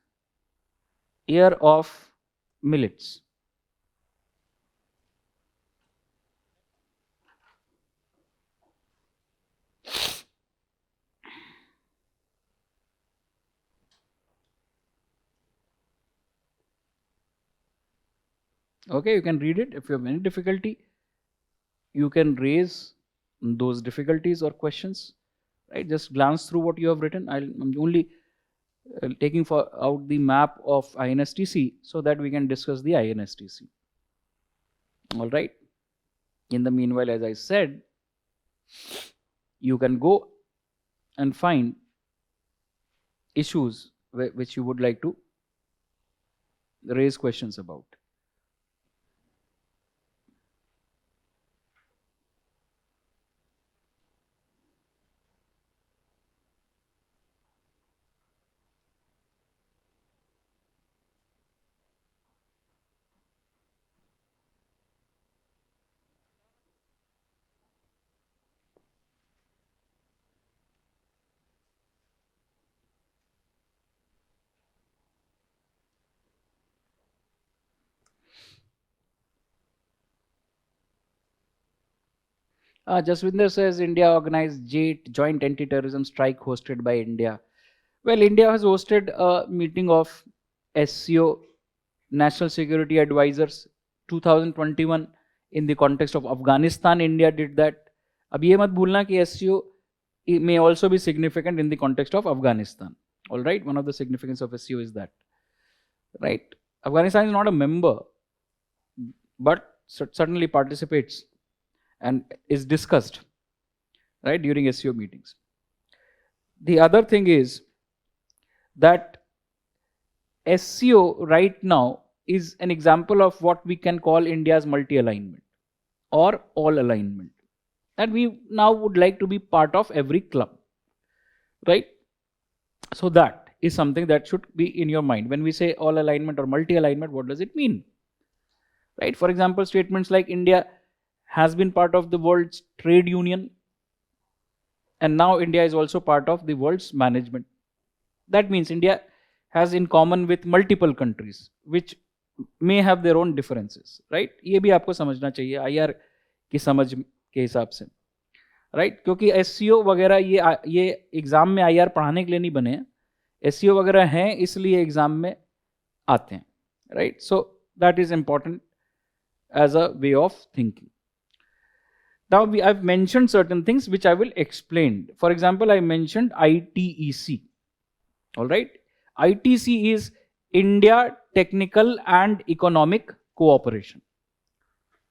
Year of millets. Okay, you can read it. If you have any difficulty, you can raise those difficulties or questions. Right? Just glance through what you have written. I'm only taking out the map of INSTC so that we can discuss the INSTC. All right. In the meanwhile, as I said, you can go and find issues which you would like to raise questions about. Jaswinder says India organized joint anti-terrorism strike hosted by India. Well, India has hosted a meeting of SCO, National Security Advisors, 2021 in the context of Afghanistan. India did that. अब ये मत भूलना कि SCO may also be significant in the context of Afghanistan. All right, one of the significance of SCO is that. Right, Afghanistan is not a member, but certainly participates and is discussed, right, during SCO meetings. The other thing is that SCO right now is an example of what we can call India's multi-alignment or all alignment. And we now would like to be part of every club, right? So that is something that should be in your mind. When we say all alignment or multi-alignment, what does it mean? Right? For example, statements like India has been part of the World's Trade Union, and now India is also part of the world's management. That means India has in common with multiple countries which may have their own differences, right? ये भी आपको समझना चाहिए IR की समझ के हिसाब से, right? क्योंकि SCO वगैरह ये एग्जाम में IR पढ़ाने के लिए नहीं बने हैं, SCO वगैरह हैं इसलिए एग्जाम में आते हैं, right? So that is important as a way of thinking. Now I've mentioned certain things which I will explain. For example, I mentioned ITEC. All right. ITC is India Technical and Economic Cooperation.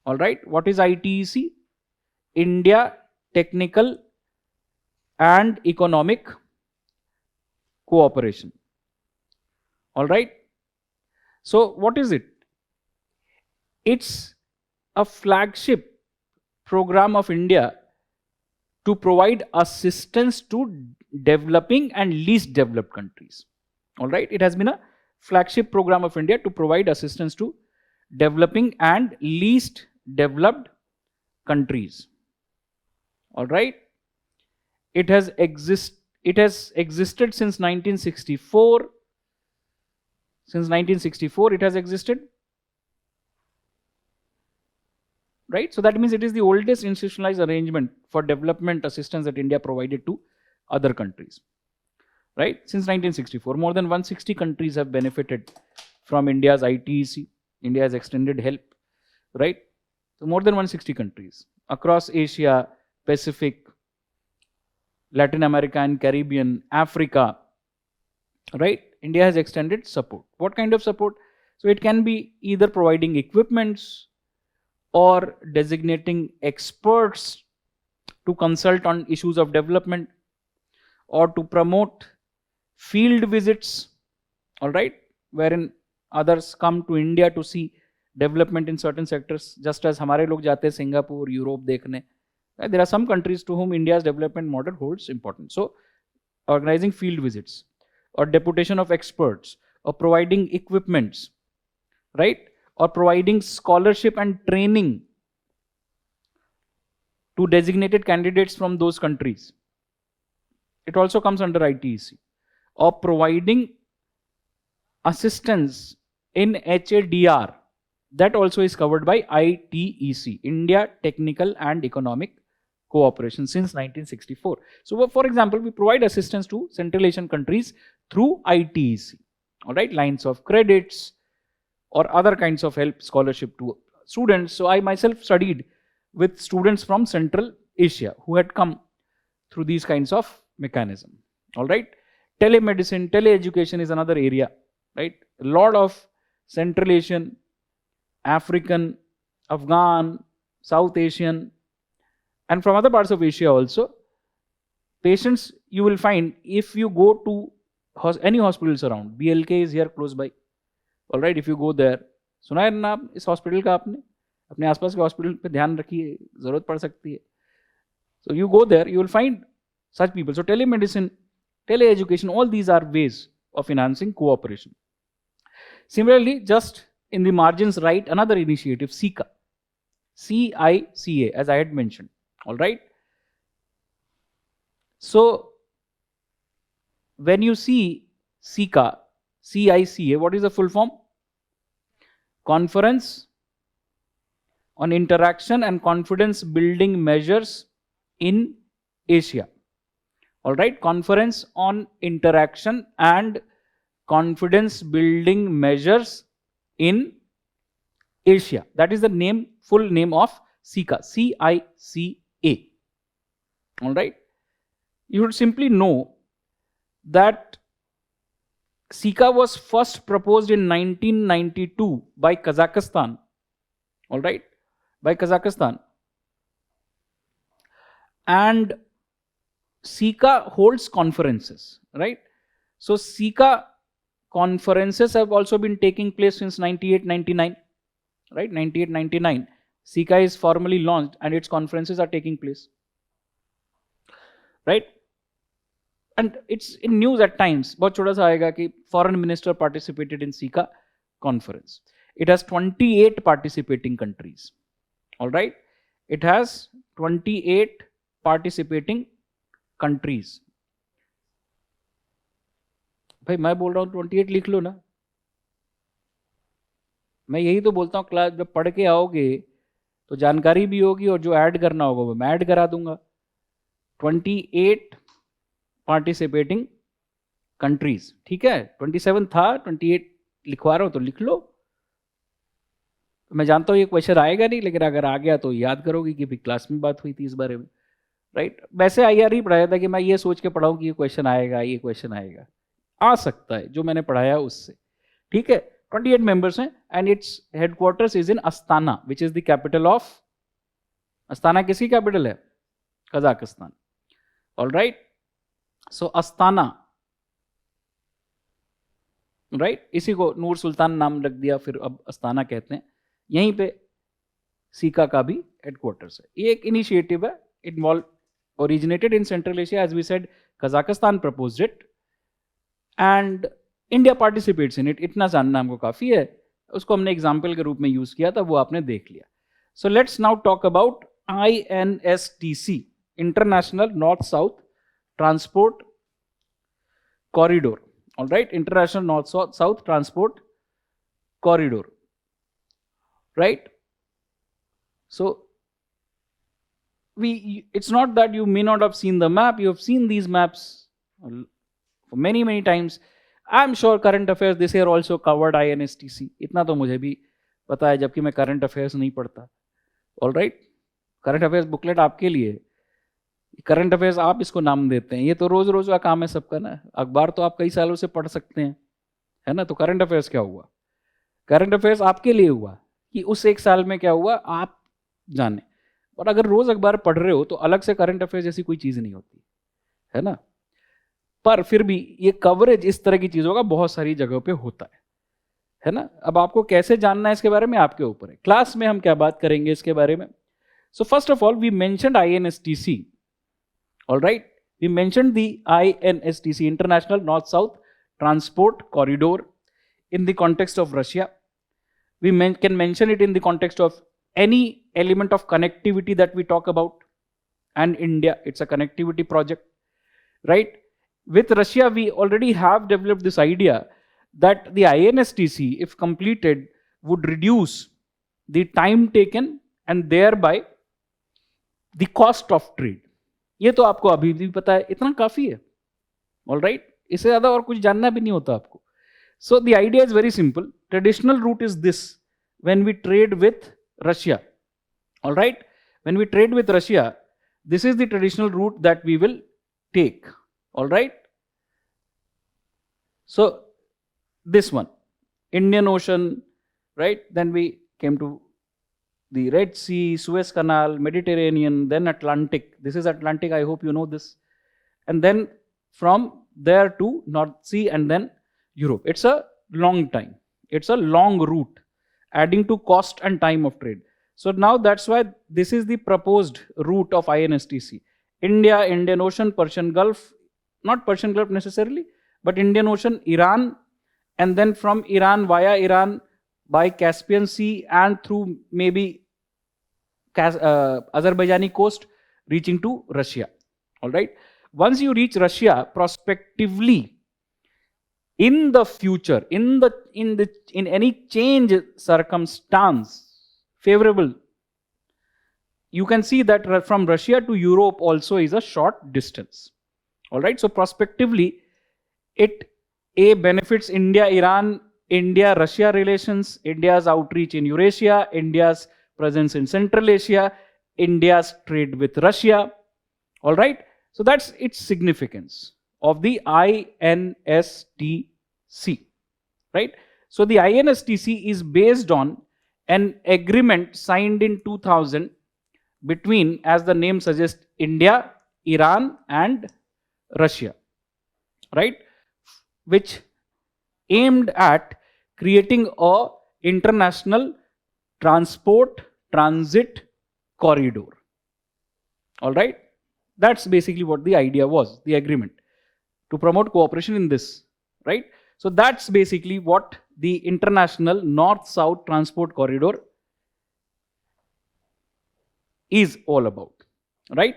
All right. What is ITEC? India Technical and Economic Cooperation. All right. So what is it? It's a flagship program of India to provide assistance to developing and least developed countries. All right, it has been a flagship program of India to provide assistance to developing and least developed countries. All right, it has existed since 1964. Since 1964, it has existed. Right? So that means it is the oldest institutionalized arrangement for development assistance that India provided to other countries. Right? Since 1964, more than 160 countries have benefited from India's ITEC. India has extended help. Right? So more than 160 countries across Asia, Pacific, Latin America and Caribbean, Africa, right? India has extended support. What kind of support? So it can be either providing equipments or designating experts to consult on issues of development or to promote field visits, all right, wherein others come to India to see development in certain sectors, just as हमारे लोग जाते हैं Singapore, Europe देखने. There are some countries to whom India's development model holds importance. So, organizing field visits or deputation of experts or providing equipments, right, or providing scholarship and training to designated candidates from those countries. It also comes under ITEC. Or providing assistance in HADR, that also is covered by ITEC, India Technical and Economic Cooperation, since 1964. So for example, we provide assistance to Central Asian countries through ITEC, all right, lines of credits or other kinds of help, scholarship to students. So I myself studied with students from Central Asia who had come through these kinds of mechanism, all right. Telemedicine, teleeducation is another area, right? A lot of Central Asian, African, Afghan, South Asian, and from other parts of Asia also, patients you will find if you go to any hospitals around. BLK is here close by, all right. If you go there, सुना है ना इस hospital का आपने? अपने आसपास के hospital पे ध्यान रखिए, जरूरत पड़ सकती है. So you go there, you will find such people. So telemedicine, teleeducation, all these are ways of enhancing cooperation. Similarly, just in the margins, write another initiative, CICA, CICA, as I had mentioned, all right. So when you see CICA, CICA, what is the full form? Conference on Interaction and Confidence Building Measures in Asia. All right, Conference on Interaction and Confidence Building Measures in Asia. That is the name, full name of CICA, CICA. All right. You should simply know that CICA was first proposed in 1992 by Kazakhstan. All right, by Kazakhstan. And CICA holds conferences, right? So CICA conferences have also been taking place since 98-99, right? 98-99. CICA is formally launched and its conferences are taking place, right? And it's in news at times. बहुत छोटा सा आएगा कि foreign minister participated in CICA conference. It has 28 participating countries. All right, it has 28 participating countries. भाई मैं बोल रहा हूँ 28 लिख लो ना. मैं यही तो बोलता हूँ, क्लास जब पढ़ के आओगे तो जानकारी भी होगी और जो ऐड करना होगा वो मैं ऐड करा दूंगा. 28 पार्टिसिपेटिंग कंट्रीज, ठीक है. 27 था, 28 लिखवा रहा हूं तो लिख लो. मैं जानता हूं ये क्वेश्चन आएगा नहीं, लेकिन अगर आ गया तो याद करोगे कि भी क्लास में बात हुई थी इस बारे में, राइट. वैसे IR ही पढ़ाया था कि मैं ये सोच के पढ़ाऊं कि ये क्वेश्चन आएगा, ये क्वेश्चन आएगा. आ सकता है जो मैंने पढ़ाया उससे, ठीक है. 28 मेंबर्स हैं and its headquarters is in Astana, which is the capital of. Astana किसकी कैपिटल है? Kazakhstan. All right. So Astana, right, इसी को नूर सुल्तान नाम रख दिया, फिर अब अस्ताना कहते हैं. यहीं पे सीका का भी हेडक्वार्टर्स है. ये एक इनिशिएटिव है. It originated in Central Asia, as we said. Kazakhstan proposed it and India participates in it. इतना जानना हमको काफी है. उसको हमने एग्जाम्पल के रूप में यूज किया था, वो आपने देख लिया. So let's now talk about INSTC, International North-South Transport Corridor. All right, International North-South Transport Corridor. Right? So it's not that you may not have seen the map. You have seen these maps for many times. I'm sure current affairs this year also covered INSTC. इतना तो मुझे भी पता है, जबकि मैं current affairs नहीं पढ़ता. All right, current affairs booklet आपके लिए. करंट अफेयर्स आप इसको नाम देते हैं, ये तो रोज रोज का काम है सबका ना। अखबार तो आप कई सालों से पढ़ सकते हैं, है ना। तो करंट अफेयर्स क्या हुआ? करंट अफेयर्स आपके लिए हुआ कि उस एक साल में क्या हुआ आप जाने। और अगर रोज अखबार पढ़ रहे हो तो अलग से करंट अफेयर्स जैसी कोई चीज नहीं होती, है ना। पर फिर भी ये कवरेज इस तरह की चीजों का बहुत सारी जगहों पे होता है ना। अब आपको कैसे जानना है इसके बारे में आपके ऊपर है। क्लास में हम क्या बात करेंगे इसके बारे में। So first of all we mentioned INSTC, all right. We mentioned the INSTC, International North South Transport Corridor, in the context of Russia. We can mention it in the context of any element of connectivity that we talk about. And India, it's a connectivity project, right? With Russia, we already have developed this idea that the INSTC, if completed, would reduce the time taken and thereby the cost of trade. ये तो आपको अभी भी पता है, इतना काफी है, ऑल राइट। इससे ज्यादा और कुछ जानना भी नहीं होता आपको। So the idea is very simple. Traditional route is this when we trade with Russia, all right. When we trade with Russia, this is the traditional route that we will take, all right. So this one, Indian Ocean, right? Then we came to the Red Sea, Suez Canal, Mediterranean, then Atlantic. This is Atlantic, I hope you know this. And then from there to North Sea and then Europe. It's a long time. It's a long route, adding to cost and time of trade. So now that's why this is the proposed route of INSTC. India, Indian Ocean, Persian Gulf, not Persian Gulf necessarily, but Indian Ocean, Iran, and then from Iran via Iran by Caspian Sea and through maybe Azerbaijani coast reaching to Russia. All right. Once you reach Russia, prospectively, in the future, in any change circumstance favorable, you can see that from Russia to Europe also is a short distance. All right. So prospectively, it benefits India, Iran, India, Russia relations, India's outreach in Eurasia, India's presence in Central Asia, India's trade with Russia. All right. So that's its significance of the INSTC, right? So the INSTC is based on an agreement signed in 2000 between, as the name suggests, India, Iran, and Russia, right? Which aimed at creating a international transport transit corridor. All right. That's basically what the idea was, the agreement, to promote cooperation in this, right? So that's basically what the international north-south transport corridor is all about, right?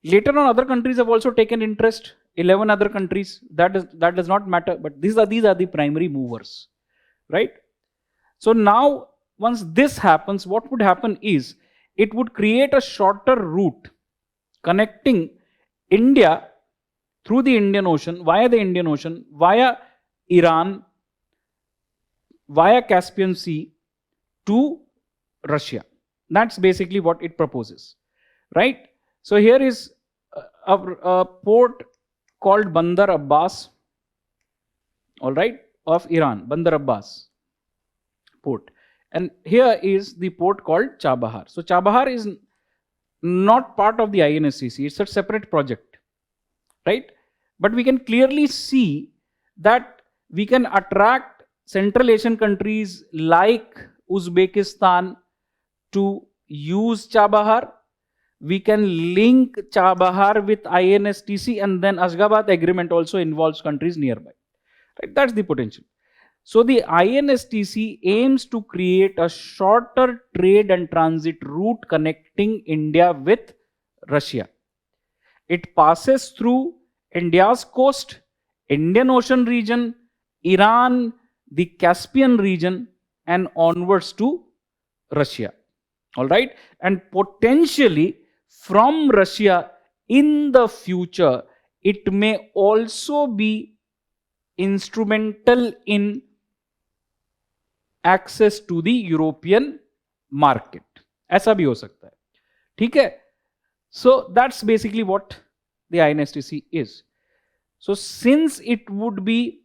Later on, other countries have also taken interest. 11 other countries. That does not matter. But these are the primary movers, right? So now, once this happens, what would happen is it would create a shorter route connecting India through the Indian Ocean, via the Indian Ocean, via Iran, via Caspian Sea to Russia. That's basically what it proposes, right? So here is a port called Bandar Abbas, all right, of Iran, Bandar Abbas port. And here is the port called Chabahar. So Chabahar is not part of the INSCC, it's a separate project, right? But we can clearly see that we can attract Central Asian countries like Uzbekistan to use Chabahar. We can link Chabahar with INSTC, and then Ashgabat agreement also involves countries nearby. Right? That's the potential. So the INSTC aims to create a shorter trade and transit route connecting India with Russia. It passes through India's coast, Indian Ocean region, Iran, the Caspian region, and onwards to Russia. All right. And potentially from Russia in the future, it may also be instrumental in access to the European market. ऐसा भी हो सकता है, ठीक है। So that's basically what the INSTC is. So since it would be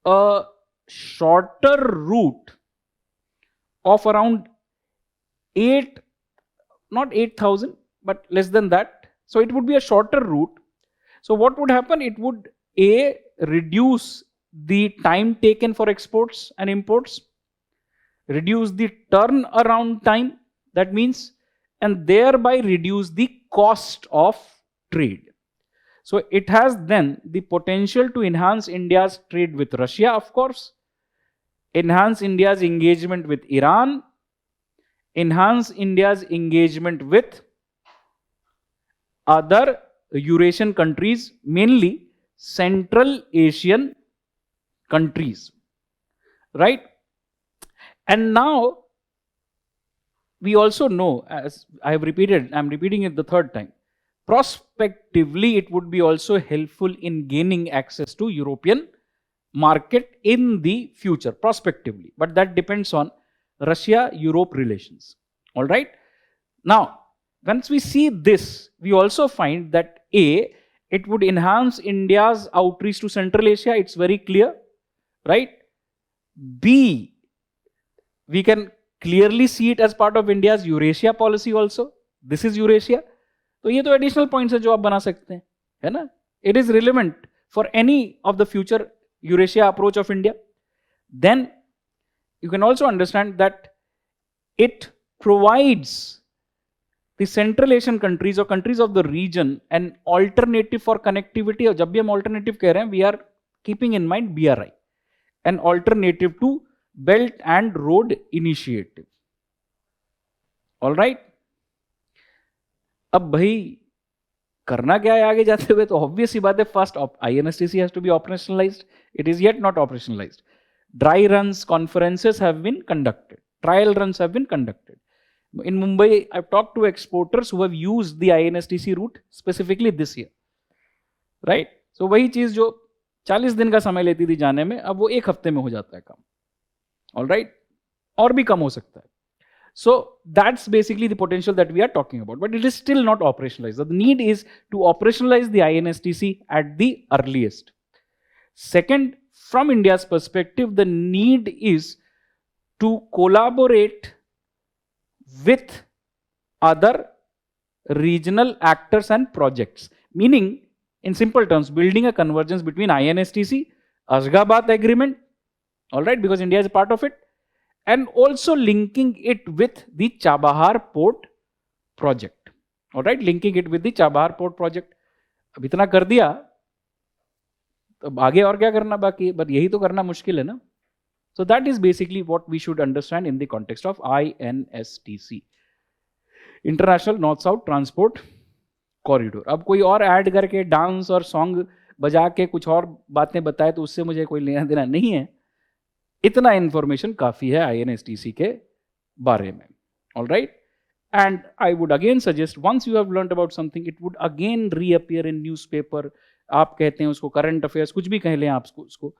a shorter route of around 8, not 8,000, but less than that. So it would be a shorter route. So what would happen? It would reduce the time taken for exports and imports, reduce the turnaround time, that means, and thereby reduce the cost of trade. So it has then the potential to enhance India's trade with Russia, of course, enhance India's engagement with Iran, enhance India's engagement with other Eurasian countries, mainly Central Asian countries, right? And now we also know, as I have repeated, I'm repeating it the third time, prospectively it would be also helpful in gaining access to European market in the future, prospectively, but that depends on Russia-Europe relations. All right. Now, once we see this, we also find that A, it would enhance India's outreach to Central Asia. It's very clear, right? B, we can clearly see it as part of India's Eurasia policy also. This is Eurasia. तो ये तो additional points है जो आप बना सकते हैं, है ना? It is relevant for any of the future Eurasia approach of India. Then you can also understand that it provides the Central Asian countries or countries of the region an alternative for connectivity. और जब भी हम alternative कह रहे हैं, we are keeping in mind BRI, an alternative to Belt and Road Initiative. All right. अब भाई करना क्या है आगे जाते हुए? तो ऑब्वियस ही बात है, first INSTC has to be operationalized. It is yet not operationalized. Dry runs, conferences have been conducted. Trial runs have been conducted. In Mumbai, I've talked to exporters who have used the INSTC route specifically this year. Right? So वही चीज जो 40 दिन का समय लेती थी जाने में, अब वो 1 हफ्ते में हो जाता है काम. All right? और भी कम हो सकता है. So that's basically the potential that we are talking about, but it is still not operationalized. The need is to operationalize the INSTC at the earliest. Second, from India's perspective, the need is to collaborate with other regional actors and projects. Meaning, in simple terms, building a convergence between INSTC, Ashgabat Agreement, all right, because India is a part of it, and also linking it with the Chabahar Port project. All right, linking it with the Chabahar Port project. अब इतना कर दिया, तो आगे और क्या करना बाकी है? बट यही तो करना मुश्किल है ना. So that is basically what we should understand in the context of INSTC, International North-South Transport Corridor. अब कोई और ऐड करके डांस और सॉन्ग बजा के कुछ और बातें बताए तो उससे मुझे कोई लेना देना नहीं है. इतना इंफॉर्मेशन काफी है INSTC के बारे में. All right? And I would again suggest, once you have learned about something, it would again reappear in newspaper. आप कहते हैं उसको current affairs, कुछ भी कह लें आप उसको.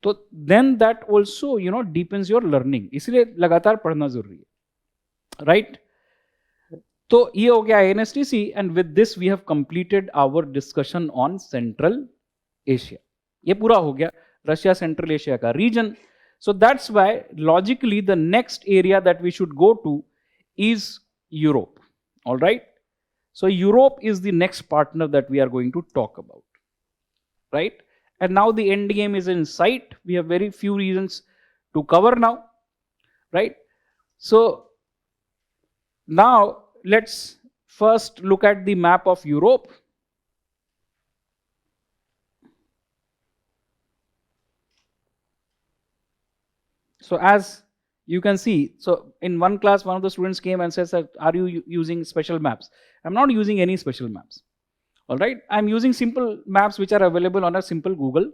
तो then that also, you know, deepens your learning. इसलिए लगातार पढ़ना जरूरी है. Right? तो ये हो गया INSTC, and with this we have completed our discussion on Central Asia. ये पूरा हो गया Russia Central Asia का region. So that's why logically the next area that we should go to is Europe. All right. So Europe is the next partner that we are going to talk about. Right. And now the end game is in sight. We have very few reasons to cover now. Right. So now let's first look at the map of Europe. So as you can see, so in one class, one of the students came and says that, are you using special maps? I'm not using any special maps. All right. I'm using simple maps which are available on a simple Google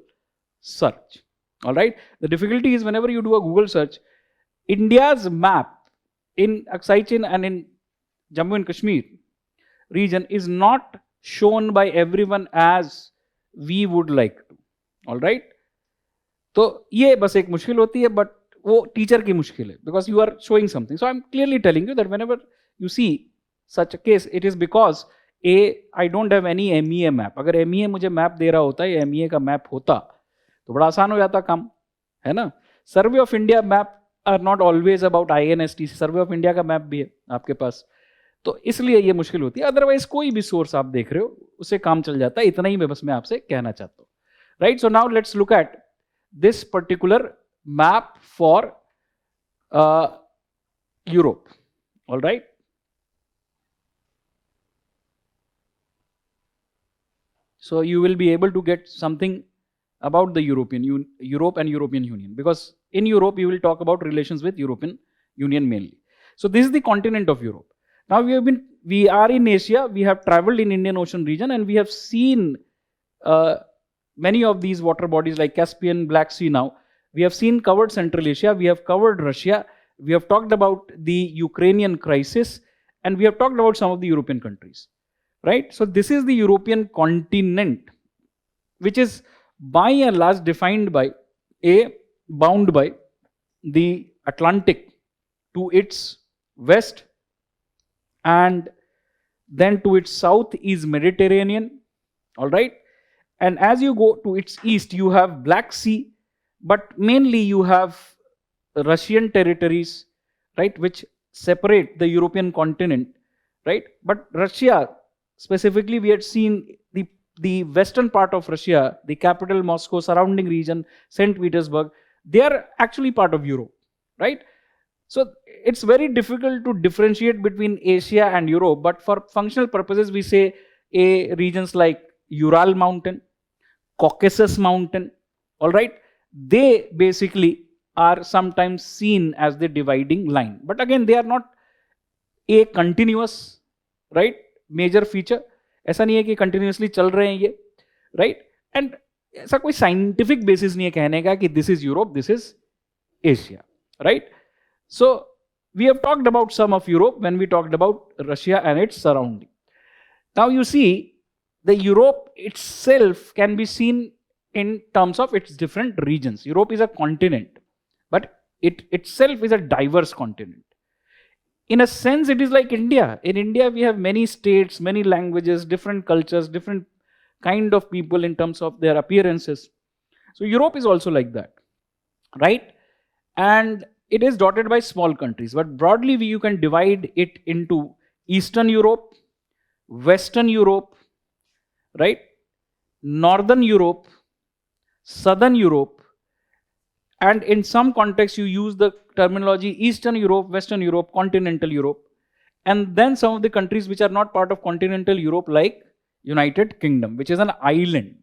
search. All right. The difficulty is whenever you do a Google search, India's map in Aksai Chin and in Jammu and Kashmir region is not shown by everyone as we would like to. All right. तो ये बस एक मुश्किल होती है, but वो teacher की मुश्किल है, because you are showing something. So I'm clearly telling you that whenever you see such a case, it is because I don't have any MEA map. अगर MEA मुझे मैप दे रहा होता है, MEA का मैप होता तो बड़ा आसान हो जाता काम, है ना. Survey of India map are not always about INSTC. Survey of India का मैप भी है आपके पास, तो इसलिए ये मुश्किल होती है. अदरवाइज कोई भी सोर्स आप देख रहे हो उससे काम चल जाता है. इतना ही मैं बस मैं आपसे कहना चाहता हूँ. Right, so now let's look at this particular map for Europe. All right, so you will be able to get something about the Europe and European Union, because in Europe you will talk about relations with European Union mainly. So this is the continent of Europe. Now we are in Asia. We have traveled in Indian Ocean region, and we have seen many of these water bodies like Caspian, Black Sea. Now we have covered Central Asia. We have covered Russia. We have talked about the Ukrainian crisis, and we have talked about some of the European countries. Right? So this is the European continent, which is by and large defined by bound by the Atlantic to its west, and then to its south is Mediterranean. All right, and as you go to its east, you have Black Sea, but mainly you have Russian territories, right, which separate the European continent, right? But Russia, specifically, we had seen the western part of Russia, the capital Moscow, surrounding region, St. Petersburg, they are actually part of Europe, right? So it's very difficult to differentiate between Asia and Europe, but for functional purposes, we say regions like Ural Mountain, Caucasus Mountain, all right? They basically are sometimes seen as the dividing line. But again, they are not a continuous, right, major feature. ऐसा नहीं है कि continuously चल रहे हैं ये, right. And ऐसा कोई साइंटिफिक बेसिस नहीं है कहने का कि this is Europe, this is Asia, right. So we have talked about some of Europe when we talked about Russia and its surrounding. Now you see the Europe itself can be seen in terms of its different regions. Europe is a continent, but it itself is a diverse continent. In a sense, it is like India. In India, we have many states, many languages, different cultures, different kind of people in terms of their appearances. So Europe is also like that, right? And it is dotted by small countries, but broadly you can divide it into Eastern Europe, Western Europe, right? Northern Europe, Southern Europe, and in some contexts you use the terminology Eastern Europe, Western Europe, Continental Europe, and then some of the countries which are not part of Continental Europe, like United Kingdom, which is an island,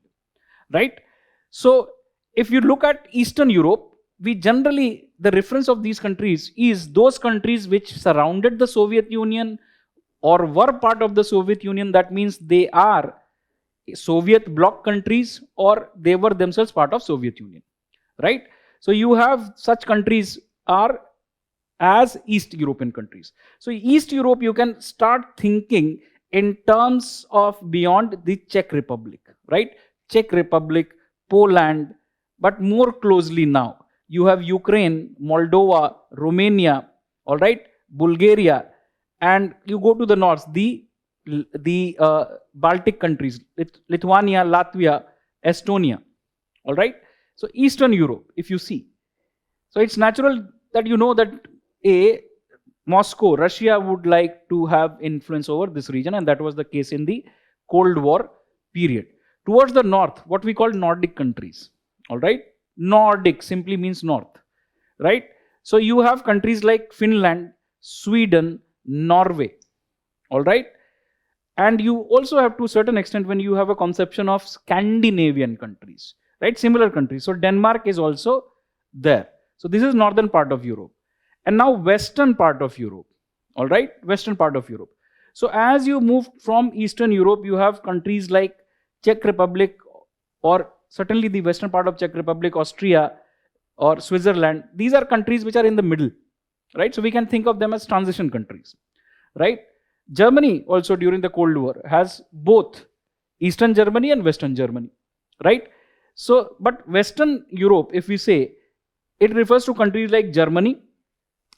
right? So if you look at Eastern Europe, we generally, the reference of these countries is those countries which surrounded the Soviet Union or were part of the Soviet Union. That means they are Soviet bloc countries or they were themselves part of Soviet Union, right? So you have such countries are as East European countries. So East Europe, you can start thinking in terms of beyond the Czech Republic, right? Czech Republic, Poland, but more closely now, you have Ukraine, Moldova, Romania, all right, Bulgaria, and you go to the north, the Baltic countries, Lithuania, Latvia, Estonia, all right? So Eastern Europe, if you see. So it's natural that you know that Moscow, Russia would like to have influence over this region, and that was the case in the Cold War period. Towards the north, what we call Nordic countries, all right? Nordic simply means north, right? So you have countries like Finland, Sweden, Norway, all right? And you also have, to a certain extent, when you have a conception of Scandinavian countries, right? Similar countries. So Denmark is also there. So this is northern part of Europe. And now western part of Europe, all right? Western part of Europe. So as you move from Eastern Europe, you have countries like Czech Republic, or certainly the western part of Czech Republic, Austria, or Switzerland. These are countries which are in the middle, right? So we can think of them as transition countries, right? Germany also during the Cold War has both Eastern Germany and Western Germany, right? So, but Western Europe, if we say, it refers to countries like Germany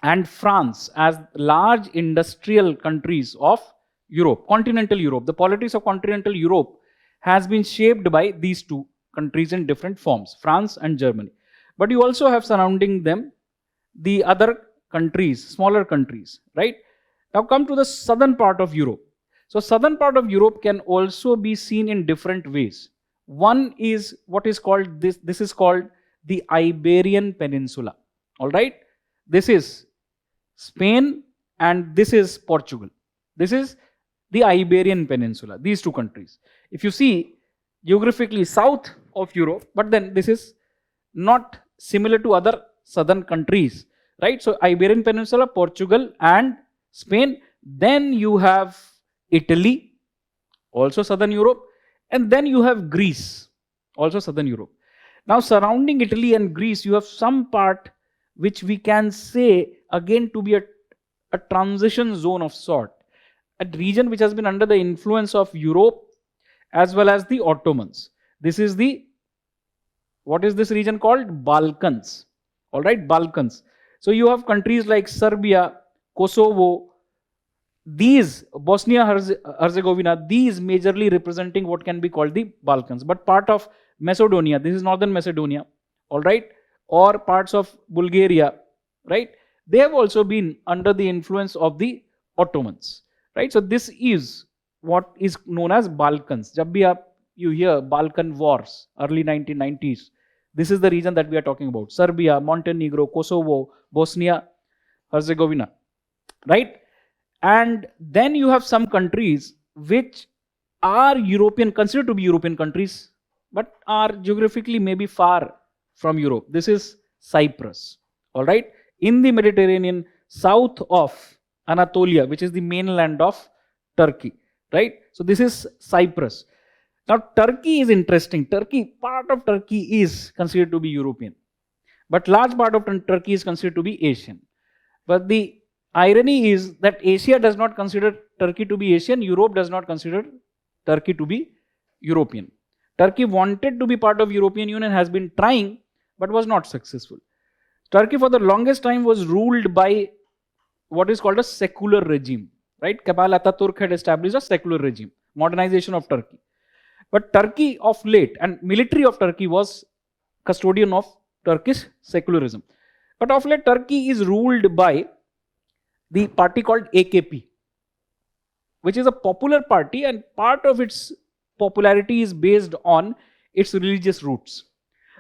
and France as large industrial countries of Europe, continental Europe. The politics of continental Europe has been shaped by these two countries in different forms, France and Germany. But you also have surrounding them the other countries, smaller countries, right? Now come to the southern part of Europe. So southern part of Europe can also be seen in different ways. One is what is called this is called the Iberian Peninsula. All right? This is Spain and this is Portugal. This is the Iberian Peninsula, these two countries. If you see geographically south of Europe, but then this is not similar to other southern countries, right? So Iberian Peninsula, Portugal and Spain. Then you have Italy, also southern Europe, and then you have Greece, also southern Europe. Now surrounding Italy and Greece, you have some part which we can say again to be a transition zone of sort, a region which has been under the influence of Europe as well as the Ottomans. This is the, what is this region called? Balkans. All right, Balkans. So you have countries like Serbia, Kosovo, these, Bosnia-Herzegovina, these majorly representing what can be called the Balkans. But part of Macedonia, this is northern Macedonia, all right, or parts of Bulgaria, right, they have also been under the influence of the Ottomans, right? So this is what is known as Balkans. Jab bhi you hear Balkan Wars, early 1990s, this is the region that we are talking about. Serbia, Montenegro, Kosovo, Bosnia-Herzegovina, right? And then you have some countries which are European, considered to be European countries, but are geographically maybe far from Europe. This is Cyprus, all right, in the Mediterranean, south of Anatolia, which is the mainland of Turkey, right? So this is Cyprus. Now Turkey is interesting. Part of Turkey is considered to be European, but large part of Turkey is considered to be Asian. But the irony is that Asia does not consider Turkey to be Asian, Europe does not consider Turkey to be European. Turkey wanted to be part of European Union, has been trying, but was not successful. Turkey for the longest time was ruled by what is called a secular regime, right? Kemal Atatürk had established a secular regime, modernization of Turkey. But Turkey of late, and military of Turkey was custodian of Turkish secularism. But of late, Turkey is ruled by the party called AKP, which is a popular party, and part of its popularity is based on its religious roots,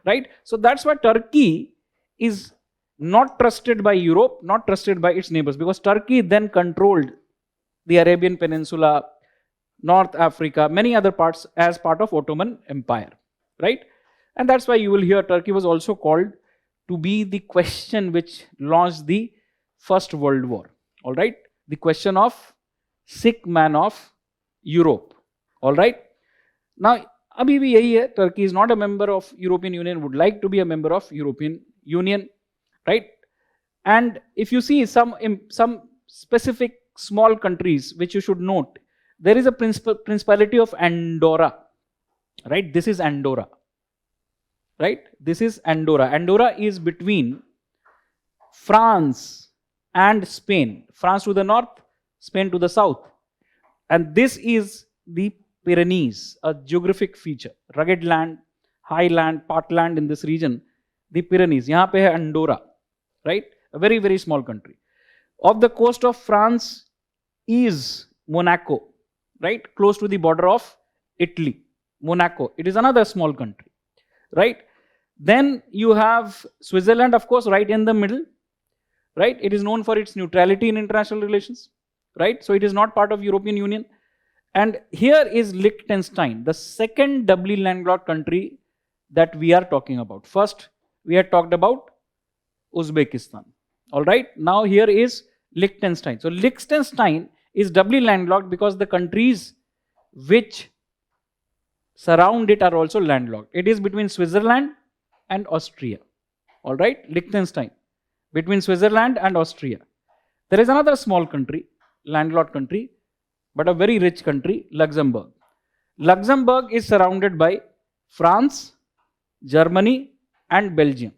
right? So that's why Turkey is not trusted by Europe, not trusted by its neighbors, because Turkey then controlled the Arabian Peninsula, North Africa, many other parts as part of Ottoman Empire, right? And that's why you will hear Turkey was also called to be the question which launched the First World War, all right? The question of sick man of Europe, all right? Now, abhi bhi yahi hai, Turkey is not a member of European Union, would like to be a member of European Union, right? And if you see some specific small countries which you should note, there is a principality of Andorra, right? This is Andorra, right? This is Andorra. Andorra is between France and Spain. France to the north, Spain to the south. And this is the Pyrenees, a geographic feature. Rugged land, high land, parkland in this region. The Pyrenees. Yahan pe hai Andorra, right? A very, very small country. Off the coast of France is Monaco, right? Close to the border of Italy. Monaco. It is another small country, right? Then you have Switzerland, of course, right in the middle, right? It is known for its neutrality in international relations, right? So it is not part of European Union. And here is Liechtenstein, the second doubly landlocked country that we are talking about. First, we had talked about Uzbekistan. All right. Now here is Liechtenstein. So Liechtenstein is doubly landlocked because the countries which surround it are also landlocked. It is between Switzerland and Austria. All right. Liechtenstein. Between Switzerland and Austria. There is another small country, landlocked country, but a very rich country, Luxembourg. Luxembourg is surrounded by France, Germany, and Belgium.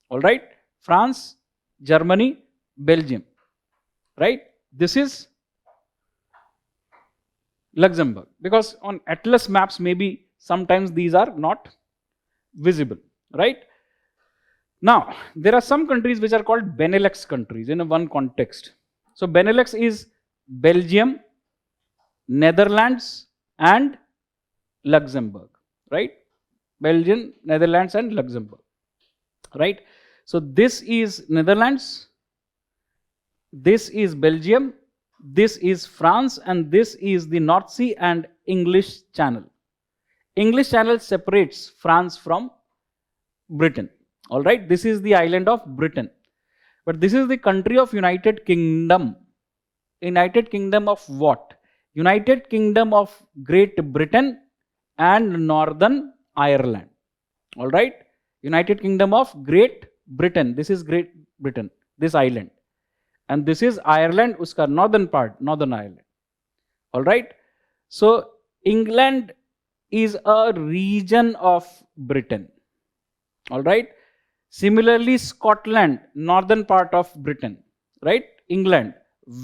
All right. France, Germany, Belgium. Right. This is Luxembourg, because on atlas maps maybe sometimes these are not visible, right? Now, there are some countries which are called Benelux countries in one context. So, Benelux is Belgium, Netherlands, and Luxembourg, right? Belgium, Netherlands, and Luxembourg, right? So, this is Netherlands, this is Belgium, this is France, and this is the North Sea and English Channel. English Channel separates France from Britain. All right, this is the island of Britain. But this is the country of United Kingdom. United Kingdom of what? United Kingdom of Great Britain and Northern Ireland. All right, United Kingdom of Great Britain. This is Great Britain, this island. And this is Ireland, uska northern part, Northern Ireland. All right. So England is a region of Britain. All right. Similarly, Scotland, northern part of Britain, right? England,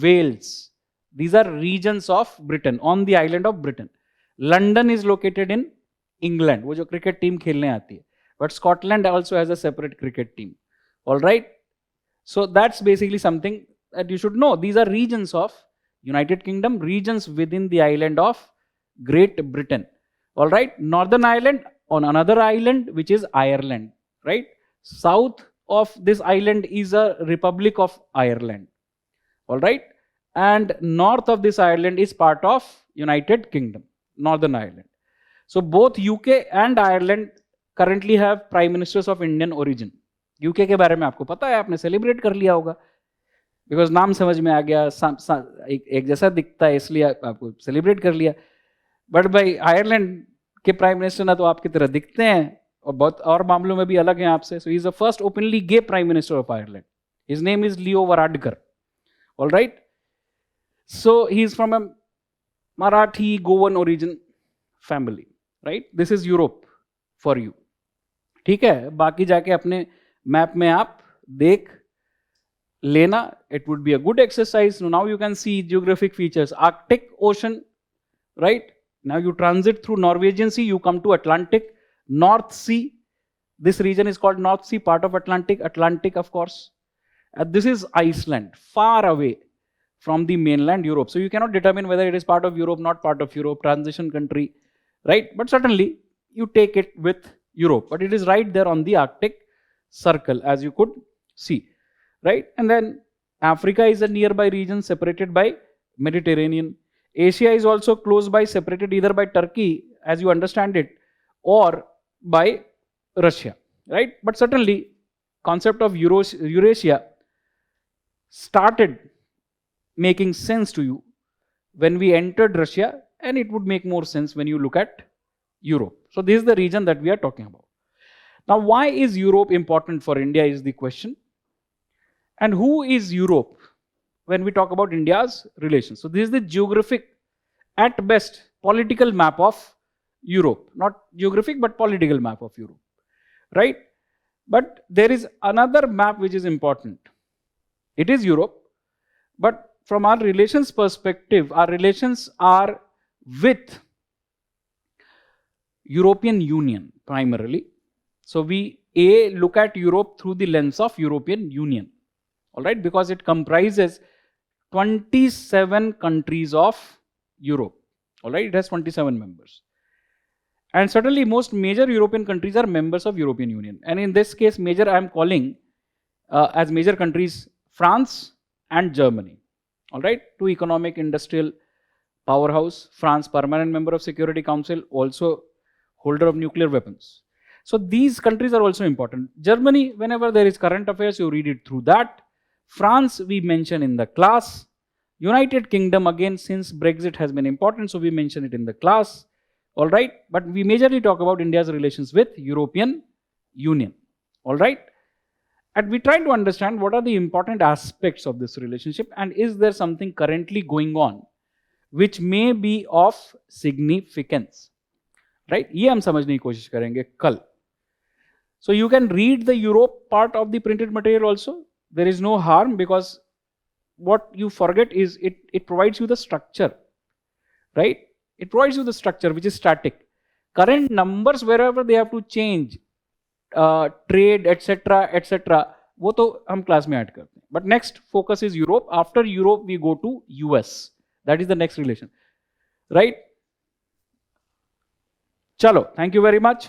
Wales, these are regions of Britain on the island of Britain. London is located in England, wo jo cricket team khelne aati hai. But Scotland also has a separate cricket team. All right. So that's basically something that you should know. These are regions of United Kingdom, regions within the island of Great Britain. All right. Northern Ireland on another island, which is Ireland, right? South of this island is a Republic of Ireland. All right. And north of this island is part of United Kingdom, Northern Ireland. So both UK and Ireland currently have prime ministers of Indian origin. UK के बारे में आपको पता है, आपने celebrate कर लिया होगा, बिकॉज नाम समझ में आ गया, एक जैसा दिखता है इसलिए आपको सेलिब्रेट कर लिया. बट भाई आयरलैंड के प्राइम मिनिस्टर ना तो आपकी तरह दिखते हैं और बहुत और मामलों में भी अलग हैं आपसे. So he is the first openly gay prime minister of Ireland. His name is Leo Varadkar. All right. So he is from a Marathi Goan origin family, right. This is Europe for you. ठीक है, बाकी जाके अपने मैप में आप देख लेना. It would be a good exercise. Now you can see geographic features. Arctic ocean, right. Now you transit through Norwegian Sea, you come to Atlantic. North Sea, this region is called North Sea, part of Atlantic. Atlantic, of course. This is Iceland, far away from the mainland Europe. So you cannot determine whether it is part of Europe, not part of Europe, transition country, right? But certainly you take it with Europe. But it is right there on the Arctic Circle, as you could see, right? And then Africa is a nearby region separated by Mediterranean. Asia is also close by, separated either by Turkey, as you understand it, or by Russia, right? But certainly, concept of Eurasia started making sense to you when we entered Russia, and it would make more sense when you look at Europe. So this is the region that we are talking about. Now, why is Europe important for India is the question. And who is Europe when we talk about India's relations? So this is the geographic, at best, political map of Europe. Not geographic, but political map of Europe, right? But there is another map which is important. It is Europe, but from our relations perspective, our relations are with European Union primarily. So we look at Europe through the lens of European Union, all right, because it comprises 27 countries of Europe. All right, it has 27 members. And certainly most major European countries are members of European Union. And in this case, major I am calling as major countries France and Germany. All right, two economic industrial powerhouse. France, permanent member of Security Council, also holder of nuclear weapons. So these countries are also important. Germany, whenever there is current affairs, you read it through that. France, we mention in the class. United Kingdom, again, since Brexit has been important, so we mention it in the class. All right, but we majorly talk about India's relations with European Union. All right, and we try to understand what are the important aspects of this relationship, and is there something currently going on which may be of significance, right? ये हम समझने की कोशिश करेंगे कल. So you can read the Europe part of the printed material also. There is no harm, because what you forget is it provides you the structure, right? It provides you the structure which is static. Current numbers wherever they have to change, trade etc etc, वो तो हम class में add करते हैं. But next focus is Europe. After Europe we go to US. That is the next relation, right? चलो, thank you very much.